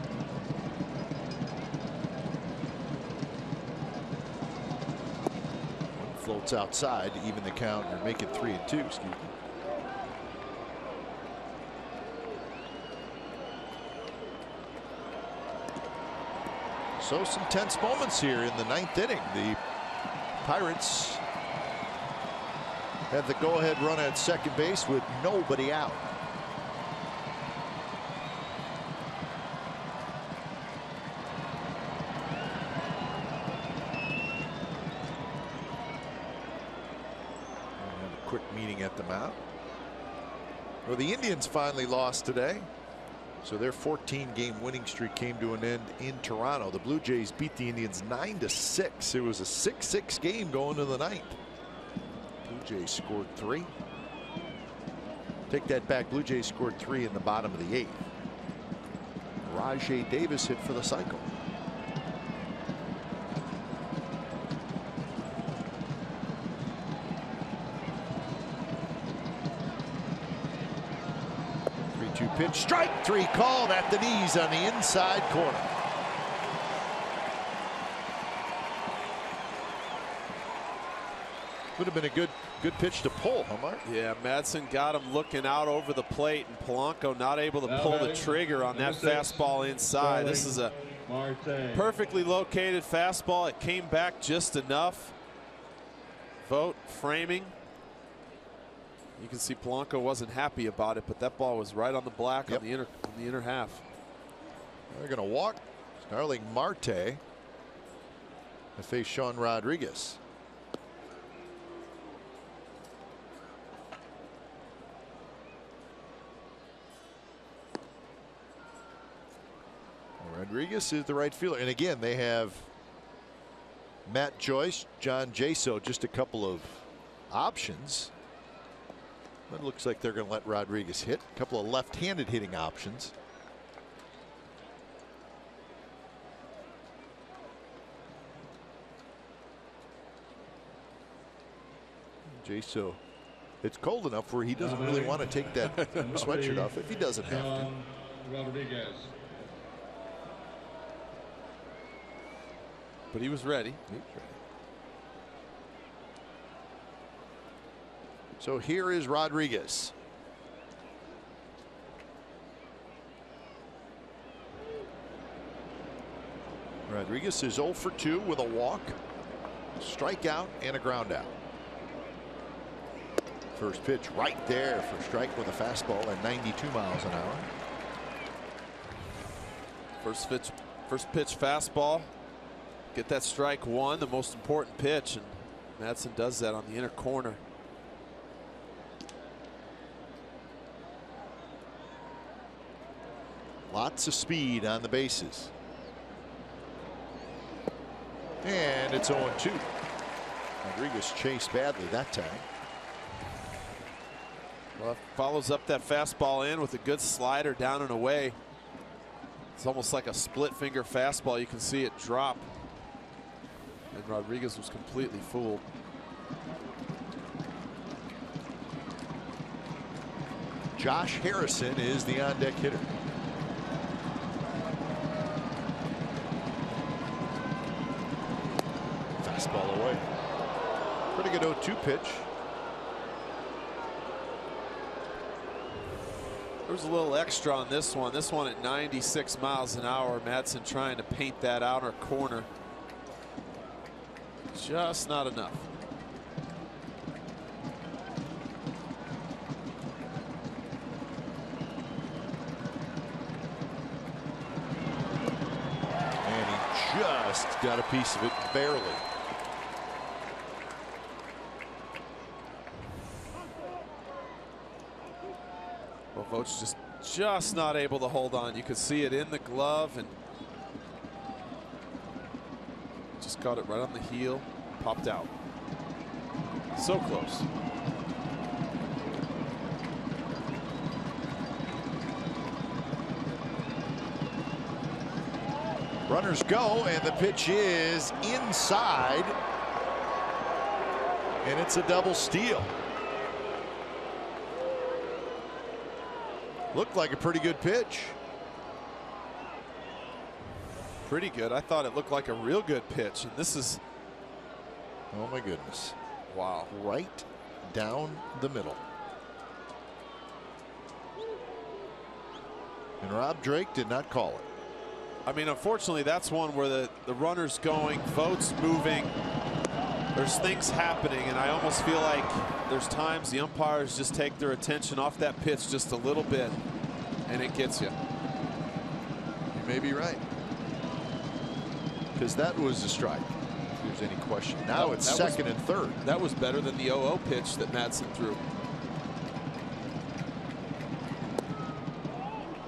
One floats outside to even the count, or make it 3-2, excuse me. So some tense moments here in the 9th inning. The Pirates have the go-ahead run at second base with nobody out. And a quick meeting at the mound. Well, the Indians finally lost today. So their 14-game winning streak came to an end in Toronto. The Blue Jays beat the Indians 9-6. It was a 6-6 game going to the 9th. Blue Jays scored 3. Take that back. Blue Jays scored 3 in the bottom of the 8th. Rajai Davis hit for the cycle. Pitch, strike 3 called at the knees on the inside corner. Would have been a good pitch to pull, huh, Mark? Yeah, Madsen got him looking out over the plate, and Polanco not able to pull the trigger on that fastball inside. This is a perfectly located fastball. It came back just enough. Vogt framing. You can see Polanco wasn't happy about it, but that ball was right on the black on the inner half. They're going to walk Starling Marte to face Sean Rodriguez. Rodriguez is the right fielder, and again they have Matt Joyce, John Jaso, just a couple of options. It looks like they're going to let Rodriguez hit. A couple of left-handed hitting options. Jaso, it's cold enough where he doesn't really want to take that sweatshirt off if he doesn't have to. Rodriguez. But he was ready. So here is Rodriguez. Rodriguez is 0 for 2 with a walk, strikeout, and a ground out. First pitch right there for strike with a fastball at 92 miles an hour. First pitch fastball. Get that strike one, the most important pitch, and Madsen does that on the inner corner. Lots of speed on the bases. And it's 0-2. Rodriguez chased badly that time. Well, follows up that fastball in with a good slider down and away. It's almost like a split finger fastball. You can see it drop. And Rodriguez was completely fooled. Josh Harrison is the on-deck hitter. Fastball away. Pretty good 0-2 pitch. There's a little extra on this one. This one at 96 miles an hour. Madsen trying to paint that outer corner. Just not enough. And he just got a piece of it, barely. Well, Vogt just not able to hold on. You could see it in the glove and just got it right on the heel, popped out. So close. Runners go, and the pitch is inside, and it's a double steal. Looked like a pretty good pitch. Pretty good. I thought it looked like a real good pitch, and this is, Oh my goodness. wow. Right down the middle. And Rob Drake did not call it. I mean, unfortunately, that's one where the runner's going, Vogt's moving. There's things happening, and I almost feel like there's times the umpires just take their attention off that pitch just a little bit, and it gets you. You may be right. Because that was a strike, if there's any question. Now it's second and third. That was better than the 0-0 pitch that Madsen threw.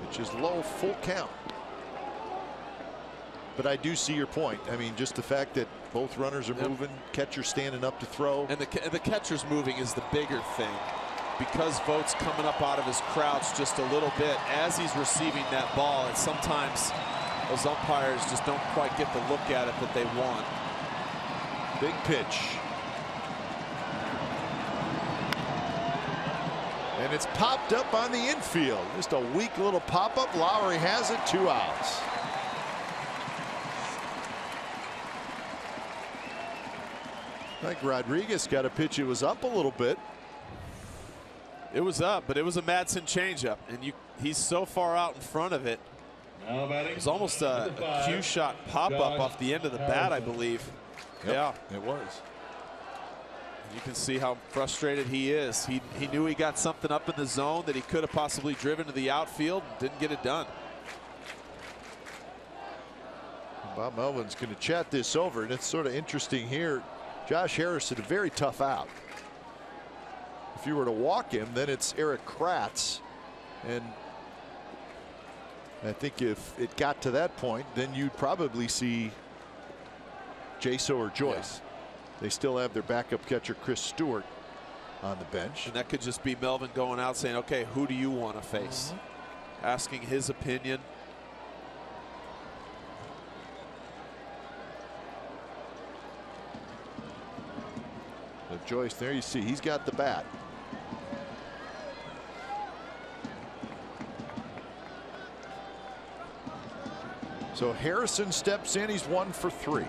Which is low, full count. But I do see your point. I mean, just the fact that both runners are moving, catcher standing up to throw. And the catcher's moving is the bigger thing, because Vogt's coming up out of his crouch just a little bit as he's receiving that ball, and sometimes those umpires just don't quite get the look at it that they want. Big pitch. And it's popped up on the infield. Just a weak little pop-up. Lowry has it, 2 outs. Like Rodriguez got a pitch. It was up a little bit. It was up, but it was a Madsen changeup, and he's so far out in front of it. Now batting. It was almost a cue shot pop-up off the end of the bat, I believe. Yep, Yeah, it was. you can see how frustrated he is. He knew he got something up in the zone that he could have possibly driven to the outfield and didn't get it done. Bob Melvin's going to chat this over, and it's sort of interesting here. Josh Harrison, a very tough out. If you were to walk him, then it's Eric Kratz. And I think if it got to that point, then you'd probably see Jaso or Joyce. Yeah. They still have their backup catcher, Chris Stewart. on the bench. And that could just be Melvin going out saying, okay, who do you want to face? Asking his opinion. But Joyce, there you see, he's got the bat. So Harrison steps in. He's 1 for 3.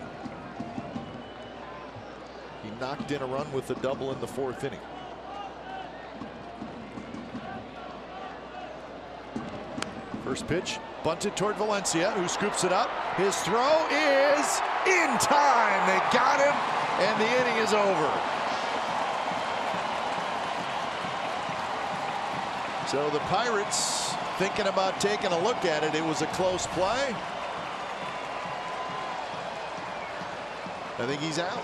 He knocked in a run with a double in the 4th inning. First pitch bunted toward Valencia, who scoops it up. His throw is in time. They got him, and the inning is over. So the Pirates thinking about taking a look at it. It was a close play. I think he's out.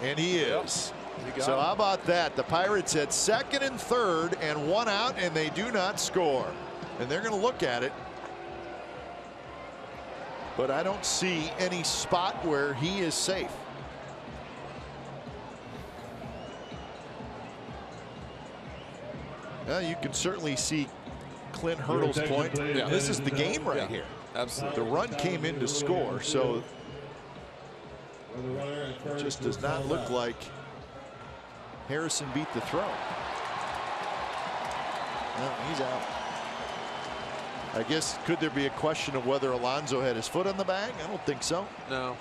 And he is. So how about that? The Pirates at 2nd and 3rd and 1 out, and they do not score. And they're going to look at it. But I don't see any spot where he is safe. Well, you can certainly see Clint Hurdle's point. This is the game right here. Absolutely. The run came in to score, so it just does not look like Harrison beat the throw. No, he's out. I guess, could there be a question of whether Alonso had his foot on the bag? I don't think so. No.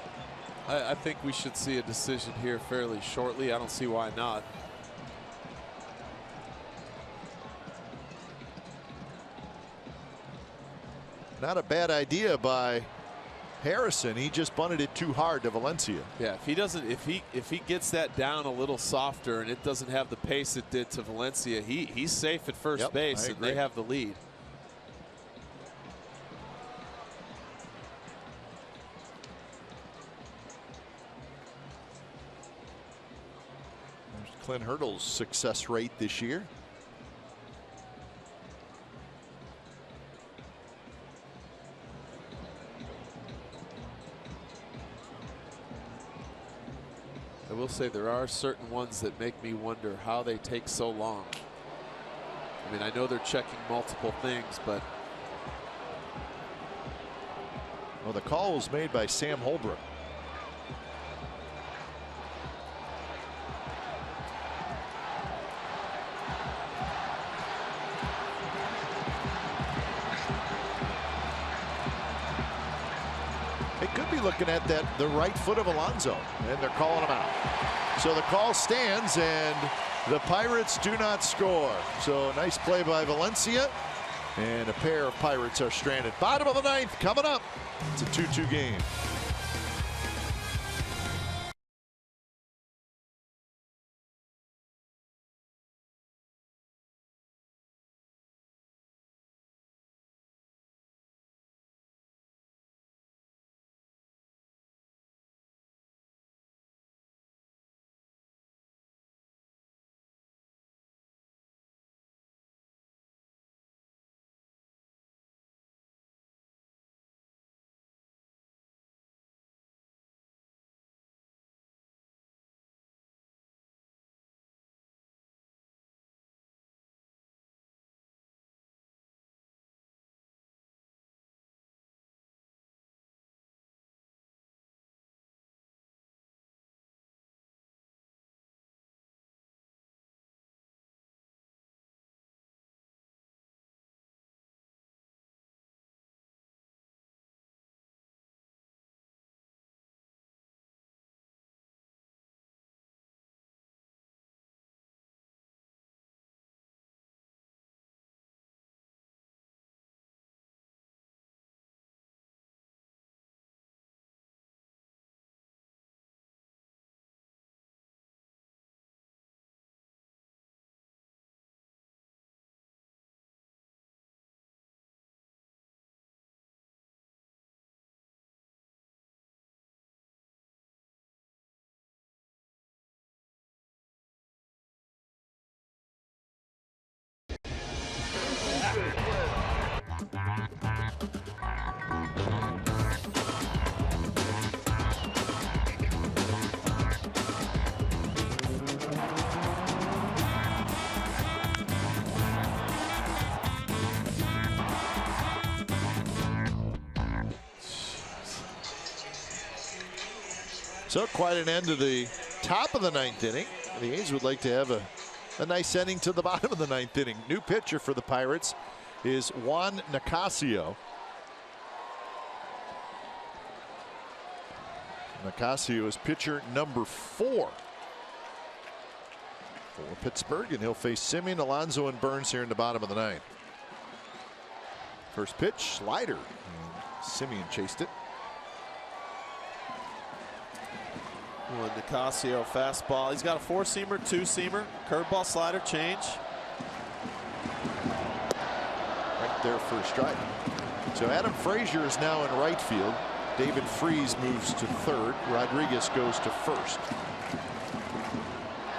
I think we should see a decision here fairly shortly. I don't see why not. Not a bad idea by Harrison. He just bunted it too hard to Valencia. Yeah, if he doesn't, if he gets that down a little softer and it doesn't have the pace it did to Valencia, he's safe at first base and they have the lead. There's Clint Hurdle's success rate this year. I will say there are certain ones that make me wonder how they take so long. I mean, I know they're checking multiple things, but. Well, the call was made by Sam Holbrook. They could be looking at the right foot of Alonso, and they're calling him out. So the call stands, and the Pirates do not score. So nice play by Valencia, and a pair of Pirates are stranded. Bottom of the 9th coming up. It's a 2-2 game. So quite an end to the top of the 9th inning. The A's would like to have a nice ending to the bottom of the 9th inning. New pitcher for the Pirates is Juan Nicasio. Nicasio is pitcher number 4 for Pittsburgh, and he'll face Semien, Alonso, and Burns here in the bottom of the 9th. First pitch, slider. Semien chased it. Well, Nicasio fastball. He's got a 4-seamer, 2-seamer, curveball, slider, change. Right there for a strike. So Adam Frazier is now in right field. David Freese moves to third. Rodriguez goes to first.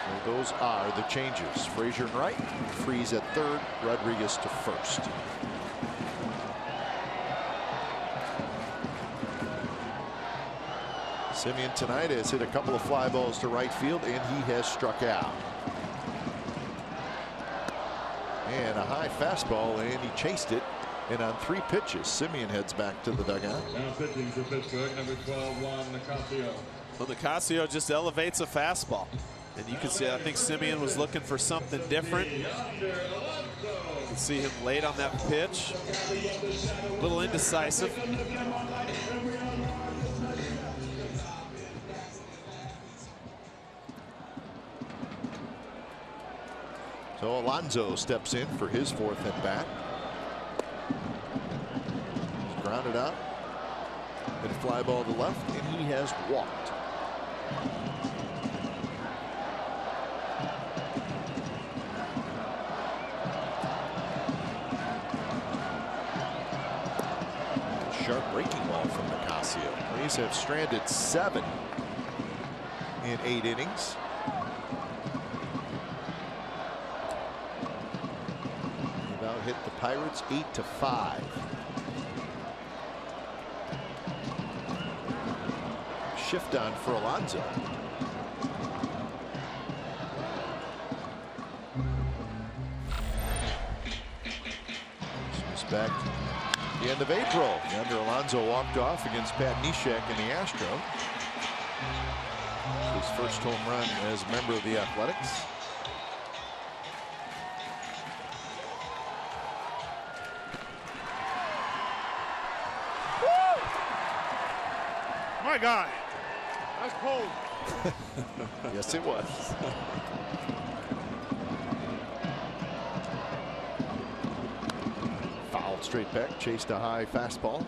So those are the changes. Frazier in right, Freese at third, Rodriguez to first. Semien tonight has hit a couple of fly balls to right field, and he has struck out. And a high fastball, and he chased it. And on 3 pitches, Semien heads back to the dugout. Now pitching for Pittsburgh, number 12, Juan Nicasio. Well, Nicasio just elevates a fastball. And you can see, I think Semien was looking for something different. You can see him late on that pitch. A little indecisive. So Alonso steps in for his 4th at bat. He's grounded out. Hit a fly ball to left, and he has walked. Sharp breaking ball from Nicasio. A's have stranded 7 in 8 innings. Hit the Pirates 8-5. Shift on for Alonso. This was back the end of April. Yonder Alonso walked off against Pat Neshek in the Astros. His first home run as a member of the Athletics. My God, that's cold. Yes, it was. Fouled straight back, chased a high fastball.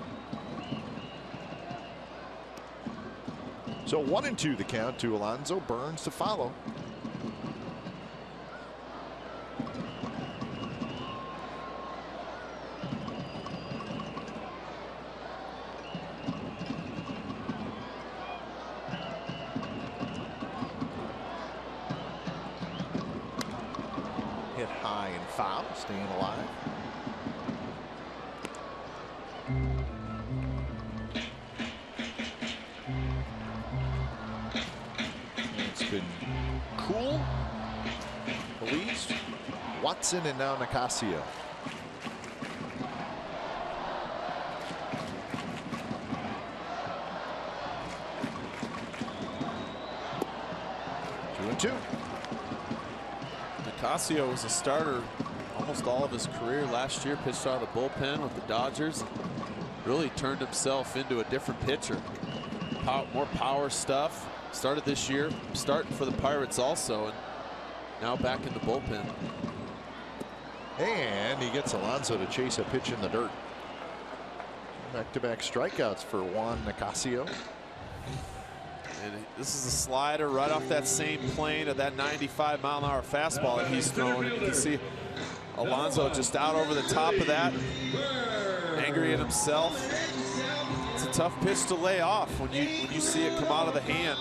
So 1-2 the count to Alonso. Burns to follow. Hit high and foul, staying alive. It's been Cool, Police, Watson, and now Nicasio. Two. Nicasio was a starter almost all of his career last year. Pitched out of the bullpen with the Dodgers. Really turned himself into a different pitcher. More power stuff. Started this year, starting for the Pirates also, and now back in the bullpen. And he gets Alonso to chase a pitch in the dirt. Back-to-back strikeouts for Juan Nicasio. And this is a slider right off that same plane of that 95-mile-an-hour fastball that he's throwing. And you can see Alonso just out over the top of that, angry at himself. It's a tough pitch to lay off when you see it come out of the hand.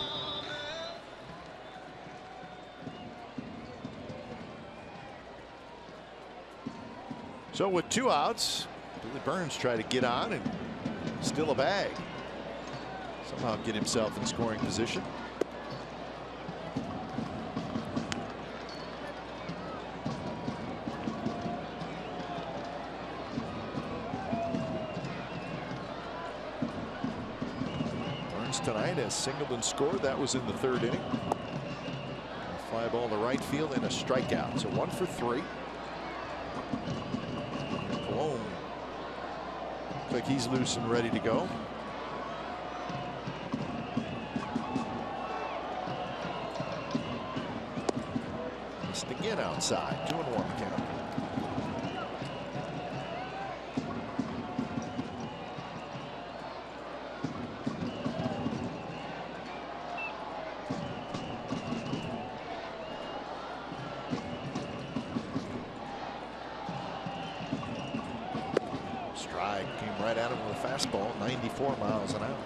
So with 2 outs, Billy Burns tried to get on and steal a bag. Somehow get himself in scoring position. Burns runs tonight as Singleton scored. That was in the 3rd inning. A fly ball to right field and a strikeout. So 1 for 3. Cologne looks like he's loose and ready to go. Missed again outside. 2-1 count. Stride came right at him with a fastball, 94 miles an hour.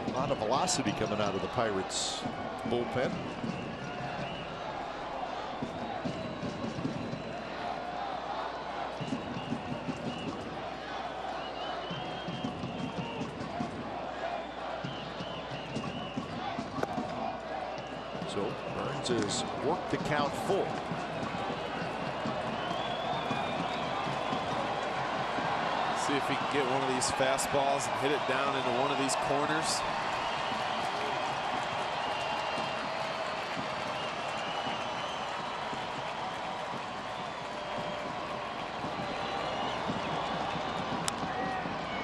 A lot of velocity coming out of the Pirates bullpen. So Burns has worked the count full. See if he can get one of these fastballs and hit it down into one of these corners.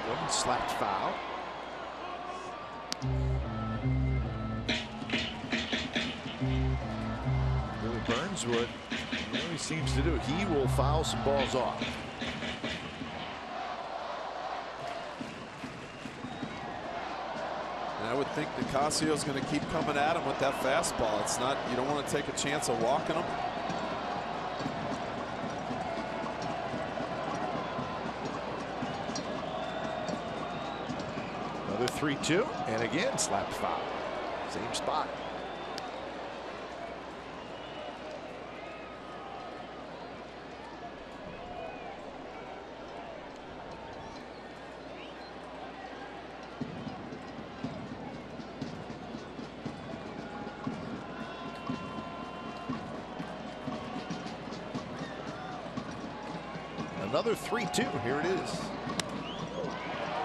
One slapped foul. Billy Burns, what he seems to do, he will foul some balls off. And I would think Nicasio is going to keep coming at him with that fastball. It's not, you don't want to take a chance of walking him. Another 3-2, and again slapped foul. Same spot. Another 3-2. Here it is.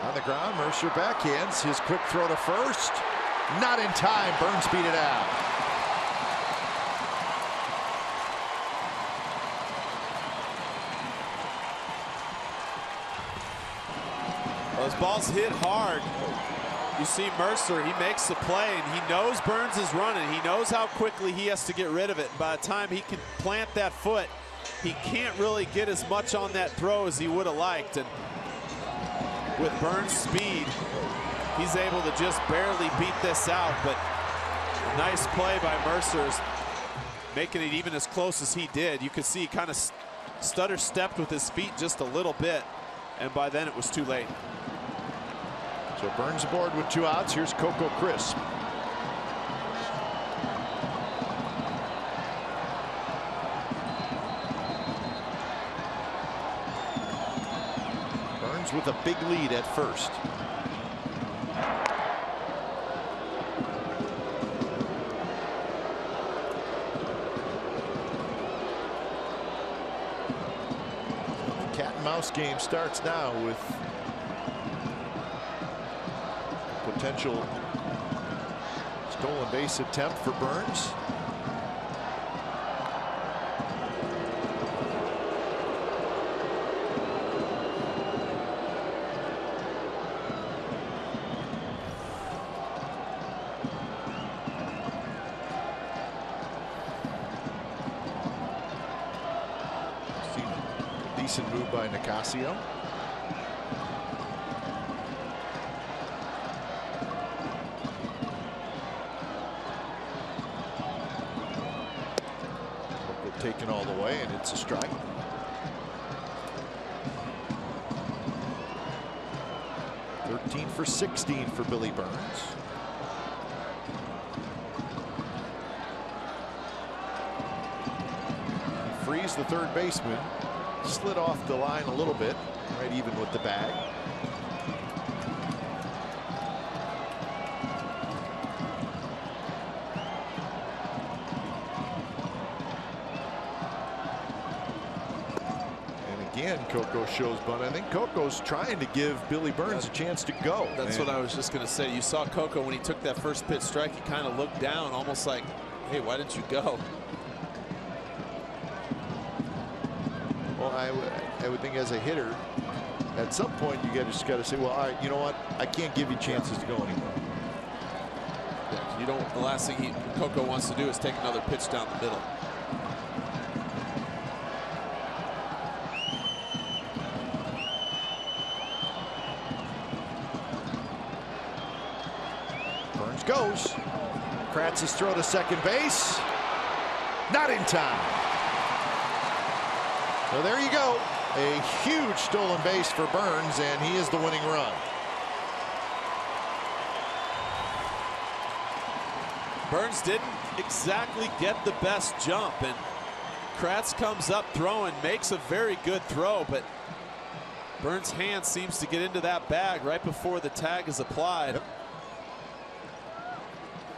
On the ground, Mercer backhands. His quick throw to first. Not in time. Burns beat it out. Those balls hit hard. You see Mercer, he makes the play, and he knows Burns is running. He knows how quickly he has to get rid of it. And by the time he can plant that foot, he can't really get as much on that throw as he would have liked. And with Burns' speed, he's able to just barely beat this out. But a nice play by Mercer, making it even as close as he did. You could see he kind of stutter stepped with his feet just a little bit, and by then it was too late. So Burns aboard with 2 outs. Here's Coco Crisp. Burns with a big lead at first. The cat and mouse game starts now with potential stolen base attempt for Burns. Seen a decent move by Nicasio. Taken all the way, and it's a strike. $13 for 16 for Billy Burns. He frees the third baseman, slid off the line a little bit, right even with the bag. Coco shows, but I think Coco's trying to give Billy Burns a chance to go. That's what I was just going to say. You saw Coco when he took that first pitch strike, he kind of looked down, almost like, hey, why didn't you go? Well, I would think as a hitter, at some point you just got to say, well, all right, you know what? I can't give you chances to go anymore. Yeah, you don't. The last thing Coco wants to do is take another pitch down the middle. Burns goes. Kratz's throw to second base. Not in time. So there you go. A huge stolen base for Burns, and he is the winning run. Burns didn't exactly get the best jump, and Kratz comes up throwing, makes a very good throw, but Burns' hand seems to get into that bag right before the tag is applied. Yep.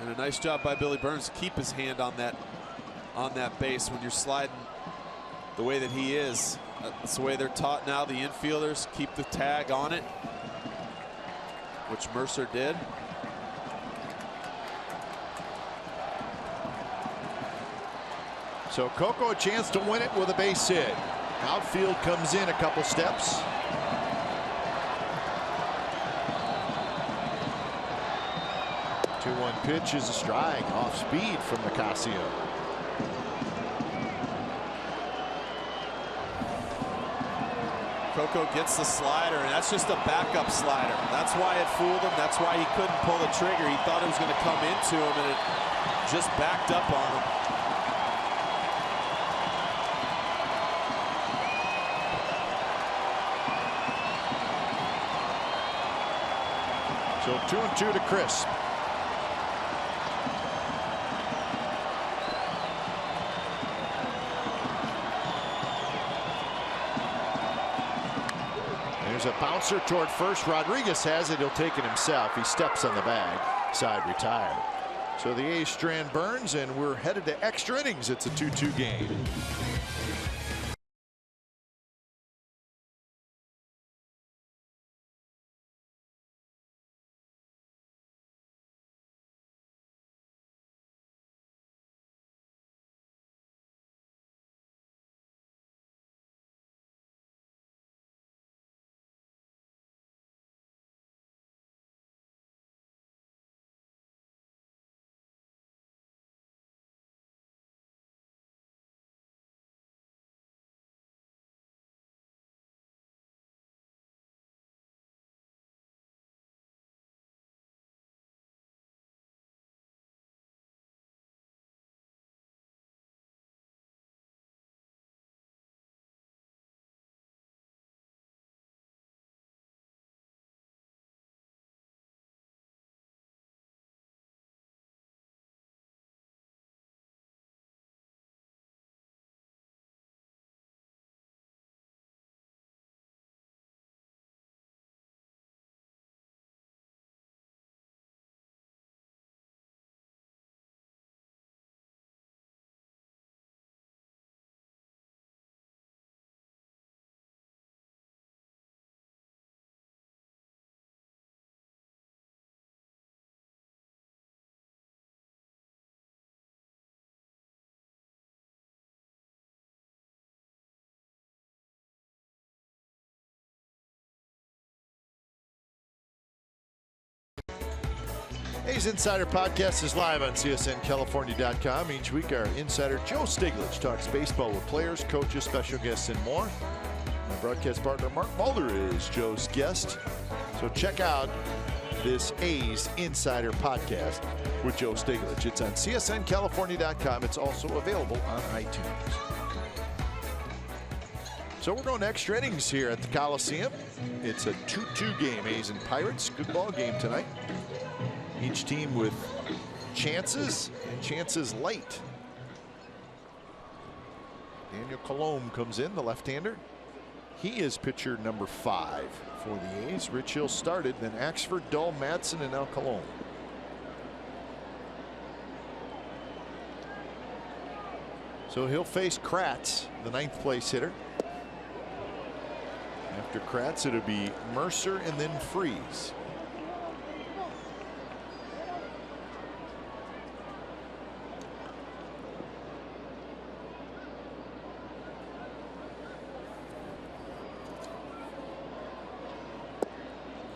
And a nice job by Billy Burns to keep his hand on that base when you're sliding the way that he is. That's the way they're taught now. The infielders keep the tag on it, which Mercer did. So Coco a chance to win it with a base hit. Outfield comes in a couple steps. The 2-1 pitch is a strike, off speed from Nicasio. Coco gets the slider, and that's just a backup slider. That's why it fooled him. That's why he couldn't pull the trigger. He thought it was going to come into him, and it just backed up on him. So 2-2 to Crisp. There's a bouncer toward first. Rodriguez has it. He'll take it himself. He steps on the bag. Side retired. So the A's strand Burns, and we're headed to extra innings. It's a 2-2 game. A's Insider Podcast is live on CSNCalifornia.com. Each week, our insider Joe Stiglitz talks baseball with players, coaches, special guests, and more. My broadcast partner Mark Mulder is Joe's guest. So check out this A's Insider Podcast with Joe Stiglitz. It's on CSNCalifornia.com. It's also available on iTunes. So we're going to extra innings here at the Coliseum. It's a 2-2 game, A's and Pirates. Good ball game tonight. Each team with chances and chances late. Daniel Colomb comes in, the left-hander. He is pitcher number 5 for the A's. Rich Hill started, then Axford, Dull, Madsen, and now Colomb. So he'll face Kratz, the 9th place hitter. After Kratz, it'll be Mercer and then Freese.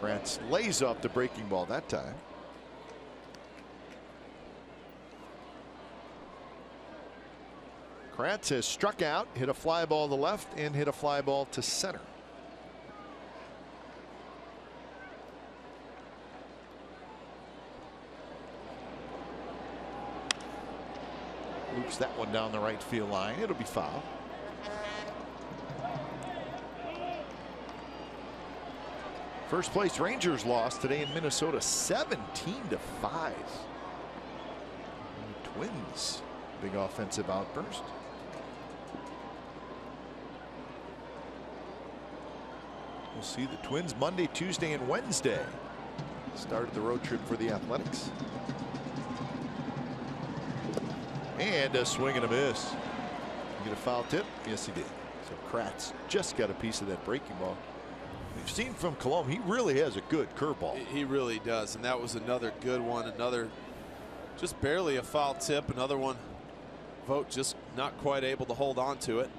Kratz lays off the breaking ball that time. Kratz has struck out, hit a fly ball to left, and hit a fly ball to center. Loops that one down the right field line. It'll be foul. First place Rangers lost today in Minnesota 17-5. The Twins, big offensive outburst. We'll see the Twins Monday, Tuesday, and Wednesday. Started the road trip for the Athletics. And a swing and a miss. Get a foul tip? Yes, he did. So Kratz just got a piece of that breaking ball. We've seen from Colomb, he really has a good curveball. He really does, and that was another good one. Another just barely a foul tip. Another one, Vogt just not quite able to hold on to it.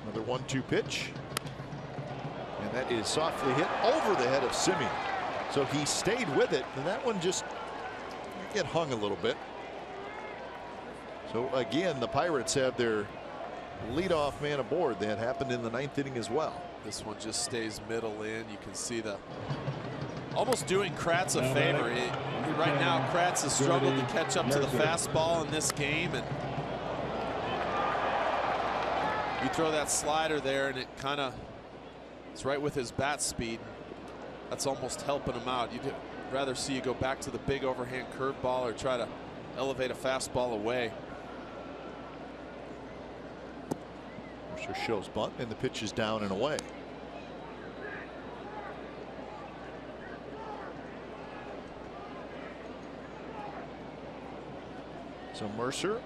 Another 1-2 pitch. And that is softly hit over the head of Semien. So he stayed with it, and that one just get hung a little bit. So again, the Pirates have their leadoff man aboard. That happened in the 9th inning as well. This one just stays middle in. You can see the almost doing Kratz a favor. Right now, Kratz has struggled to catch up to the fastball in this game, and you throw that slider there, and it kind of it's right with his bat speed. That's almost helping him out. You'd rather see you go back to the big overhand curveball or try to elevate a fastball away. Mercer shows bunt, and the pitch is down and away. So Mercer.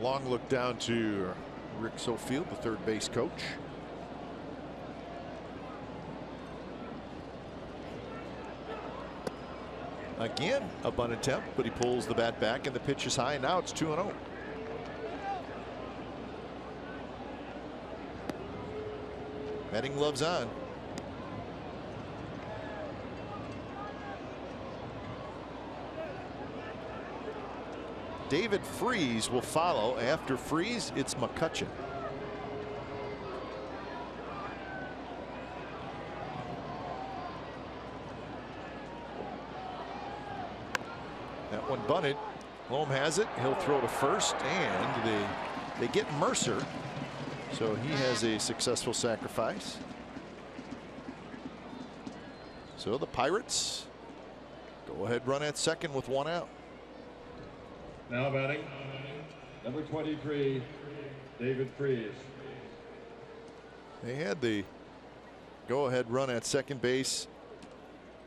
Long look down to Rick Sofield, the third base coach. Again, a bunt attempt, but he pulls the bat back, and the pitch is high. Now it's 2-0. Batting gloves on. David Freese will follow. After Freese, it's McCutchen. That one bunted. Colomb has it. He'll throw to first, and they get Mercer. So he has a successful sacrifice. So the Pirates go ahead, run at second with one out. Now batting, number 23, David Freese. They had the go ahead run at second base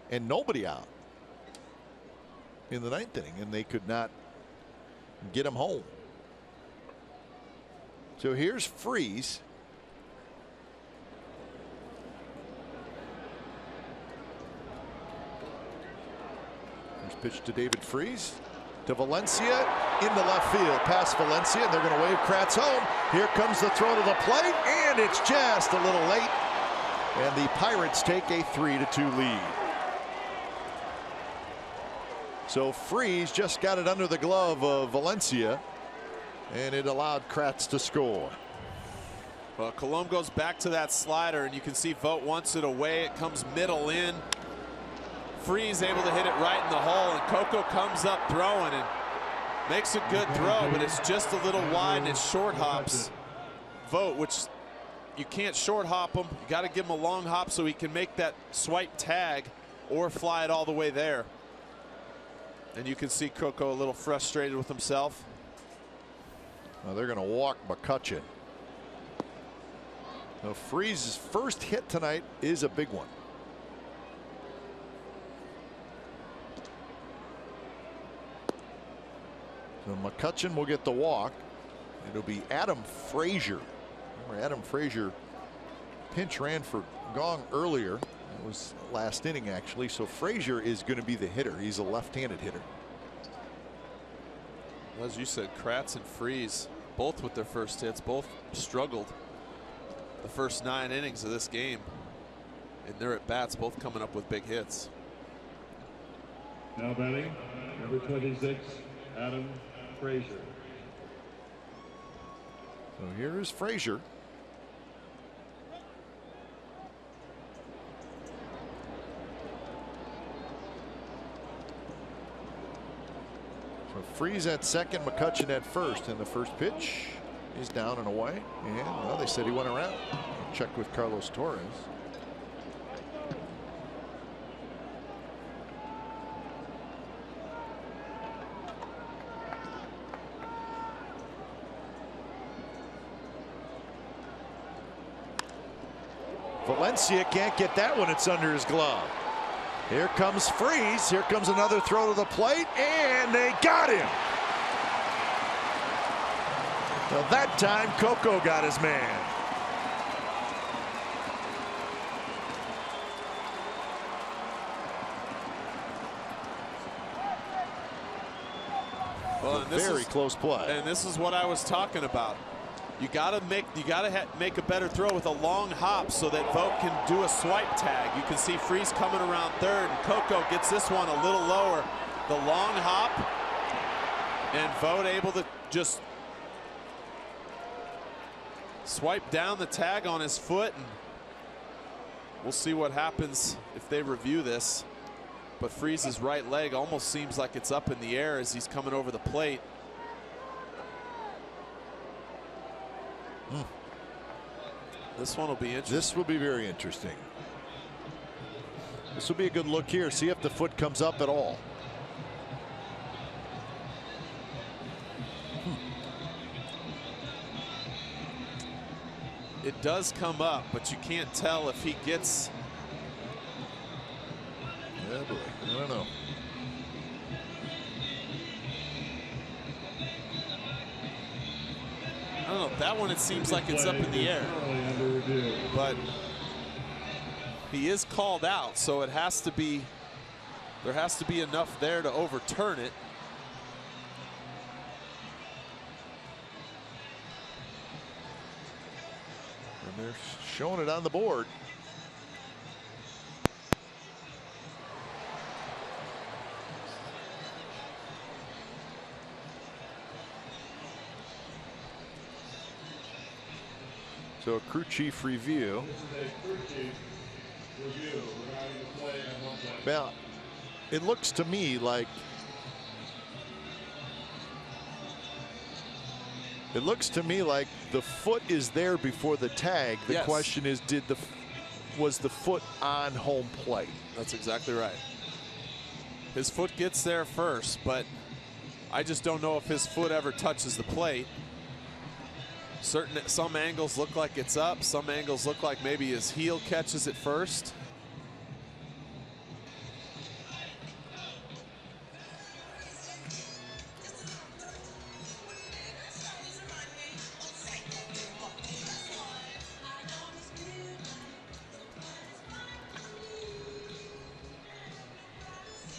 and nobody out in the 9th inning, and they could not get him home. So here's Freese. First pitch to David Freese. To Valencia in the left field. Past Valencia, and they're going to wave Kratz home. Here comes the throw to the plate, and it's just a little late. And the Pirates take a 3-2 lead. So Freese just got it under the glove of Valencia, and it allowed Kratz to score. Well, Colomb goes back to that slider, and you can see Vogt wants it away. It comes middle in. Freese able to hit it right in the hole, and Coco comes up throwing and makes a good throw, but it's just a little wide, and it short hops Vogt, which you can't short hop him. You got to give him a long hop so he can make that swipe tag or fly it all the way there. And you can see Coco a little frustrated with himself. Well, they're going to walk McCutchen. Now, Freese's first hit tonight is a big one. So McCutcheon will get the walk. It'll be Adam Frazier. Remember, Adam Frazier pinch ran for Gong earlier. It was last inning, actually. So Frazier is going to be the hitter. He's a left-handed hitter. As you said, Kratz and Freese, both with their first hits, both struggled the first 9 innings of this game. And their at-bats both coming up with big hits. Now batting, number 26, Adam Frazier. So here is Frazier. So Freese at second, McCutcheon at first, and the first pitch is down and away. And well, they said he went around. Checked with Carlos Torres. Valencia can't get that one. It's under his glove. Here comes Freese. Here comes another throw to the plate, and they got him. Well, that time Coco got his man. Well, and this Very is close play. And this is what I was talking about. You gotta make a better throw with a long hop so that Vogt can do a swipe tag. You can see Freese coming around third, and Coco gets this one a little lower. The long hop, and Vogt able to just swipe down the tag on his foot, and we'll see what happens if they review this. But Freese's right leg almost seems like it's up in the air as he's coming over the plate. This one will be interesting. This will be very interesting. This will be a good look here. See if the foot comes up at all. It does come up, but you can't tell if he gets. Yeah, boy. I don't know. I don't know. That one, it seems like it's up in the air. But he is called out, so it has to be. There has to be enough there to overturn it. And they're showing it on the board. So a crew chief review. Well, it looks to me like the foot is there before the tag. The question is, was the foot on home plate? That's exactly right. His foot gets there first, but I just don't know if his foot ever touches the plate. Some angles look like it's up. Some angles look like maybe his heel catches it first.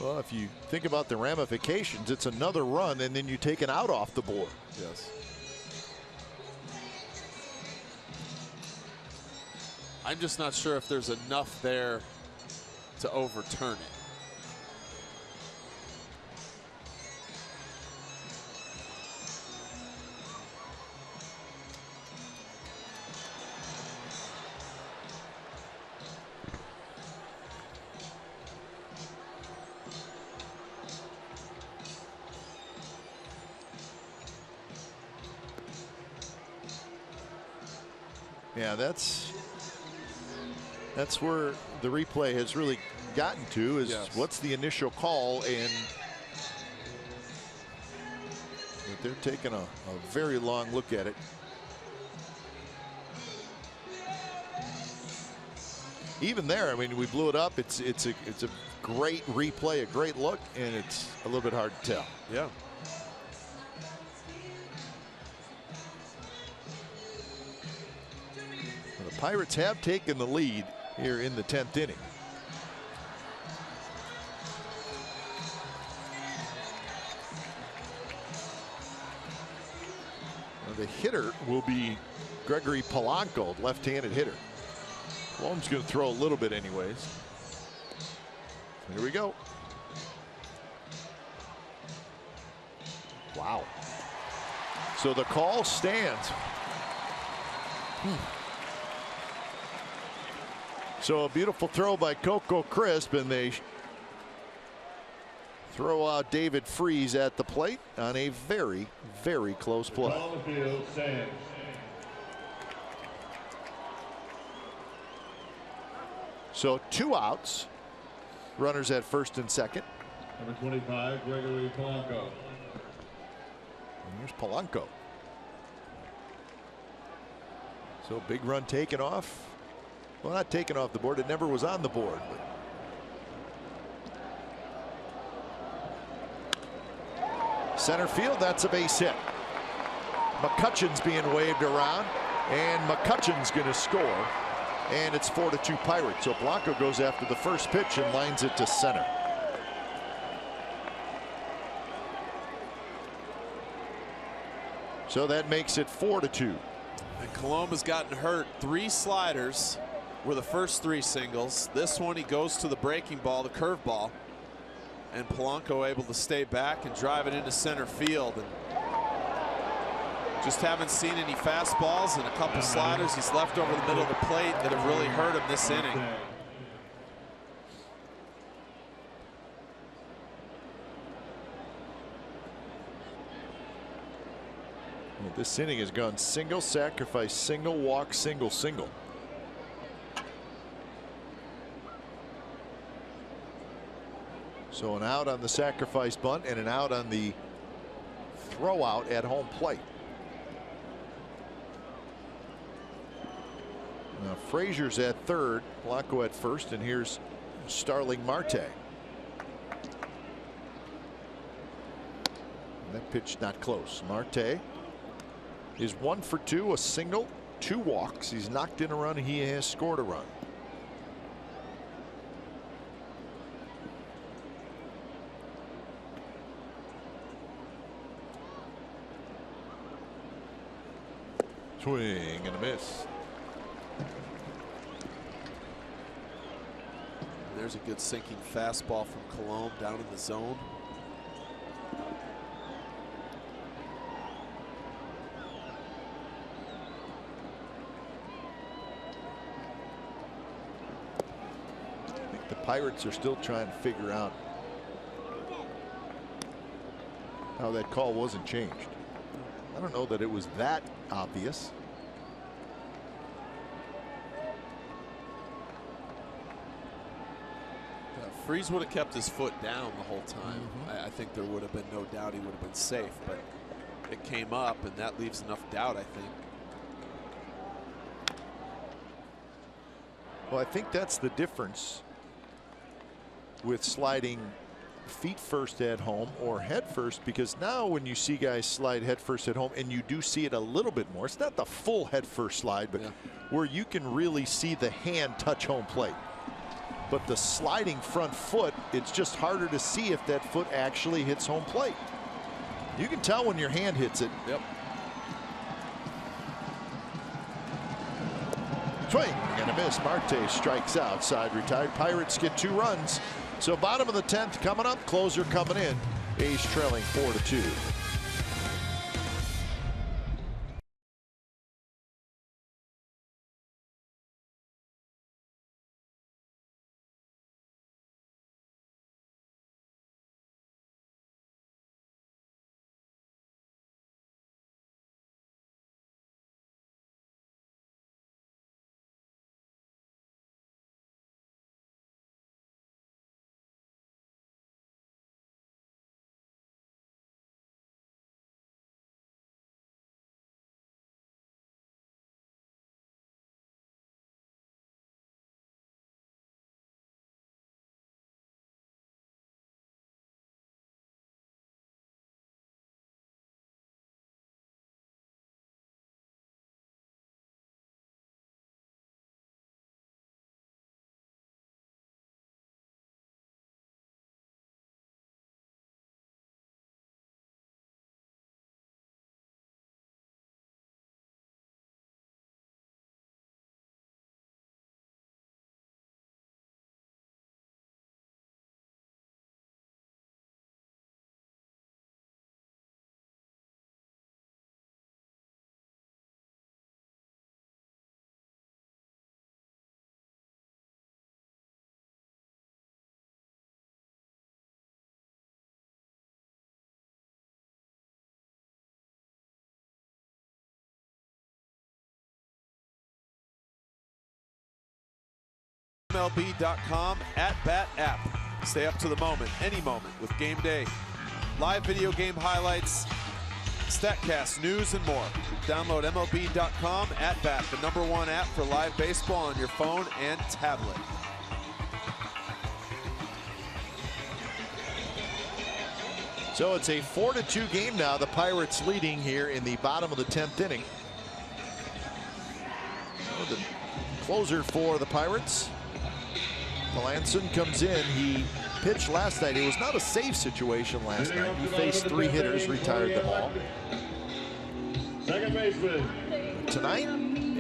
Well, if you think about the ramifications, it's another run, and then you take an out off the board. Yes. I'm just not sure if there's enough there to overturn it. Yeah, that's where the replay has really gotten to, is what's the initial call, and they're taking a very long look at it. Even there, I mean, we blew it up. It's a great replay, a great look, and it's a little bit hard to tell. Yeah. Pirates have taken the lead here in the 10th inning. Well, the hitter will be Gregory Polanco, left-handed hitter. Colom's going to throw a little bit anyways. Here we go. Wow. So the call stands. So a beautiful throw by Coco Crisp, and they throw out David Freese at the plate on a very, very close play. On the field, Sands. So 2 outs. Runners at first and second. Number 25, Gregory Polanco. And here's Polanco. So big run taken off. Well, not taken off the board. It never was on the board. But center field, that's a base hit. McCutcheon's being waved around, and McCutcheon's going to score. And it's 4-2 Pirates. So Blanco goes after the first pitch and lines it to center. So that makes it 4-2. And Colom has gotten hurt. 3 sliders were the first 3 singles. This one he goes to the breaking ball, the curveball. And Polanco able to stay back and drive it into center field. And just haven't seen any fastballs and a couple sliders he's left over the middle of the plate that have really hurt him this inning. Well, this inning has gone single, sacrifice, single, walk, single, single. So an out on the sacrifice bunt and an out on the throw out at home plate. Now Frazier's at third, Blanco at first, and here's Starling Marte. That pitch not close. Marte is 1 for 2, a single, 2 walks. He's knocked in a run. He has scored a run. Swing and a miss. There's a good sinking fastball from Colom down in the zone. I think the Pirates are still trying to figure out how that call wasn't changed. I don't know that it was that obvious. Freese would have kept his foot down the whole time. I think there would have been no doubt he would have been safe, but it came up, and that leaves enough doubt, I think. Well, I think that's the difference with sliding feet first at home or head first, because now when you see guys slide head first at home, and you do see it a little bit more, it's not the full head first slide, but where you can really see the hand touch home plate. But the sliding front foot, it's just harder to see if that foot actually hits home plate. You can tell when your hand hits it. Yep. Swing and a miss. Marte strikes out. Side retired. Pirates get 2 runs. So bottom of the 10th coming up. Closer coming in. A's trailing 4-2. MLB.com @bat app. Stay up to the moment, any moment, with game day, live video game highlights, StatCast, news, and more. Download MLB.com @bat, the #1 app for live baseball on your phone and tablet. So it's a 4-2 game now. The Pirates leading here in the bottom of the 10th inning. The closer for the Pirates, Melanson, comes in. He pitched last night. It was not a safe situation last night. He faced 3 hitters, retired them all. Second baseman. Tonight,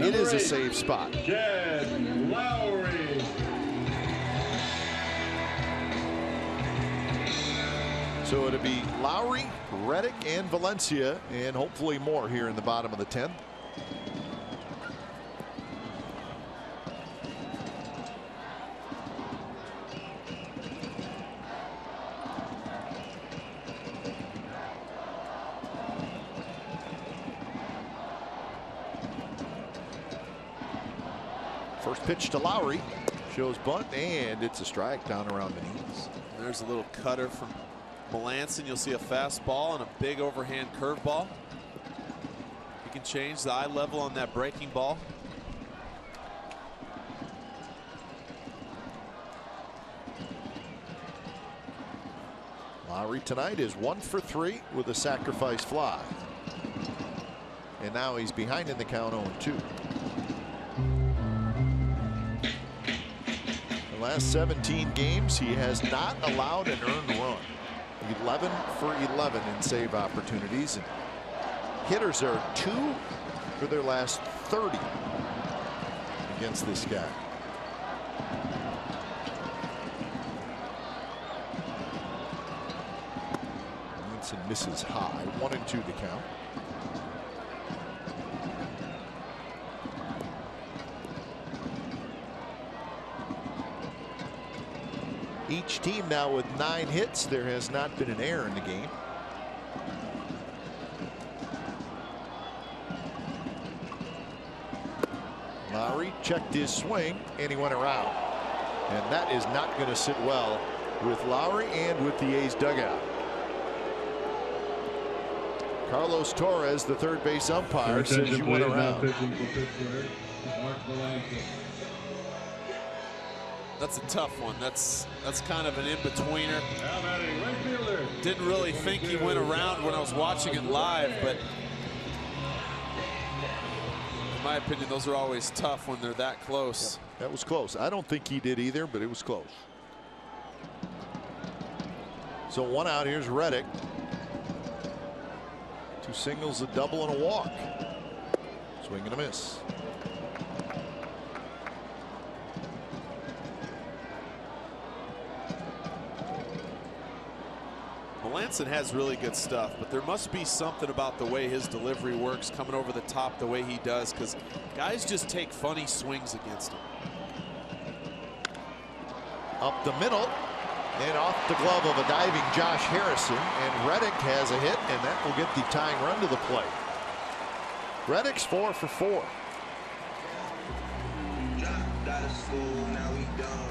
it is a safe spot. Jed Lowry. So it'll be Lowry, Reddick, and Valencia, and hopefully more here in the bottom of the 10th. First pitch to Lowry, shows bunt, and it's a strike down around the knees. There's a little cutter from Melanson. You'll see a fastball and a big overhand curveball. He can change the eye level on that breaking ball. Lowry tonight is 1 for 3 with a sacrifice fly. And now he's behind in the count 0-2. The last 17 games, he has not allowed an earned run. 11 for 11 in save opportunities. And hitters are 2 for their last 30 against this guy. Manson misses high. 1-2 the count. Each team now with 9 hits. There has not been an error in the game. Lowry checked his swing and he went around. And that is not going to sit well with Lowry and with the A's dugout. Carlos Torres, the third base umpire, says you went around. That's a tough one. That's kind of an in-betweener. Didn't really think he went around when I was watching it live, but in my opinion, those are always tough when they're that close. Yeah, that was close. I don't think he did either, but it was close. So 1 out. Here's Reddick. 2 singles, a double, and a walk. Swing and a miss. Melanson has really good stuff, but there must be something about the way his delivery works, coming over the top the way he does, because guys just take funny swings against him. Up the middle and off the glove of a diving Josh Harrison, and Reddick has a hit, and that will get the tying run to the plate. Reddick's 4 for 4.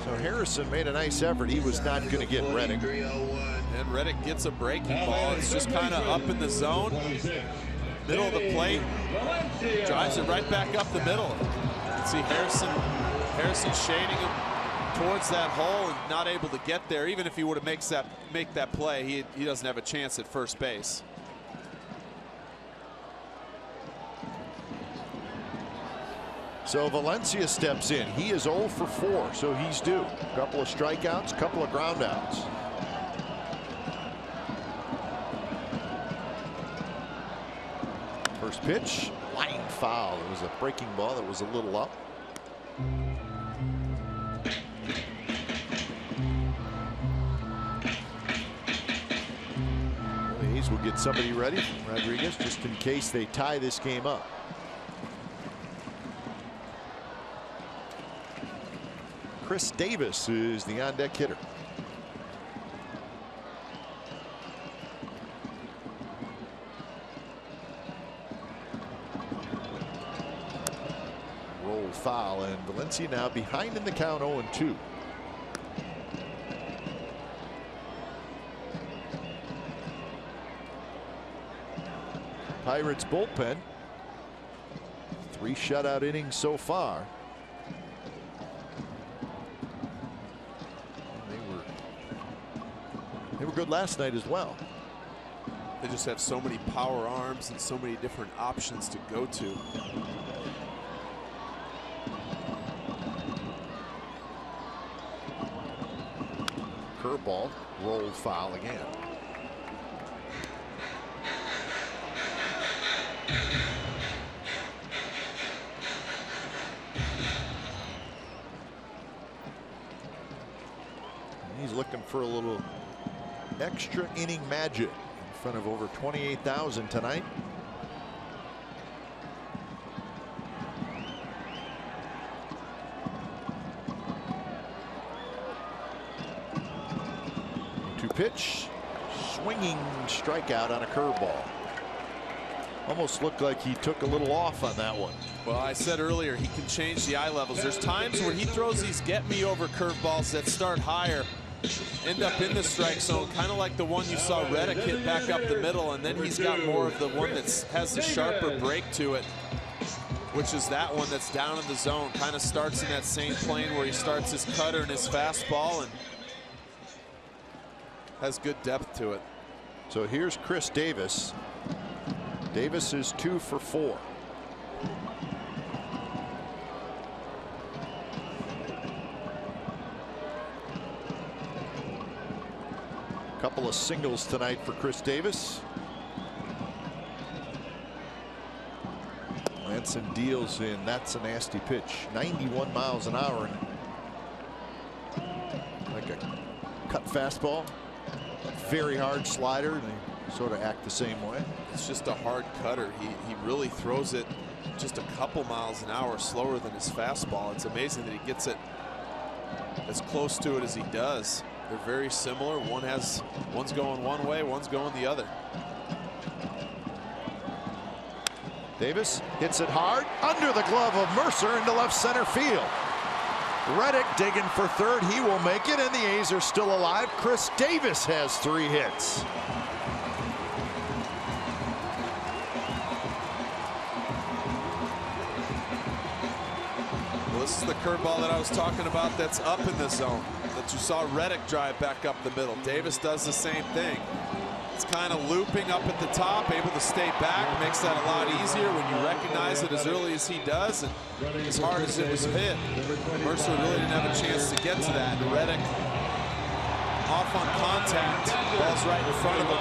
So Harrison made a nice effort. He was not going to get Reddick. And Reddick gets a breaking ball. It's just kind of up in the zone, middle of the plate, drives it right back up the middle. You can see Harrison shading him towards that hole and not able to get there. Even if he would have make that play, he doesn't have a chance at first base. So Valencia steps in. He is 0 for 4, so he's due. A couple of strikeouts, couple of groundouts. First pitch, line foul. It was a breaking ball that was a little up. The A's will get somebody ready from Rodriguez just in case they tie this game up. Chris Davis is the on-deck hitter. Roll rolled foul, and Valencia now behind in the count 0-2. Pirates bullpen, 3 shutout innings so far. They were good last night as well. They just have so many power arms and so many different options to go to. Curveball, rolled foul again. He's looking for a little extra inning magic in front of over 28,000 tonight. To pitch, swinging strikeout on a curveball. Almost looked like he took a little off on that one. Well, I said earlier he can change the eye levels. There's times where he throws these get me over curveballs that start higher, end up in the strike zone, kind of like the one you saw Reddick hit back up the middle, and then he's got more of the one that has the sharper break to it, which is that one that's down in the zone. Kind of starts in that same plane where he starts his cutter and his fastball and has good depth to it. So here's Chris Davis. Davis is 2 for 4. Couple of singles tonight for Chris Davis. Lanson deals in. That's a nasty pitch. 91 miles an hour. Like a cut fastball. Very hard slider. They sort of act the same way. It's just a hard cutter. He really throws it just a couple miles an hour slower than his fastball. It's amazing that he gets it as close to it as he does. They're very similar. One's going one way, one's going the other. Davis hits it hard under the glove of Mercer into left center field. Reddick digging for third. He will make it, and the A's are still alive. Chris Davis has 3 hits. Well, this is the curveball that I was talking about that's up in the zone, that you saw Reddick drive back up the middle. Davis does the same thing. It's kind of looping up at the top, able to stay back, makes that a lot easier when you recognize it as early as he does, and as hard as it was hit. Mercer really didn't have a chance to get to that. Reddick off on contact, ball's right in front of him,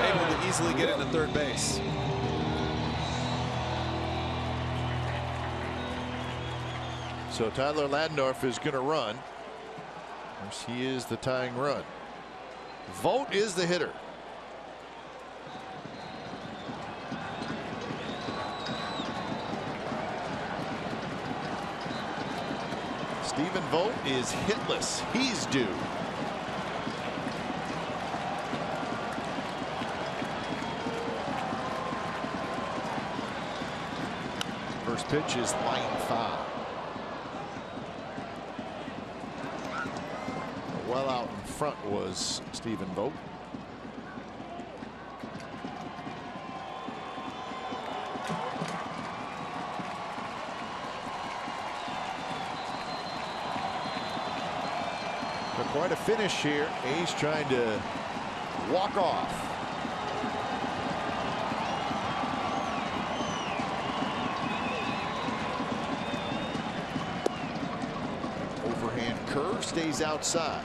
able to easily get into third base. So Tyler Ladendorf is going to run. Of course, he is the tying run. Vogt is the hitter. Stephen Vogt is hitless. He's due. First pitch is line foul. Well out in front was Stephen Vogt. But quite a finish here. A's trying to walk off. Overhand curve stays outside.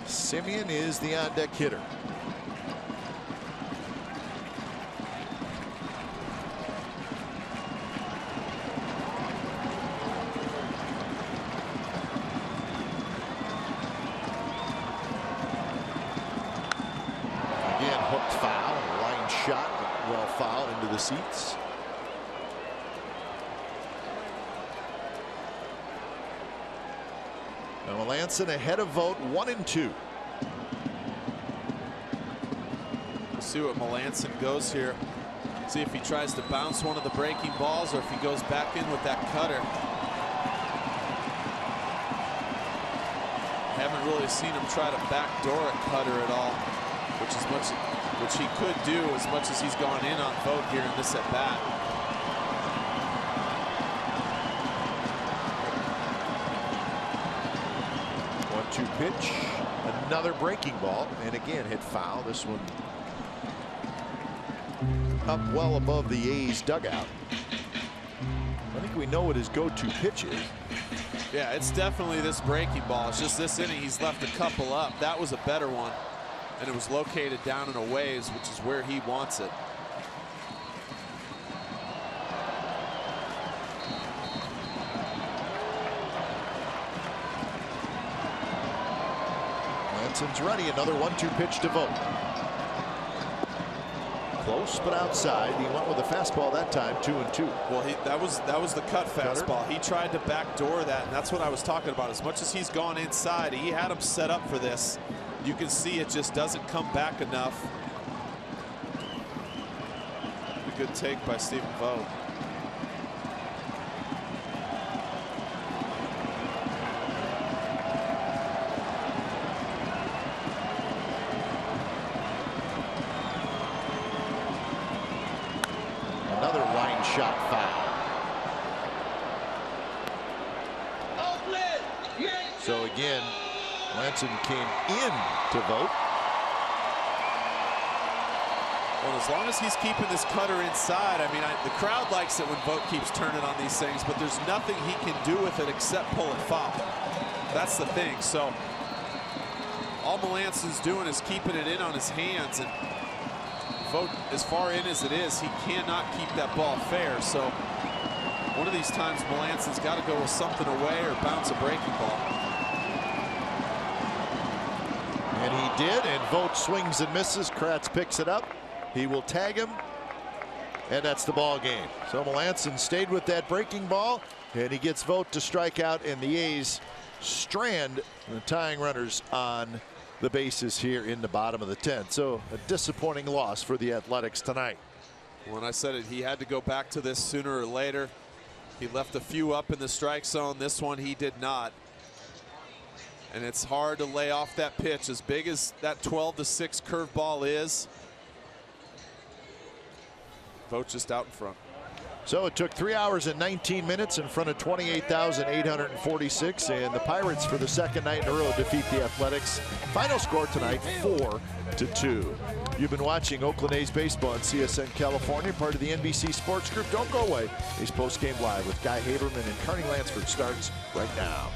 Simeon is the on-deck hitter. Again, hooked foul, line shot, but well foul into the seats. Now Melanson ahead of Vogt, 1-2. see what Melanson goes here. See if he tries to bounce one of the breaking balls or if he goes back in with that cutter. Haven't really seen him try to backdoor a cutter at all, which he could do as much as he's gone in on Vogt here in this at bat. One-two pitch, another breaking ball, and again hit foul. This one up well above the A's dugout. I think we know what his go-to pitch is. Yeah, it's definitely this breaking ball. It's just this inning he's left a couple up. That was a better one, and it was located down in a ways, which is where he wants it. Lanson's ready. Another 1-2 pitch to Vogt. Close, but outside. He went with a fastball that time, 2-2. Well, that was the cut fastball. He tried to backdoor that, and that's what I was talking about. As much as he's gone inside, he had him set up for this. You can see it just doesn't come back enough. A good take by Stephen Vogt. Another line shot foul. So again, Melanson came in to Vogt. Well, as long as he's keeping this cutter inside, I mean, the crowd likes it when Vogt keeps turning on these things, but there's nothing he can do with it except pull it foul. That's the thing. So all Melanson's doing is keeping it in on his hands, and Vogt, as far in as it is, he cannot keep that ball fair. So one of these times Melanson's got to go with something away or bounce a breaking ball. And he did, and Vogt swings and misses. Kratz picks it up. He will tag him, and that's the ball game. So Melanson stayed with that breaking ball, and he gets Vogt to strike out, and the A's strand the tying runners on the bases here in the bottom of the 10th. So a disappointing loss for the Athletics tonight. When I said it, he had to go back to this sooner or later. He left a few up in the strike zone. This one he did not. And it's hard to lay off that pitch. As big as that 12-6 curveball is, Vogt just out in front. So it took 3 hours and 19 minutes in front of 28,846, and the Pirates for the second night in a row defeat the Athletics. Final score tonight, 4-2. You've been watching Oakland A's baseball on CSN California, part of the NBC Sports Group. Don't go away. A's postgame live with Guy Haberman and Carney Lansford starts right now.